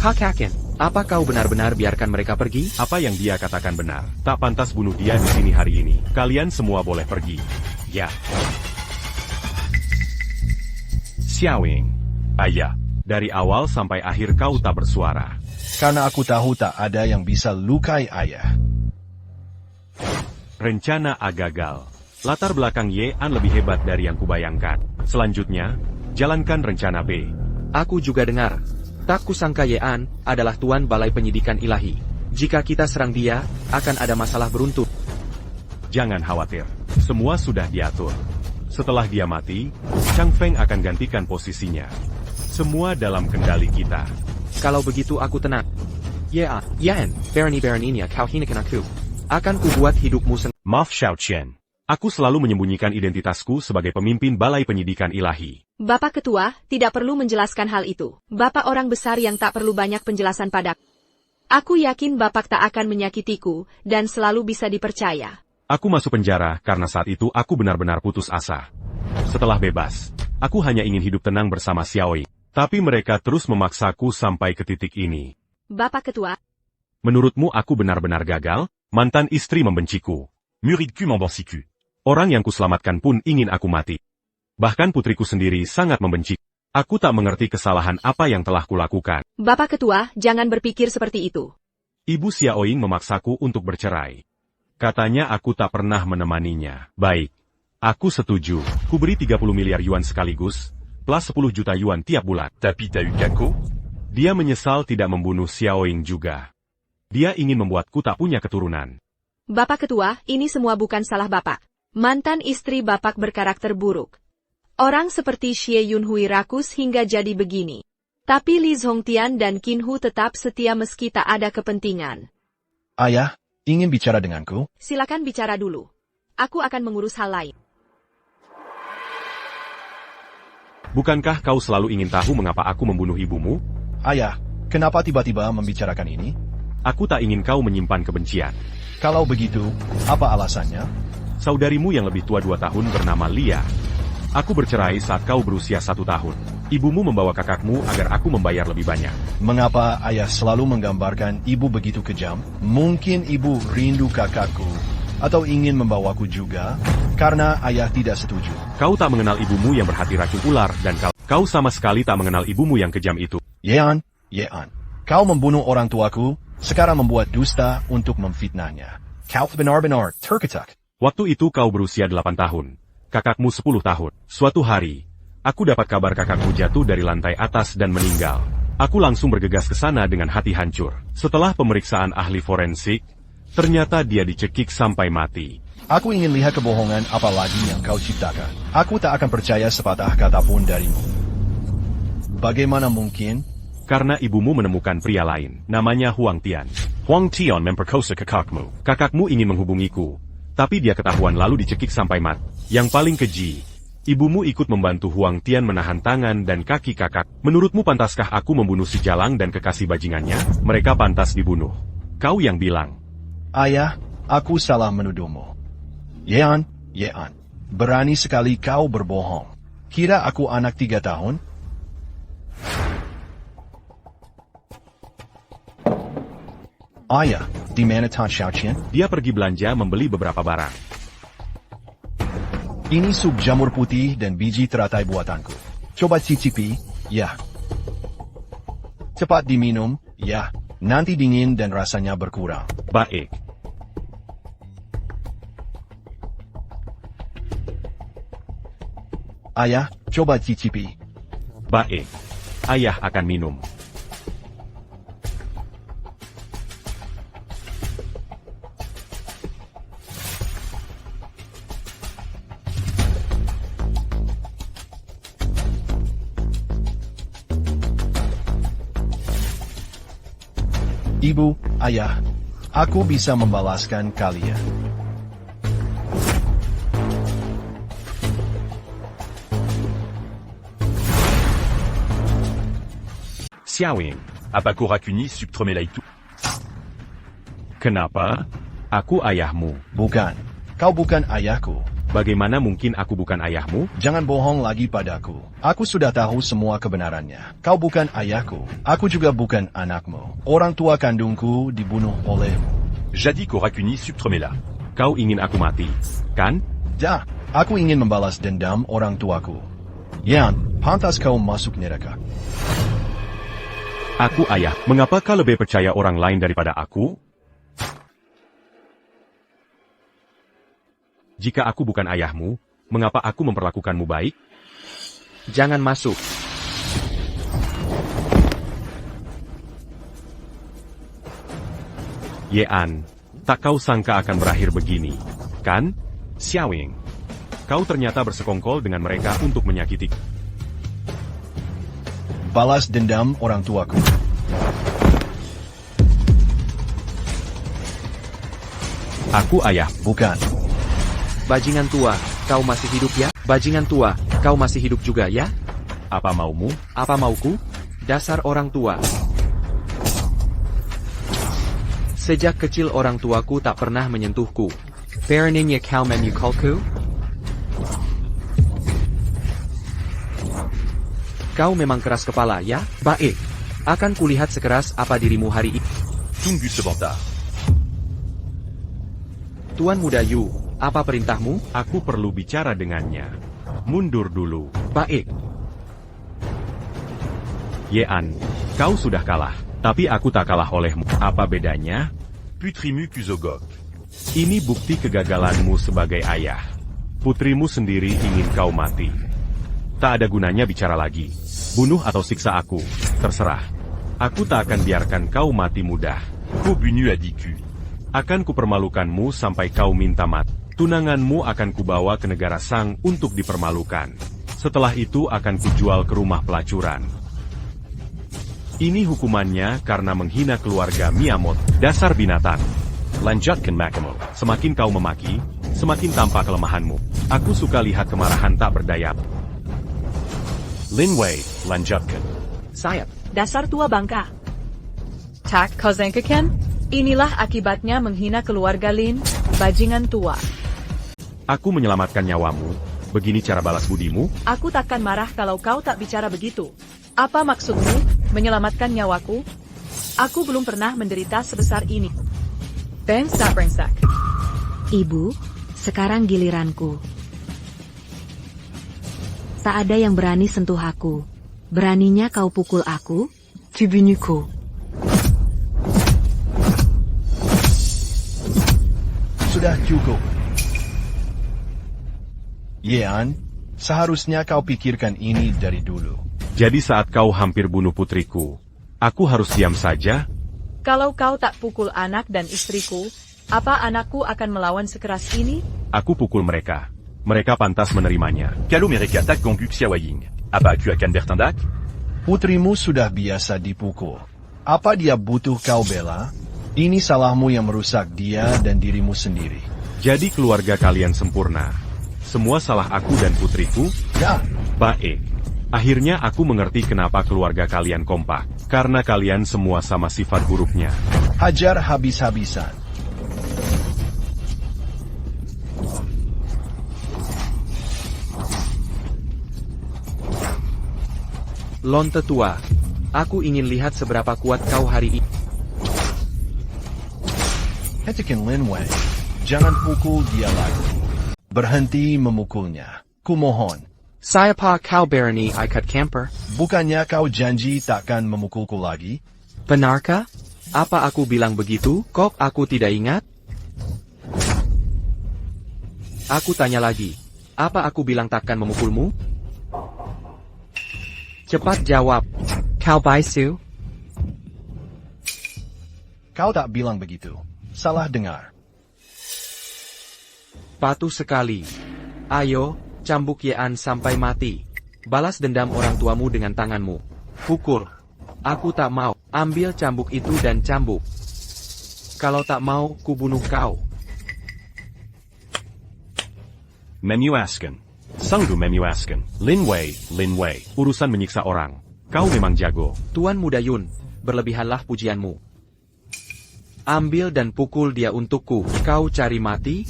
Kakakin, apa kau benar-benar biarkan mereka pergi? Apa yang dia katakan benar. Tak pantas bunuh dia di sini hari ini. Kalian semua boleh pergi. Ya. Xiaowing. Ayah, dari awal sampai akhir kau tak bersuara. Karena aku tahu tak ada yang bisa lukai ayah. Rencana A gagal. Latar belakang Yean lebih hebat dari yang kubayangkan. Selanjutnya, jalankan rencana B. Aku juga dengar. Tak kusangka Yean adalah Tuan Balai Penyidikan Ilahi. Jika kita serang dia, akan ada masalah beruntun. Jangan khawatir. Semua sudah diatur. Setelah dia mati, Chang Feng akan gantikan posisinya. Semua dalam kendali kita. Kalau begitu aku tenang. Yean, berani-beraninya kau hinakan aku. Akan kubuat hidupmu Maaf Xiao Chen. Aku selalu menyembunyikan identitasku sebagai pemimpin Balai Penyidikan Ilahi. Bapak Ketua, tidak perlu menjelaskan hal itu. Bapak orang besar yang tak perlu banyak penjelasan padaku. Aku yakin Bapak tak akan menyakitiku, dan selalu bisa dipercaya. Aku masuk penjara karena saat itu aku benar-benar putus asa. Setelah bebas, Aku hanya ingin hidup tenang bersama Xiaoying. Tapi mereka terus memaksaku sampai ke titik ini. Bapak Ketua, Menurutmu aku benar-benar gagal? Mantan istri membenciku. Murid cul m'embancicu. Orang yang kuselamatkan pun ingin aku mati. Bahkan putriku sendiri sangat membenci. Aku tak mengerti kesalahan apa yang telah kulakukan. Bapak Ketua, jangan berpikir seperti itu. Ibu Xiaoying memaksaku untuk bercerai. Katanya aku tak pernah menemaninya. Baik. Aku setuju. Ku beri 30 miliar yuan sekaligus, plus 10 juta yuan tiap bulan. Tapi t'as eu Kako? Dia menyesal tidak membunuh Xiaoying juga. Dia ingin membuatku tak punya keturunan. Bapak Ketua, ini semua bukan salah Bapak. Mantan istri Bapak berkarakter buruk. Orang seperti Xie Yunhui rakus hingga jadi begini. Tapi Li Zhongtian dan Qin Hu tetap setia meski tak ada kepentingan. Ayah, ingin bicara denganku? Silakan bicara dulu. Aku akan mengurus hal lain. Bukankah kau selalu ingin tahu mengapa aku membunuh ibumu? Ayah, kenapa tiba-tiba membicarakan ini? Aku tak ingin kau menyimpan kebencian. Kalau begitu, apa alasannya? Saudarimu yang lebih tua 2 tahun bernama Lia. Aku bercerai saat kau berusia 1 tahun. Ibumu membawa kakakmu agar aku membayar lebih banyak. Mengapa ayah selalu menggambarkan ibu begitu kejam? Mungkin ibu rindu kakakku, atau ingin membawaku juga, karena ayah tidak setuju. Kau tak mengenal ibumu yang berhati racun ular dan kau sama sekali tak mengenal ibumu yang kejam itu. Yean, kau membunuh orang tuaku, sekarang membuat dusta untuk memfitnahnya. Kau benar-benar terketak. Waktu itu kau berusia 8 tahun. Kakakmu 10 tahun. Suatu hari, aku dapat kabar kakakmu jatuh dari lantai atas dan meninggal. Aku langsung bergegas ke sana dengan hati hancur. Setelah pemeriksaan ahli forensik, ternyata dia dicekik sampai mati. Aku ingin lihat kebohongan apa lagi yang kau ciptakan. Aku tak akan percaya sepatah kata pun darimu. Bagaimana mungkin? Karena ibumu menemukan pria lain, namanya Huang Tian. Huang Tian memperkosa kakakmu. Kakakmu ingin menghubungiku, tapi dia ketahuan lalu dicekik sampai mati. Yang paling keji, ibumu ikut membantu Huang Tian menahan tangan dan kaki kakak. Menurutmu pantaskah aku membunuh si Jalang dan kekasih bajingannya? Mereka pantas dibunuh. Kau yang bilang. Ayah, aku salah menuduhmu. Yean, berani sekali kau berbohong. Kira aku anak 3 tahun? Ayah, di mana Tan Xiaoqian? Dia pergi belanja membeli beberapa barang. Ini sup jamur putih dan biji teratai buatanku. Coba cicipi, ya. Cepat diminum, ya. Nanti dingin dan rasanya berkurang. Baik. Ayah, coba cicipi. Baik. Ayah akan minum. Ibu, ayah, aku bisa membalaskan kalian. Xiaoying, Apako Rakuni subtromelaitu. kenapa? Aku ayahmu. Bukan. Kau bukan ayahku. Bagaimana mungkin aku bukan ayahmu? Jangan bohong lagi padaku. Aku sudah tahu semua kebenarannya. Kau bukan ayahku. Aku juga bukan anakmu. Orang tua kandungku dibunuh olehmu. Jadi ko Rakuni subtromela. Kau ingin aku mati, kan? Dah, aku ingin membalas dendam orang tuaku. Yan, pantas kau masuk neraka. Aku ayah. Mengapa kau lebih percaya orang lain daripada aku? Jika aku bukan ayahmu, mengapa aku memperlakukanmu baik? Jangan masuk. Yean, tak kau sangka akan berakhir begini, kan? Xiaoying, kau ternyata bersekongkol dengan mereka untuk menyakiti. Balas dendam orang tuaku. Aku ayah. Bukan. Bajingan tua, kau masih hidup ya? Bajingan tua, kau masih hidup juga ya? Apa maumu? Apa mauku? Dasar orang tua. Sejak kecil orang tuaku tak pernah menyentuhku. Beraninya kau memukulku? Kau memang keras kepala ya? Baik. Akan kulihat sekeras apa dirimu hari ini. Tungu sebentar. Tuan Muda Yu, apa perintahmu? Aku perlu bicara dengannya. Mundur dulu. Baik. Yean, kau sudah kalah. Tapi aku tak kalah olehmu. Apa bedanya? Putrimu Kuzogok. Ini bukti kegagalanmu sebagai ayah. Putrimu sendiri ingin kau mati. Tak ada gunanya bicara lagi. Bunuh atau siksa aku, terserah. Aku tak akan biarkan kau mati mudah. Kobunu Adiku. Akan kupermalukanmu sampai kau minta mati. Tunanganmu akan kubawa ke negara Sang untuk dipermalukan. Setelah itu akan kujual ke rumah pelacuran. Ini hukumannya karena menghina keluarga Miyamoto. Dasar binatang. Lanjutkan Makamo. Semakin kau memaki, semakin tampak kelemahanmu. Aku suka lihat kemarahan tak berdaya. Lin Wei, lanjutkan. Sayap, dasar tua bangka. Tak Kozenkaken? Inilah akibatnya menghina keluarga Lin, bajingan tua. Aku menyelamatkan nyawamu. Begini cara balas budimu? Aku takkan marah kalau kau tak bicara begitu. Apa maksudmu, menyelamatkan nyawaku? Aku belum pernah menderita sebesar ini. Brengsek. Ibu, sekarang giliranku. Tak ada yang berani sentuh aku. Beraninya kau pukul aku? Tubunuku. Sudah cukup. Yean, seharusnya kau pikirkan ini dari dulu. Jadi saat kau hampir bunuh putriku, aku harus diam saja? Kalau kau tak pukul anak dan istriku, apa anakku akan melawan sekeras ini? Aku pukul mereka. Mereka pantas menerimanya. Kalo mereka tak gongguk Xiaoying. Apa aku akan bertindak? Putrimu sudah biasa dipukul. Apa dia butuh kau bela? Ini salahmu yang merusak dia dan dirimu sendiri. Jadi keluarga kalian sempurna. Semua salah aku dan putriku? Ya. Baik. Akhirnya aku mengerti kenapa keluarga kalian kompak. Karena kalian semua sama sifat buruknya. Hajar habis-habisan. Lon tetua, aku ingin lihat seberapa kuat kau hari ini. Hentikan Lin Wei. Jangan pukul dia lagi. Berhenti memukulnya. Kumohon. Siapa kau berani ikat camper? Bukannya kau janji takkan memukulku lagi? Benarkah? Apa aku bilang begitu? Kok aku tidak ingat? Aku tanya lagi. Apa aku bilang takkan memukulmu? Cepat jawab. Kau Baisu? Kau tak bilang begitu. Salah dengar. Patuh sekali. Ayo, cambuk Yean sampai mati. Balas dendam orang tuamu dengan tanganmu. Pukul. Aku tak mau. Ambil cambuk itu dan cambuk. Kalau tak mau, kubunuh kau. Memuaskan. Sanggup memuaskan. Lin Wei. Urusan menyiksa orang. Kau memang jago. Tuan Muda Yun, berlebihanlah pujianmu. Ambil dan pukul dia untukku. Kau cari mati?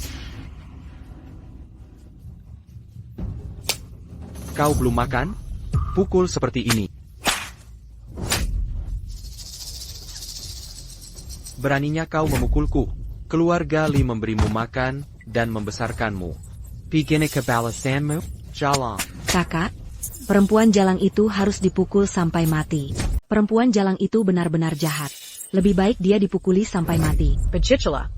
Kau belum makan? Pukul seperti ini. Beraninya kau memukulku. Keluarga Li memberimu makan dan membesarkanmu. Pigene kebalasanmu? Jalang. Kakak, perempuan jalang itu harus dipukul sampai mati. Perempuan jalang itu benar-benar jahat. Lebih baik dia dipukuli sampai mati. Bejicela.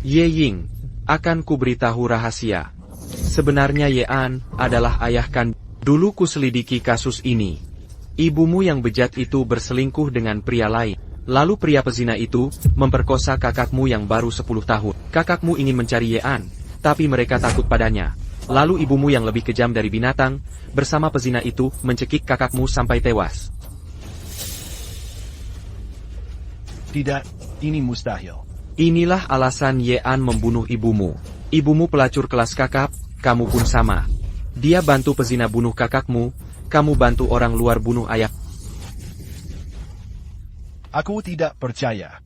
Ye Ying, akan kuberitahu rahasia. Sebenarnya Yean adalah ayah kandung. Dulu kuselidiki kasus ini. Ibumu yang bejat itu berselingkuh dengan pria lain. Lalu pria pezina itu memperkosa kakakmu yang baru 10 tahun. Kakakmu ingin mencari Yean, tapi mereka takut padanya. Lalu ibumu yang lebih kejam dari binatang, bersama pezina itu mencekik kakakmu sampai tewas. Tidak, ini mustahil. Inilah alasan Yean membunuh ibumu. Ibumu pelacur kelas kakap, kamu pun sama. Dia bantu pezina bunuh kakakmu, kamu bantu orang luar bunuh ayah. Aku tidak percaya.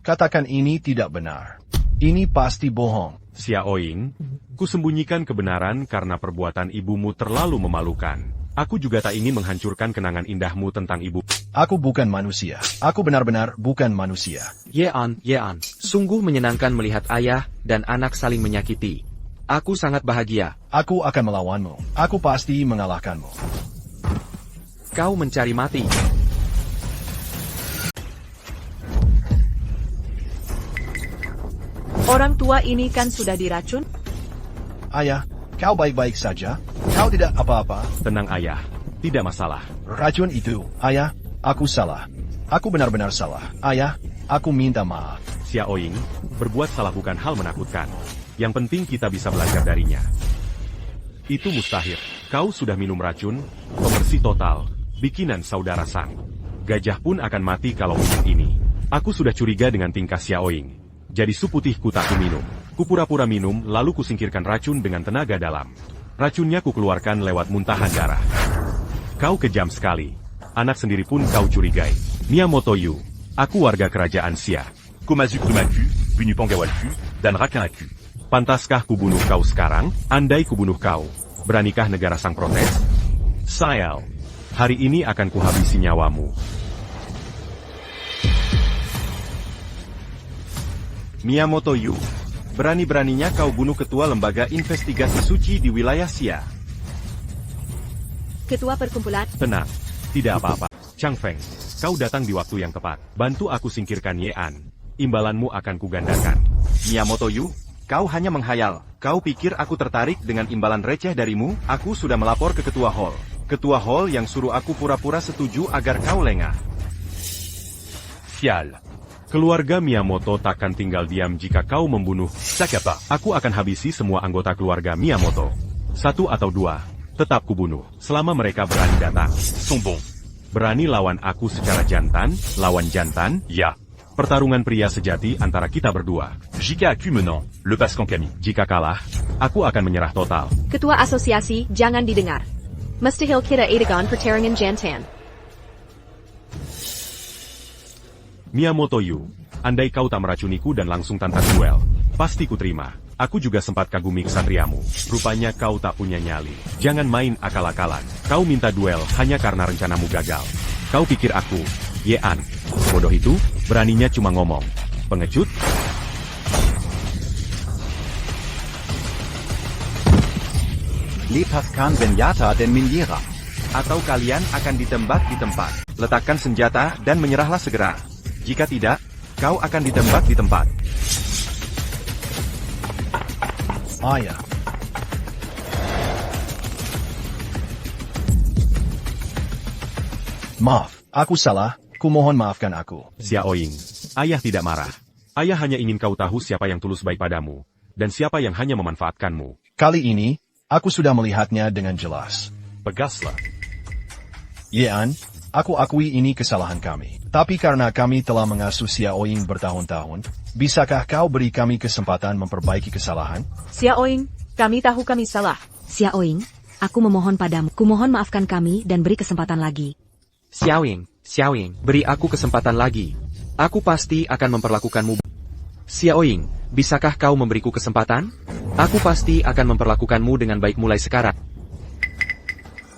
Katakan ini tidak benar. Ini pasti bohong. Xiaoying, kusembunyikan kebenaran karena perbuatan ibumu terlalu memalukan. Aku juga tak ingin menghancurkan kenangan indahmu tentang ibu. Aku bukan manusia. Aku benar-benar bukan manusia. Yean, sungguh menyenangkan melihat ayah dan anak saling menyakiti. Aku sangat bahagia. Aku akan melawanmu. Aku pasti mengalahkanmu. Kau mencari mati. Orang tua ini kan sudah diracun? Ayah, kau baik-baik saja? Kau tidak apa-apa? Tenang ayah, tidak masalah. Racun itu, ayah, aku salah. Aku benar-benar salah. Ayah, aku minta maaf. Xiaoying, berbuat salah bukan hal menakutkan. Yang penting kita bisa belajar darinya. Itu mustahil. Kau sudah minum racun, pemersih total, bikinan saudara Sang. Gajah pun akan mati kalau minum ini. Aku sudah curiga dengan tingkah Xiaoying. Jadi sup putihku tak kuminum. Kupura-pura minum, lalu kusingkirkan racun dengan tenaga dalam. Racunnya kukeluarkan lewat muntahan darah. Kau kejam sekali. Anak sendiri pun kau curigai. Miyamoto Yu, aku warga kerajaan Xia. Komazu Kumaku, Bunu Pangawalku, dan Rakin Aku. Pantaskah kubunuh kau sekarang? Andai kubunuh kau, beranikah negara Sang protes? Sayal, hari ini akan kuhabisi nyawamu. Miyamoto Yu, berani-beraninya kau bunuh ketua lembaga investigasi suci di wilayah Xia. Ketua perkumpulan. Tenang, tidak apa-apa. Chang Feng, kau datang di waktu yang tepat. Bantu aku singkirkan Yean. Imbalanmu akan kugandakan. Miyamoto Yu, kau hanya menghayal. Kau pikir aku tertarik dengan imbalan receh darimu? Aku sudah melapor ke Ketua Hall. Ketua Hall yang suruh aku pura-pura setuju agar kau lengah. Sial. Keluarga Miyamoto takkan tinggal diam jika kau membunuh. Sakapa. Aku akan habisi semua anggota keluarga Miyamoto. 1 atau 2, tetap kubunuh, selama mereka berani datang. Sombong. Berani lawan aku secara jantan, lawan jantan? Ya. Pertarungan pria sejati antara kita berdua. Jika aku menang, lepaskan kami. Jika kalah, aku akan menyerah total. Ketua asosiasi, jangan didengar. Mustahil kita adakan pertarungan jantan. Miyamoto Yu, andai kau tak meracuniku dan langsung tantang duel, pasti ku terima. Aku juga sempat kagumi kesatriamu. Rupanya kau tak punya nyali. Jangan main akal-akalan. Kau minta duel hanya karena rencanamu gagal. Kau pikir aku, Yean, bodoh itu, beraninya cuma ngomong. Pengecut? Lepaskan Benyata dan Minjira. Atau kalian akan ditembak di tempat. Letakkan senjata dan menyerahlah segera. Jika tidak, kau akan ditembak di tempat. Ayah. Maaf, aku salah. Kumohon maafkan aku. Xiaoying, ayah tidak marah. Ayah hanya ingin kau tahu siapa yang tulus baik padamu, dan siapa yang hanya memanfaatkanmu. Kali ini, aku sudah melihatnya dengan jelas. Pegaslah. Yean, aku akui ini kesalahan kami. Tapi karena kami telah mengasuh Xiaoying bertahun-tahun, bisakah kau beri kami kesempatan memperbaiki kesalahan? Xiaoying, kami tahu kami salah. Xiaoying, aku memohon padamu. Kumohon maafkan kami dan beri kesempatan lagi. Xiaoying, beri aku kesempatan lagi. Aku pasti akan memperlakukanmu. Xiaoying, bisakah kau memberiku kesempatan? Aku pasti akan memperlakukanmu dengan baik mulai sekarang.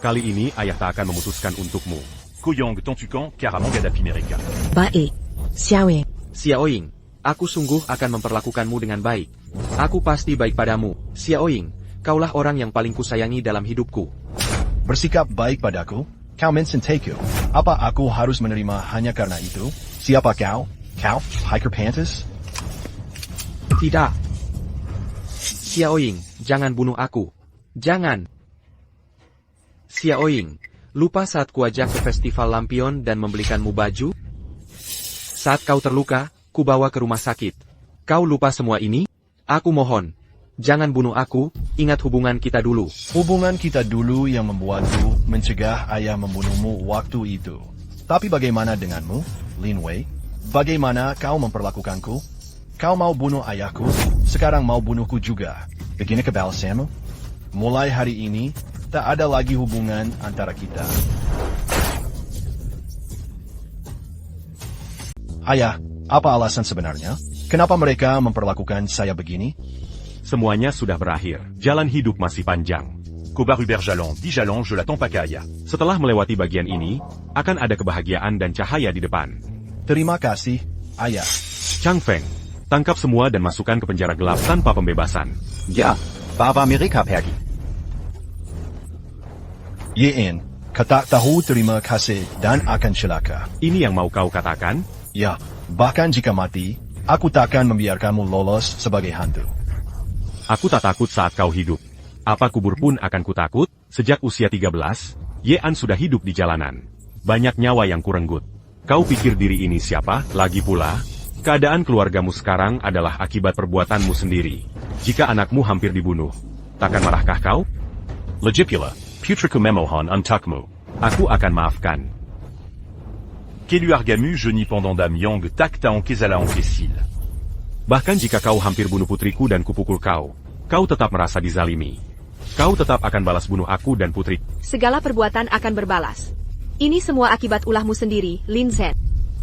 Kali ini ayah tak akan memutuskan untukmu. Koyong Tontukan Karamang Gaddafi Mereka. Baik, Xiaoying. Xiaoying, aku sungguh akan memperlakukanmu dengan baik. Aku pasti baik padamu. Xiaoying, kaulah orang yang paling kusayangi dalam hidupku. Bersikap baik padaku? Kau mencintai-ku. Apa aku harus menerima hanya karena itu? Siapa kau? Kau, Hiker Pantas? Tidak. Xiaoying, jangan bunuh aku. Jangan. Xiaoying, lupa saat kuajak ke festival lampion dan membelikanmu baju? Saat kau terluka, kubawa ke rumah sakit. Kau lupa semua ini? Aku mohon. Jangan bunuh aku, ingat hubungan kita dulu. Hubungan kita dulu yang membuatku mencegah ayah membunuhmu waktu itu. Tapi bagaimana denganmu, Lin Wei? Bagaimana kau memperlakukanku? Kau mau bunuh ayahku, sekarang mau bunuhku juga. Begini kebalasanmu? Mulai hari ini, tak ada lagi hubungan antara kita. Ayah, apa alasan sebenarnya? Kenapa mereka memperlakukan saya begini? Semuanya sudah berakhir. Jalan hidup masih panjang. Kobar Hubert Jalan, dit Jalan, je l'attends Pakaya. Setelah melewati bagian ini, akan ada kebahagiaan dan cahaya di depan. Terima kasih, Ayah. Chang Feng, tangkap semua dan masukkan ke penjara gelap tanpa pembebasan. Ja, Baba Amerika pergi. Yin, kata tahu terima kasih dan akan celaka. Ini yang mau kau katakan? Ya, bahkan jika mati, aku takkan membiarkanmu lolos sebagai hantu. Aku tak takut saat kau hidup. Apa kubur pun akan kutakut? Sejak usia 13, Yean sudah hidup di jalanan. Banyak nyawa yang kurenggut. Kau pikir diri ini siapa? Lagi pula, keadaan keluargamu sekarang adalah akibat perbuatanmu sendiri. Jika anakmu hampir dibunuh, takkan marahkah kau? Legipula, putriku memohon untukmu. Aku akan maafkan. Keluargamu je n'y pendant dam yang tak ta kezala kesil. Bahkan jika kau hampir bunuh putriku dan kupukul kau tetap merasa dizalimi. Kau tetap akan balas bunuh aku dan putri. Segala perbuatan akan berbalas. Ini semua akibat ulahmu sendiri, Lin Zhen.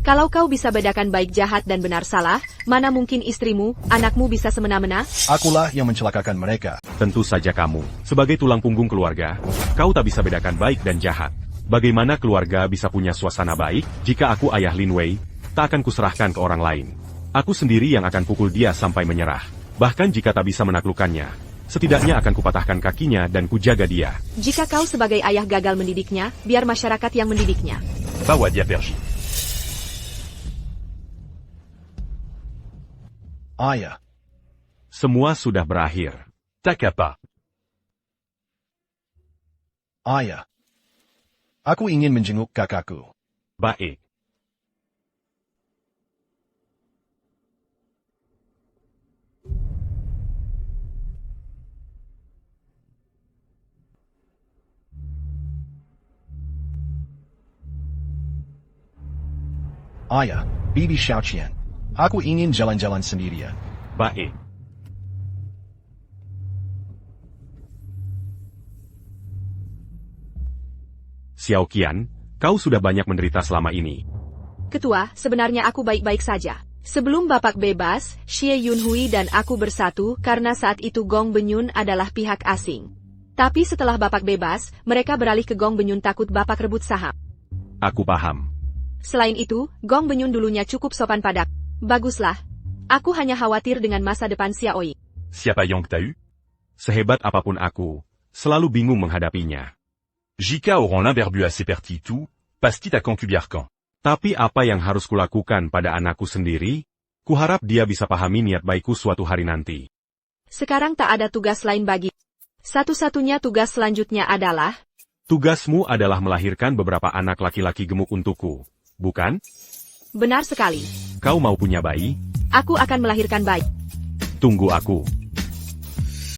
Kalau kau bisa bedakan baik jahat dan benar salah, mana mungkin istrimu, anakmu bisa semena-mena? Akulah yang mencelakakan mereka. Tentu saja kamu, sebagai tulang punggung keluarga, kau tak bisa bedakan baik dan jahat. Bagaimana keluarga bisa punya suasana baik, jika aku ayah Lin Wei, tak akan kuserahkan ke orang lain. Aku sendiri yang akan pukul dia sampai menyerah. Bahkan jika tak bisa menaklukkannya, setidaknya akan kupatahkan kakinya dan kujaga dia. Jika kau sebagai ayah gagal mendidiknya, biar masyarakat yang mendidiknya. Bawa dia pergi. Ayah. Semua sudah berakhir. Tak apa. Ayah. Aku ingin menjenguk kakakku. Baik. Ayah, Bibi Xiaoqian. Aku ingin jalan-jalan sendirian. Baik. Xiao Qian, kau sudah banyak menderita selama ini. Ketua, sebenarnya aku baik-baik saja. Sebelum Bapak bebas, Xie Yunhui dan aku bersatu karena saat itu Gong Benyun adalah pihak asing. Tapi setelah Bapak bebas, mereka beralih ke Gong Benyun takut Bapak rebut saham. Aku paham. Selain itu, Gong Benyun dulunya cukup sopan padaku. Baguslah. Aku hanya khawatir dengan masa depan Xiaoi. Siapa yang tahu? Sehebat apapun aku, selalu bingung menghadapinya. Jika orang l'imberbu assez perti tout, pasti akan kubiarkan. Tapi apa yang harus kulakukan pada anakku sendiri? Kuharap dia bisa pahami niat baikku suatu hari nanti. Sekarang tak ada tugas lain bagi. Satu-satunya tugas selanjutnya adalah... Tugasmu adalah melahirkan beberapa anak laki-laki gemuk untukku, bukan? Benar sekali. Kau mau punya bayi? Aku akan melahirkan bayi. Tunggu aku.